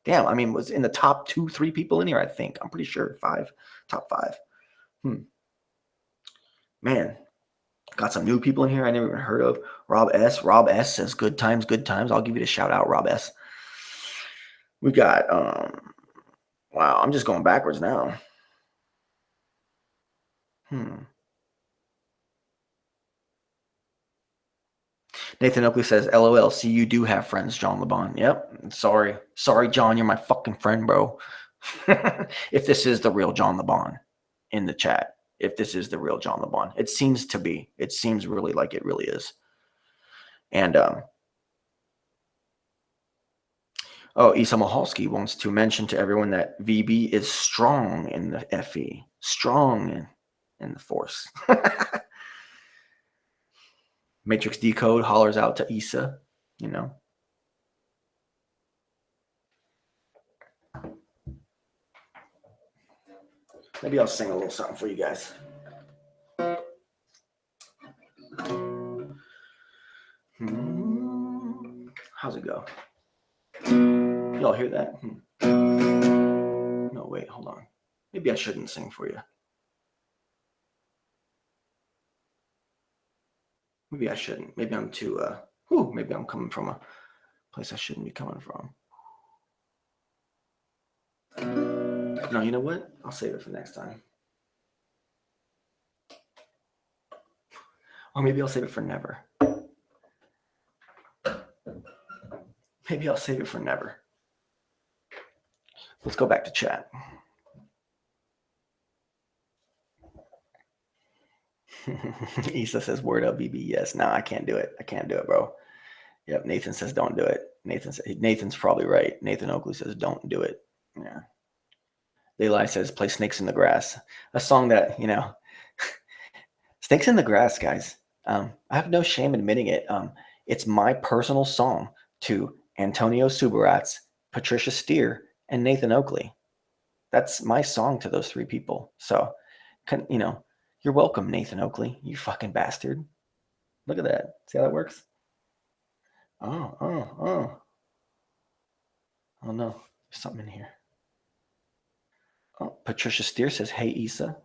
S1: Damn, I mean, was in the top 2, 3 people in here, I think. I'm pretty sure 5, top 5. Man, got some new people in here I never even heard of. Rob S. Rob S says, good times, good times. I'll give you the shout out, Rob S. We got, wow, I'm just going backwards now. Nathan Oakley says, LOL, see, you do have friends, John LeBon. Yep. Sorry, John, you're my fucking friend, bro. If this is the real John LeBon in the chat, if this is the real John LeBon, it seems to be. It seems really like it really is. And, Isa Mahalski wants to mention to everyone that VB is strong in the FE, strong in the Force. Matrix Decode hollers out to Isa, Maybe I'll sing a little something for you guys. How's it go? Y'all hear that? No, wait, hold on. Maybe I shouldn't sing for you. Maybe I shouldn't. Maybe I'm too, maybe I'm coming from a place I shouldn't be coming from. No, you know what? I'll save it for next time. Or maybe I'll save it for never. Maybe I'll save it for never. Let's go back to chat. Isa says, word up, BB. Yes. No, I can't do it. I can't do it, bro. Yep. Nathan says, don't do it. Nathan's probably right. Nathan Oakley says, don't do it. Yeah. Levi says, play Snakes in the Grass. A song that, Snakes in the Grass, guys. I have no shame admitting it. It's my personal song to Antonio Subaratz, Patricia Steer, and Nathan Oakley. That's my song to those 3 people. So, you're welcome, Nathan Oakley, you fucking bastard. Look at that. See how that works? Oh no, there's something in here. Oh, Patricia Steer says, hey, Isa.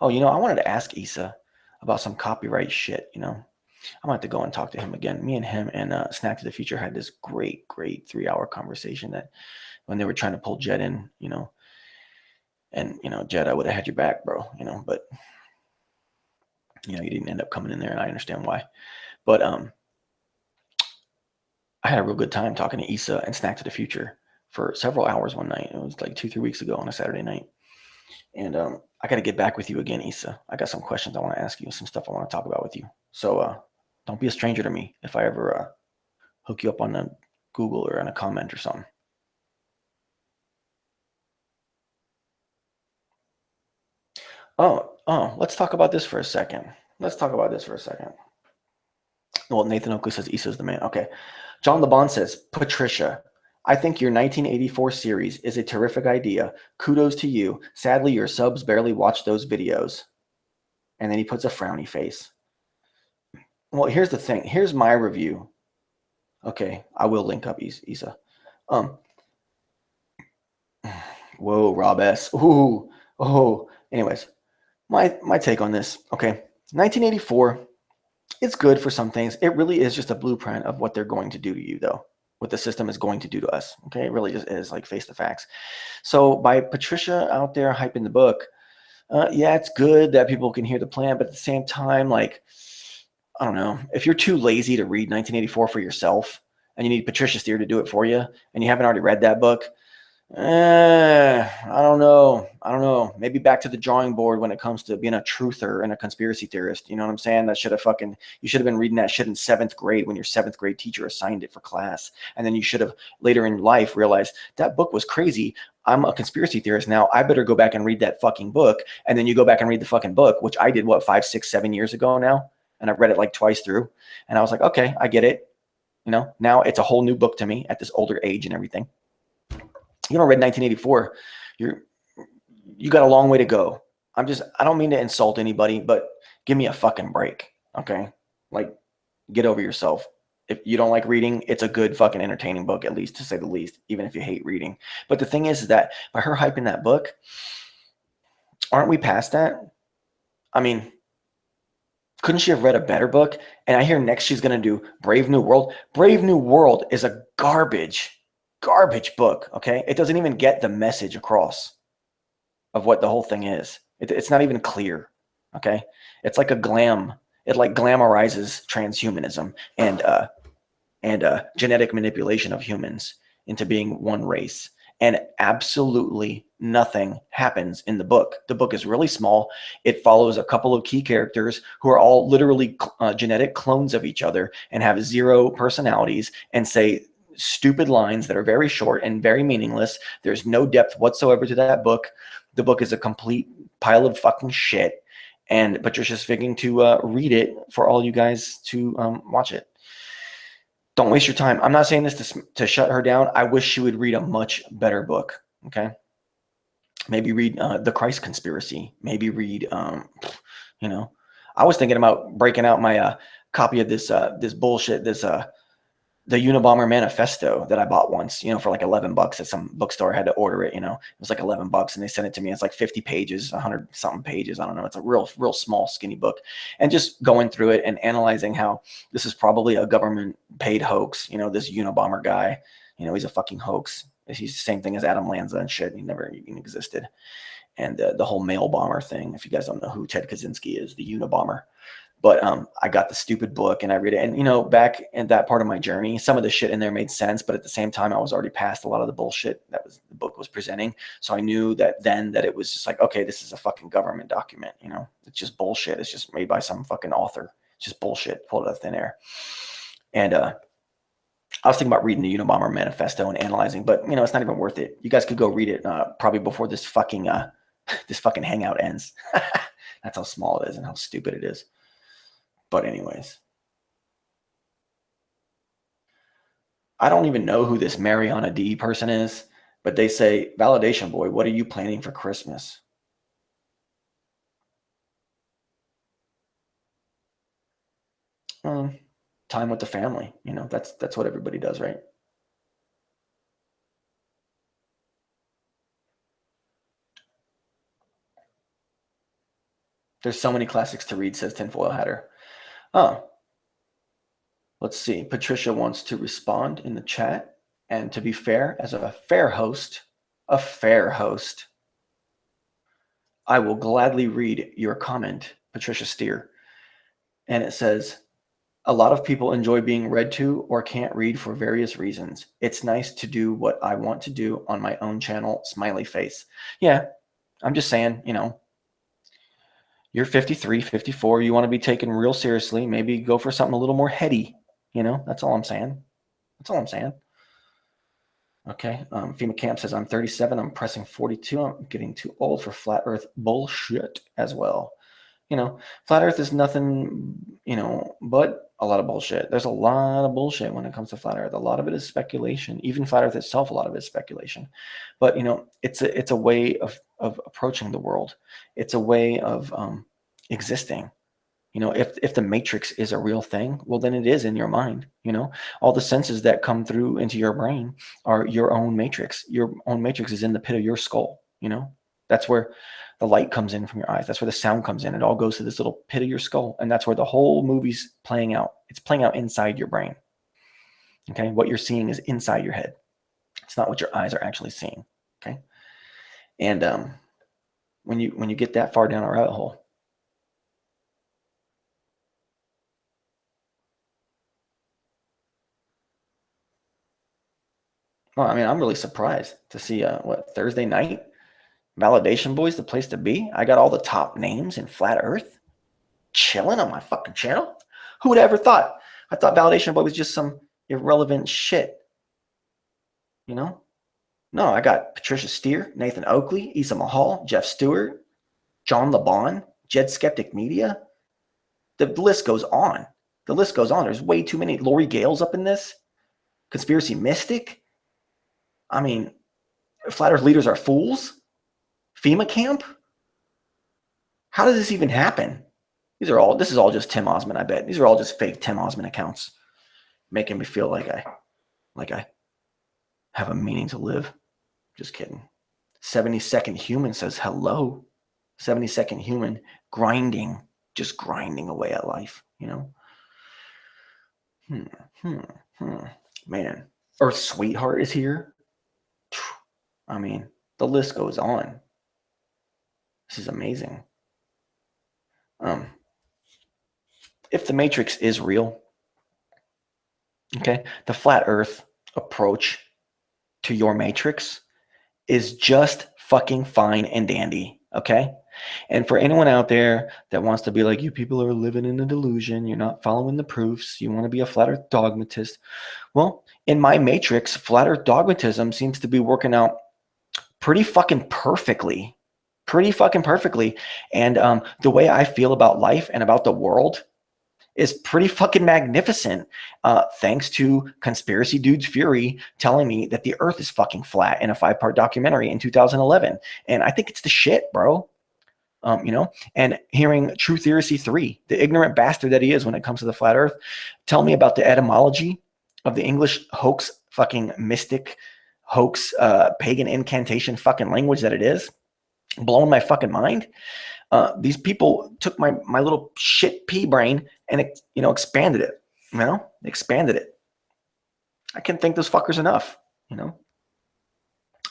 S1: Oh, I wanted to ask Isa about some copyright shit, I'm going to have to go and talk to him again. Me and him and Snack to the Future had this great 3-hour conversation that when they were trying to pull Jed in, and, Jed, I would have had your back, bro, but, you didn't end up coming in there, and I understand why. But I had a real good time talking to Isa and Snack to the Future for several hours one night. It was like 2-3 weeks ago on a Saturday night. And I got to get back with you again, Isa. I got some questions I want to ask you, some stuff I want to talk about with you. So don't be a stranger to me if I ever hook you up on a Google or on a comment or something. Oh, let's talk about this for a second. Well, Nathan Oakley says Issa's the man. Okay. John LeBon says, Patricia, I think your 1984 series is a terrific idea. Kudos to you. Sadly, your subs barely watch those videos. And then he puts a frowny face. Well, here's the thing. Here's my review. Okay, I will link up Isa. Whoa, Rob S. Ooh. Oh. Anyways, my take on this. Okay, 1984. It's good for some things. It really is just a blueprint of what they're going to do to you, though. What the system is going to do to us. Okay, it really just is, like, face the facts. So by Patricia out there hyping the book, yeah, it's good that people can hear the plan, but at the same time, like, I don't know. If you're too lazy to read 1984 for yourself and you need Patricia Steere to do it for you and you haven't already read that book, I don't know. Maybe back to the drawing board when it comes to being a truther and a conspiracy theorist. You know what I'm saying? You should have been reading that shit in 7th grade when your 7th grade teacher assigned it for class. And then you should have later in life realized that book was crazy. I'm a conspiracy theorist now. I better go back and read that fucking book. And then you go back and read the fucking book, which I did, 5, 6, 7 years ago now. And I read it like twice through. And I was like, okay, I get it. Now it's a whole new book to me at this older age and everything. You haven't read 1984, you got a long way to go. I don't mean to insult anybody, but give me a fucking break, okay? Like, get over yourself. If you don't like reading, it's a good fucking entertaining book, at least, to say the least, even if you hate reading. But the thing is that by her hyping that book, aren't we past that? I mean, couldn't she have read a better book? And I hear next she's going to do Brave New World. Brave New World is a garbage book, okay? It doesn't even get the message across of what the whole thing is. It's not even clear, okay? It's like it like glamorizes transhumanism and genetic manipulation of humans into being one race. And absolutely nothing happens in the book. The book is really small. It follows a couple of key characters who are all literally genetic clones of each other and have 0 personalities and say stupid lines that are very short and very meaningless. There's no depth whatsoever to that book. The book is a complete pile of fucking shit. And Patricia's figuring to read it for all you guys to watch it. Don't waste your time. I'm not saying this to shut her down. I wish she would read a much better book. Okay. Maybe read The Christ Conspiracy. Maybe read, I was thinking about breaking out my copy of this bullshit, the Unabomber Manifesto that I bought once, for like $11 at some bookstore. I had to order it, it was like $11 and they sent it to me. It's like 50 pages, 100 something pages. I don't know. It's a real small, skinny book. And just going through it and analyzing how this is probably a government paid hoax. This Unabomber guy, he's a fucking hoax. He's the same thing as Adam Lanza and shit. He never even existed. And the whole mail bomber thing, if you guys don't know who Ted Kaczynski is, the Unabomber. But I got the stupid book and I read it. And, back in that part of my journey, some of the shit in there made sense. But at the same time, I was already past a lot of the bullshit the book was presenting. So I knew that it was just like, okay, this is a fucking government document. It's just bullshit. It's just made by some fucking author. It's just bullshit pulled out of thin air. And I was thinking about reading the Unabomber Manifesto and analyzing, but, it's not even worth it. You guys could go read it probably before this fucking Hangout ends. That's how small it is and how stupid it is. But anyways, I don't even know who this Mariana D person is, but they say, Validation Boy, what are you planning for Christmas? Time with the family. That's what everybody does, right? There's so many classics to read, says Tinfoil Hatter. Oh, let's see. Patricia wants to respond in the chat. And to be fair, as a fair host, I will gladly read your comment, Patricia Steere. And it says, a lot of people enjoy being read to or can't read for various reasons. It's nice to do what I want to do on my own channel, smiley face. Yeah, I'm just saying, you're 53, 54. You want to be taken real seriously. Maybe go for something a little more heady. That's all I'm saying. Okay. FEMA Camp says, I'm 37. I'm pressing 42. I'm getting too old for flat earth bullshit as well. Flat earth is nothing, but a lot of bullshit. There's a lot of bullshit when it comes to flat earth. A lot of it is speculation. Even flat earth itself, a lot of it is speculation. But, it's a way of approaching the world. It's a way of existing. If the matrix is a real thing, well, then it is in your mind. All the senses that come through into your brain are your own matrix. Your own matrix is in the pit of your skull. That's where the light comes in from your eyes. That's where the sound comes in. It all goes to this little pit of your skull. And that's where the whole movie's playing out. It's playing out inside your brain. Okay. What you're seeing is inside your head. It's not what your eyes are actually seeing. Okay. And when you get that far down a rabbit hole, Well, I mean, I'm really surprised to see what Thursday night Validation Boys, the place to be. I got all the top names in Flat Earth chilling on my fucking channel. Who would have ever thought? I thought Validation Boy was just some irrelevant shit, you know? No, I got Patricia Steer, Nathan Oakley, Issa Mahal, Jeff Stewart, John LeBon, Jed Skeptic Media. The list goes on. The list goes on. There's way too many. Lori Gale's up in this. Conspiracy Mystic. I mean, Flat Earth leaders are fools. FEMA camp. How does this even happen? This is all just Tim Osmond, I bet. These are all just fake Tim Osmond accounts, making me feel like I have a meaning to live. Just kidding. 72nd Human says hello. 72nd Human grinding, just grinding away at life, you know? Man, Earth Sweetheart is here. I mean, the list goes on. This is amazing. If the Matrix is real, okay, the flat Earth approach to your Matrix is just fucking fine and dandy, okay? And for anyone out there that wants to be like, you people are living in a delusion, you're not following the proofs, you want to be a flat Earth dogmatist. Well, in my Matrix, flat Earth dogmatism seems to be working out pretty fucking perfectly. And the way I feel about life and about the world is pretty fucking magnificent, thanks to Conspiracy Dude's Fury telling me that the Earth is fucking flat in a 5-part documentary in 2011. And I think it's the shit, bro. And hearing True Theory 3, the ignorant bastard that he is when it comes to the flat Earth, tell me about the etymology of the English hoax, fucking mystic hoax, pagan incantation fucking language that it is, blowing my fucking mind. These people took my little shit pea brain and expanded it. Expanded it. I can't thank those fuckers enough.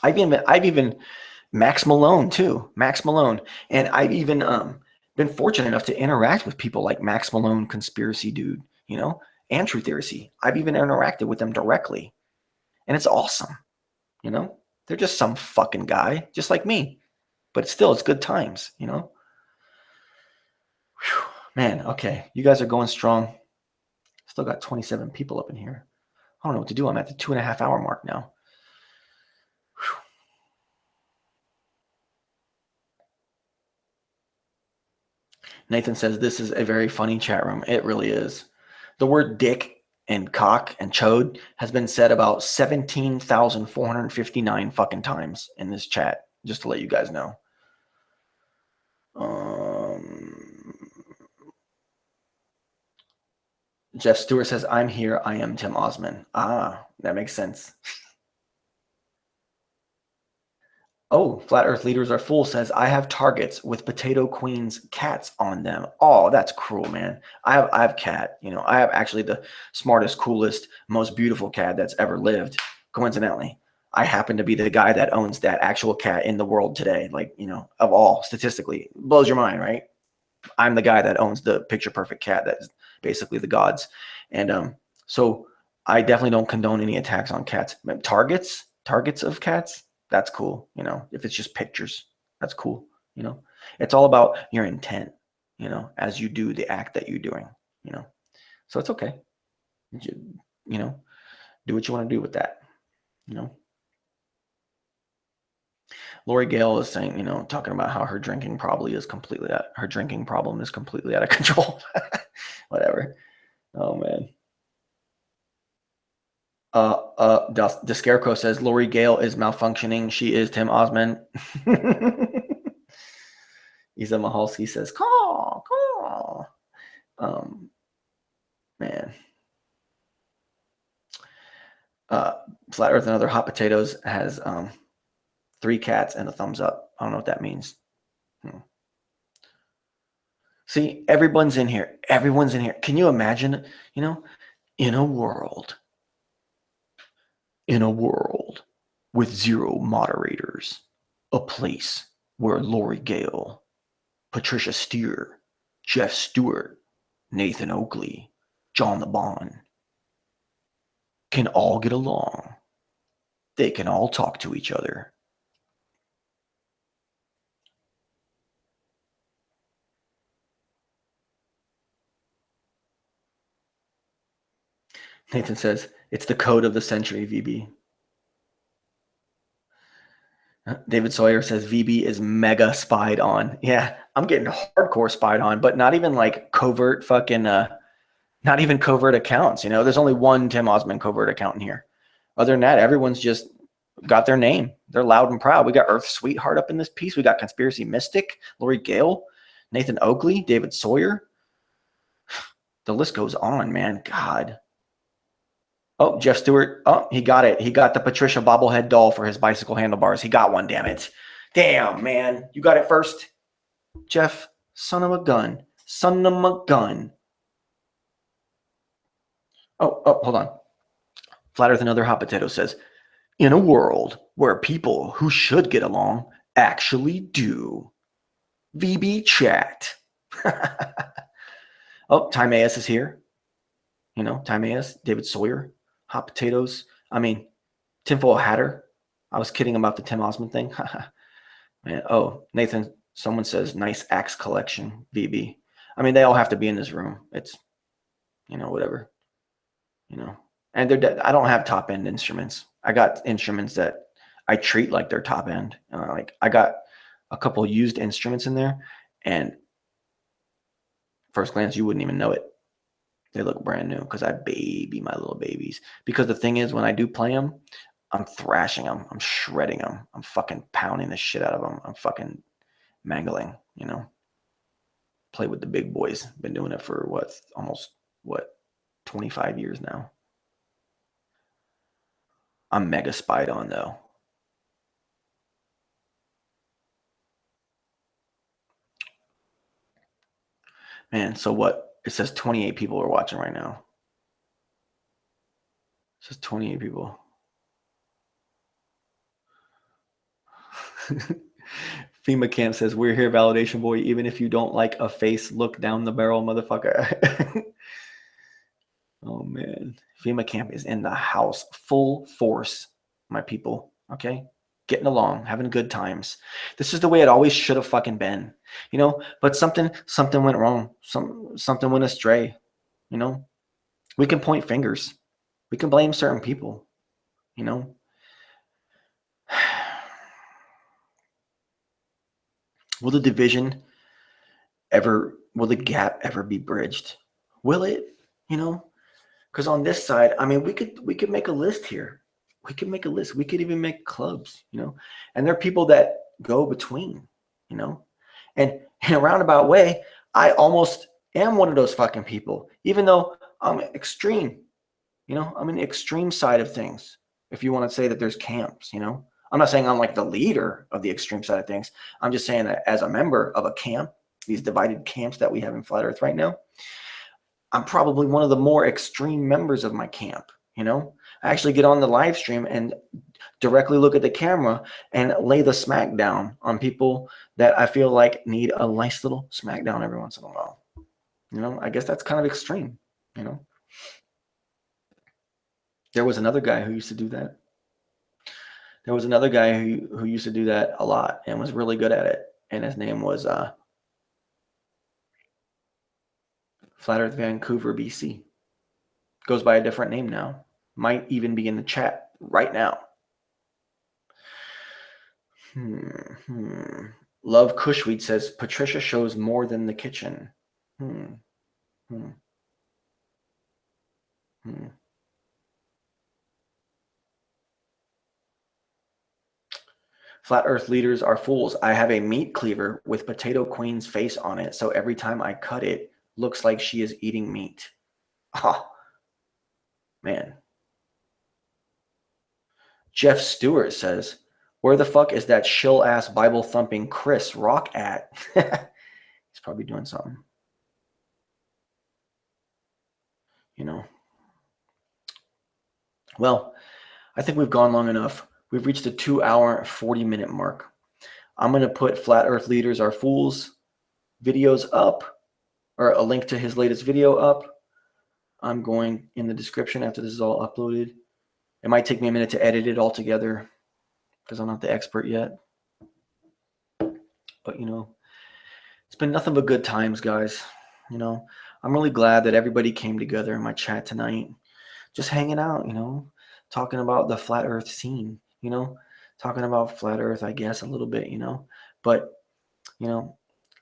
S1: I've even Max Malone too. Max Malone, and I've even been fortunate enough to interact with people like Max Malone, Conspiracy Dude, and True Theory. I've even interacted with them directly, and it's awesome. They're just some fucking guy, just like me, but still, it's good times. Whew. Man, okay, you guys are going strong. Still got 27 people up in here. I don't know what to do. I'm at the 2.5 hour mark now. Whew. Nathan says this is a very funny chat room. It really is. The word dick and cock and chode has been said about 17,459 fucking times in this chat, just to let you guys know. Jeff Stewart says, I'm here. I am Tim Osmond. Ah, that makes sense. Oh, Flat Earth Leaders Are Full says, I have targets with Potato Queen's cats on them. Oh, that's cruel, man. I have cat. I have actually the smartest, coolest, most beautiful cat that's ever lived. Coincidentally, I happen to be the guy that owns that actual cat in the world today. Of all, statistically. It blows your mind, right? I'm the guy that owns the picture perfect cat that is basically the gods. And so I definitely don't condone any attacks on cats. Targets of cats, that's cool. If it's just pictures, that's cool. It's all about your intent, as you do the act that you're doing, so it's okay. Do what you want to do with that, Lori Gale is saying, talking about how her drinking problem is completely out of control. Whatever. Oh man. The Scarecrow says Lori Gale is malfunctioning. She is Tim Osmond. Isa Mahalski says, call. Man. Flat Earth and Other Hot Potatoes has 3 cats and a thumbs up. I don't know what that means. See, everyone's in here. Can you imagine, in a world with 0 moderators, a place where Lori Gale, Patricia Steer, Jeff Stewart, Nathan Oakley, John LeBon can all get along They can all talk to each other. Nathan says, it's the code of the century, VB. David Sawyer says VB is mega spied on. Yeah, I'm getting hardcore spied on, but not even like covert fucking, not even covert accounts. You know, there's only one Tim Osmond covert account in here. Other than that, everyone's just got their name. They're loud and proud. We got Earth Sweetheart up in this piece. We got Conspiracy Mystic, Lori Gale, Nathan Oakley, David Sawyer. The list goes on, man. God. Oh, Jeff Stewart. Oh, he got it. He got the Patricia bobblehead doll for his bicycle handlebars. He got one, damn it. Damn, man. You got it first. Jeff, son of a gun. Son of a gun. Oh, hold on. Flat Earth Another Hot Potato says, in a world where people who should get along actually do. VB chat. Oh, Time AS is here. You know, Time AS, David Sawyer, Hot Potatoes. I mean, Tinfoil Hatter. I was kidding about the Tim Osmond thing. Man, oh, Nathan, someone says nice axe collection, VB. I mean, they all have to be in this room. It's, you know, whatever. You know, and they're I don't have top end instruments. I got instruments that I treat like they're top end. Like I got a couple used instruments in there, and first glance you wouldn't even know it. They look brand new because I baby my little babies. Because the thing is, when I do play them, I'm thrashing them, I'm shredding them, I'm fucking pounding the shit out of them, I'm fucking mangling. You know, play with the big boys. Been doing it for almost 25 years now. I'm mega spied on though. Man, so what? It says 28 people are watching right now. It says 28 people. FEMA Camp says, we're here, Validation Boy. Even if you don't like a face, look down the barrel, motherfucker. Oh, man. FEMA Camp is in the house. Full force, my people. Okay? Getting along, having good times. This is the way it always should have fucking been. You know, but something went wrong. Something went astray. You know? We can point fingers. We can blame certain people. You know? Will the gap ever be bridged? Will it? You know? Because on this side, I mean, we could make a list here. We could make a list. We could even make clubs, you know? And there are people that go between, you know? And in a roundabout way, I almost am one of those fucking people, even though I'm extreme, you know? I'm in the extreme side of things. If you want to say that there's camps, you know? I'm not saying I'm like the leader of the extreme side of things. I'm just saying that as a member of a camp, these divided camps that we have in Flat Earth right now, I'm probably one of the more extreme members of my camp. You know, I actually get on the live stream and directly look at the camera and lay the smack down on people that I feel like need a nice little smack down every once in a while. You know, I guess that's kind of extreme, you know. There was another guy who used to do that. There was another guy who used to do that a lot and was really good at it. And his name was Flat Earth Vancouver, BC. Goes by a different name now. Might even be in the chat right now. Love Cushweed says, Patricia shows more than the kitchen. Flat Earth leaders are fools. I have a meat cleaver with Potato Queen's face on it, so every time I cut it, looks like she is eating meat. Oh, man. Jeff Stewart says, where the fuck is that shill-ass Bible-thumping Chris Rock at? He's probably doing something. You know. Well, I think we've gone long enough. We've reached the 2-hour, 40-minute mark. I'm going to put Flat Earth Leaders Are Fools videos up, or a link to his latest video up. I'm going in the description after this is all uploaded. It might take me a minute to edit it all together because I'm not the expert yet. But, you know, it's been nothing but good times, guys. You know, I'm really glad that everybody came together in my chat tonight, just hanging out, you know, talking about the flat earth scene, you know, talking about flat earth, I guess, a little bit, you know. But, you know,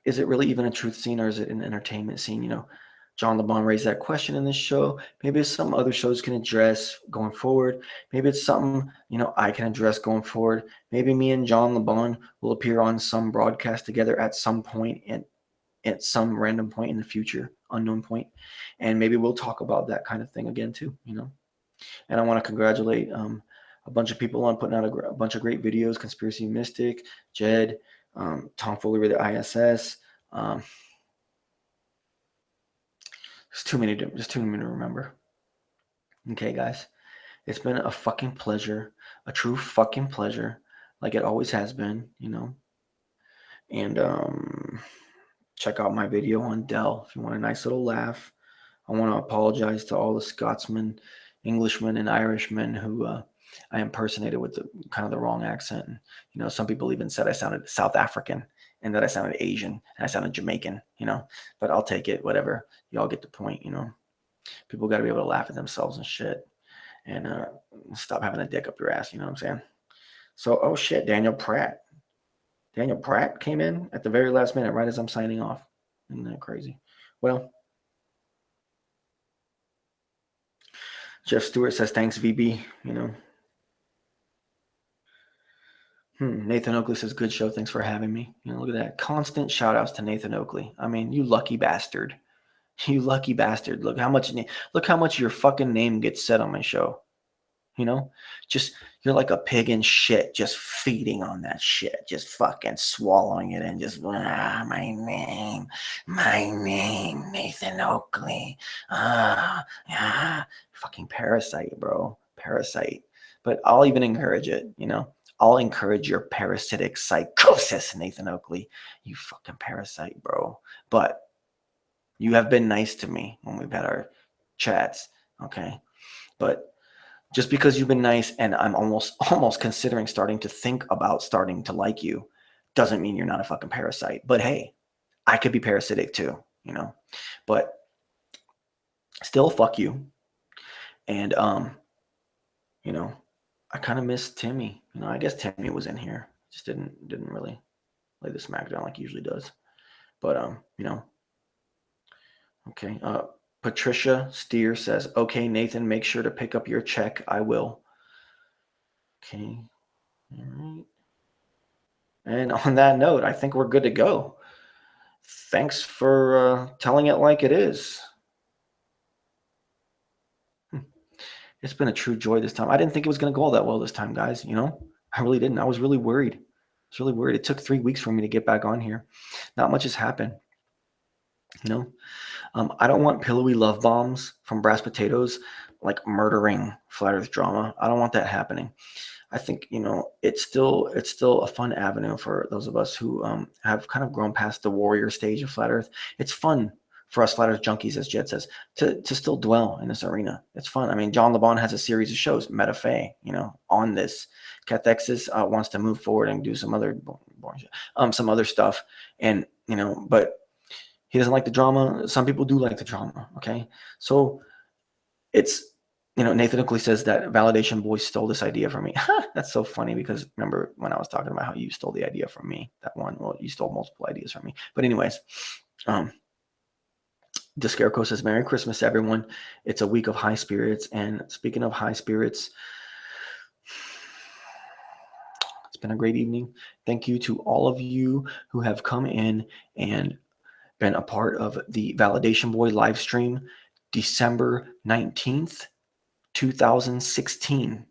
S1: is it really even a truth scene, or is it an entertainment scene? You know, John LeBon raised that question in this show. Maybe it's some other shows can address going forward. Maybe it's something, you know, I can address going forward. Maybe me and John LeBon will appear on some broadcast together at some point and at some random point in the future, unknown point. And maybe we'll talk about that kind of thing again too, you know. And I want to congratulate a bunch of people on putting out a bunch of great videos. Conspiracy Mystic, Jed, Tom Foley with the ISS. There's too many to remember. Okay, guys. It's been a fucking pleasure. A true fucking pleasure. Like it always has been, you know. And check out my video on Dell if you want a nice little laugh. I want to apologize to all the Scotsmen, Englishmen, and Irishmen who I impersonated with the kind of the wrong accent. And, you know, some people even said I sounded South African and that I sounded Asian and I sounded Jamaican, you know, but I'll take it, whatever. You all get the point, you know. People got to be able to laugh at themselves and shit and stop having a dick up your ass, you know what I'm saying? So, oh shit, Daniel Pratt. Daniel Pratt came in at the very last minute, right as I'm signing off. Isn't that crazy? Well, Jeff Stewart says, thanks, VB, you know. Nathan Oakley says, good show. Thanks for having me. You know, look at that. Constant shout outs to Nathan Oakley. I mean, you lucky bastard. You lucky bastard. Look how much your fucking name gets said on my show. You know, just you're like a pig in shit, just feeding on that shit, just fucking swallowing it and just my name, Nathan Oakley. Fucking parasite, bro, parasite. But I'll even encourage it. You know, I'll encourage your parasitic psychosis, Nathan Oakley. You fucking parasite, bro. But you have been nice to me when we've had our chats, okay? But just because you've been nice and I'm almost considering starting to think about starting to like you doesn't mean you're not a fucking parasite. But hey, I could be parasitic too, you know. But still, fuck you. And you know, I kind of miss Timmy. You know, I guess Timmy was in here. Just didn't really lay the smackdown like he usually does. But you know. Okay. Patricia Steer says, okay, Nathan, make sure to pick up your check. I will. Okay. All right. And on that note, I think we're good to go. Thanks for telling it like it is. It's been a true joy this time. I didn't think it was going to go all that well this time, guys. You know, I really didn't. I was really worried. It took 3 weeks for me to get back on here. Not much has happened. You know, I don't want pillowy love bombs from Brass Potatoes like murdering Flat Earth drama. I don't want that happening. I think, you know, it's still a fun avenue for those of us who have kind of grown past the warrior stage of Flat Earth. It's fun for us Flat Earth junkies, as Jed says, to still dwell in this arena. It's fun. I mean, John LeBon has a series of shows, Metafe, you know, on this. Cathexis wants to move forward and do some other stuff, and you know, but he doesn't like the drama. Some people do like the drama. Okay, so it's. You know, Nathan Oakley says that Validation Boy stole this idea from me. That's so funny because remember when I was talking about how you stole the idea from me, that one, well, you stole multiple ideas from me. But anyways, the Scarecrow says, Merry Christmas, everyone. It's a week of high spirits. And speaking of high spirits, it's been a great evening. Thank you to all of you who have come in and been a part of the Validation Boy live stream, December 19th. 2016.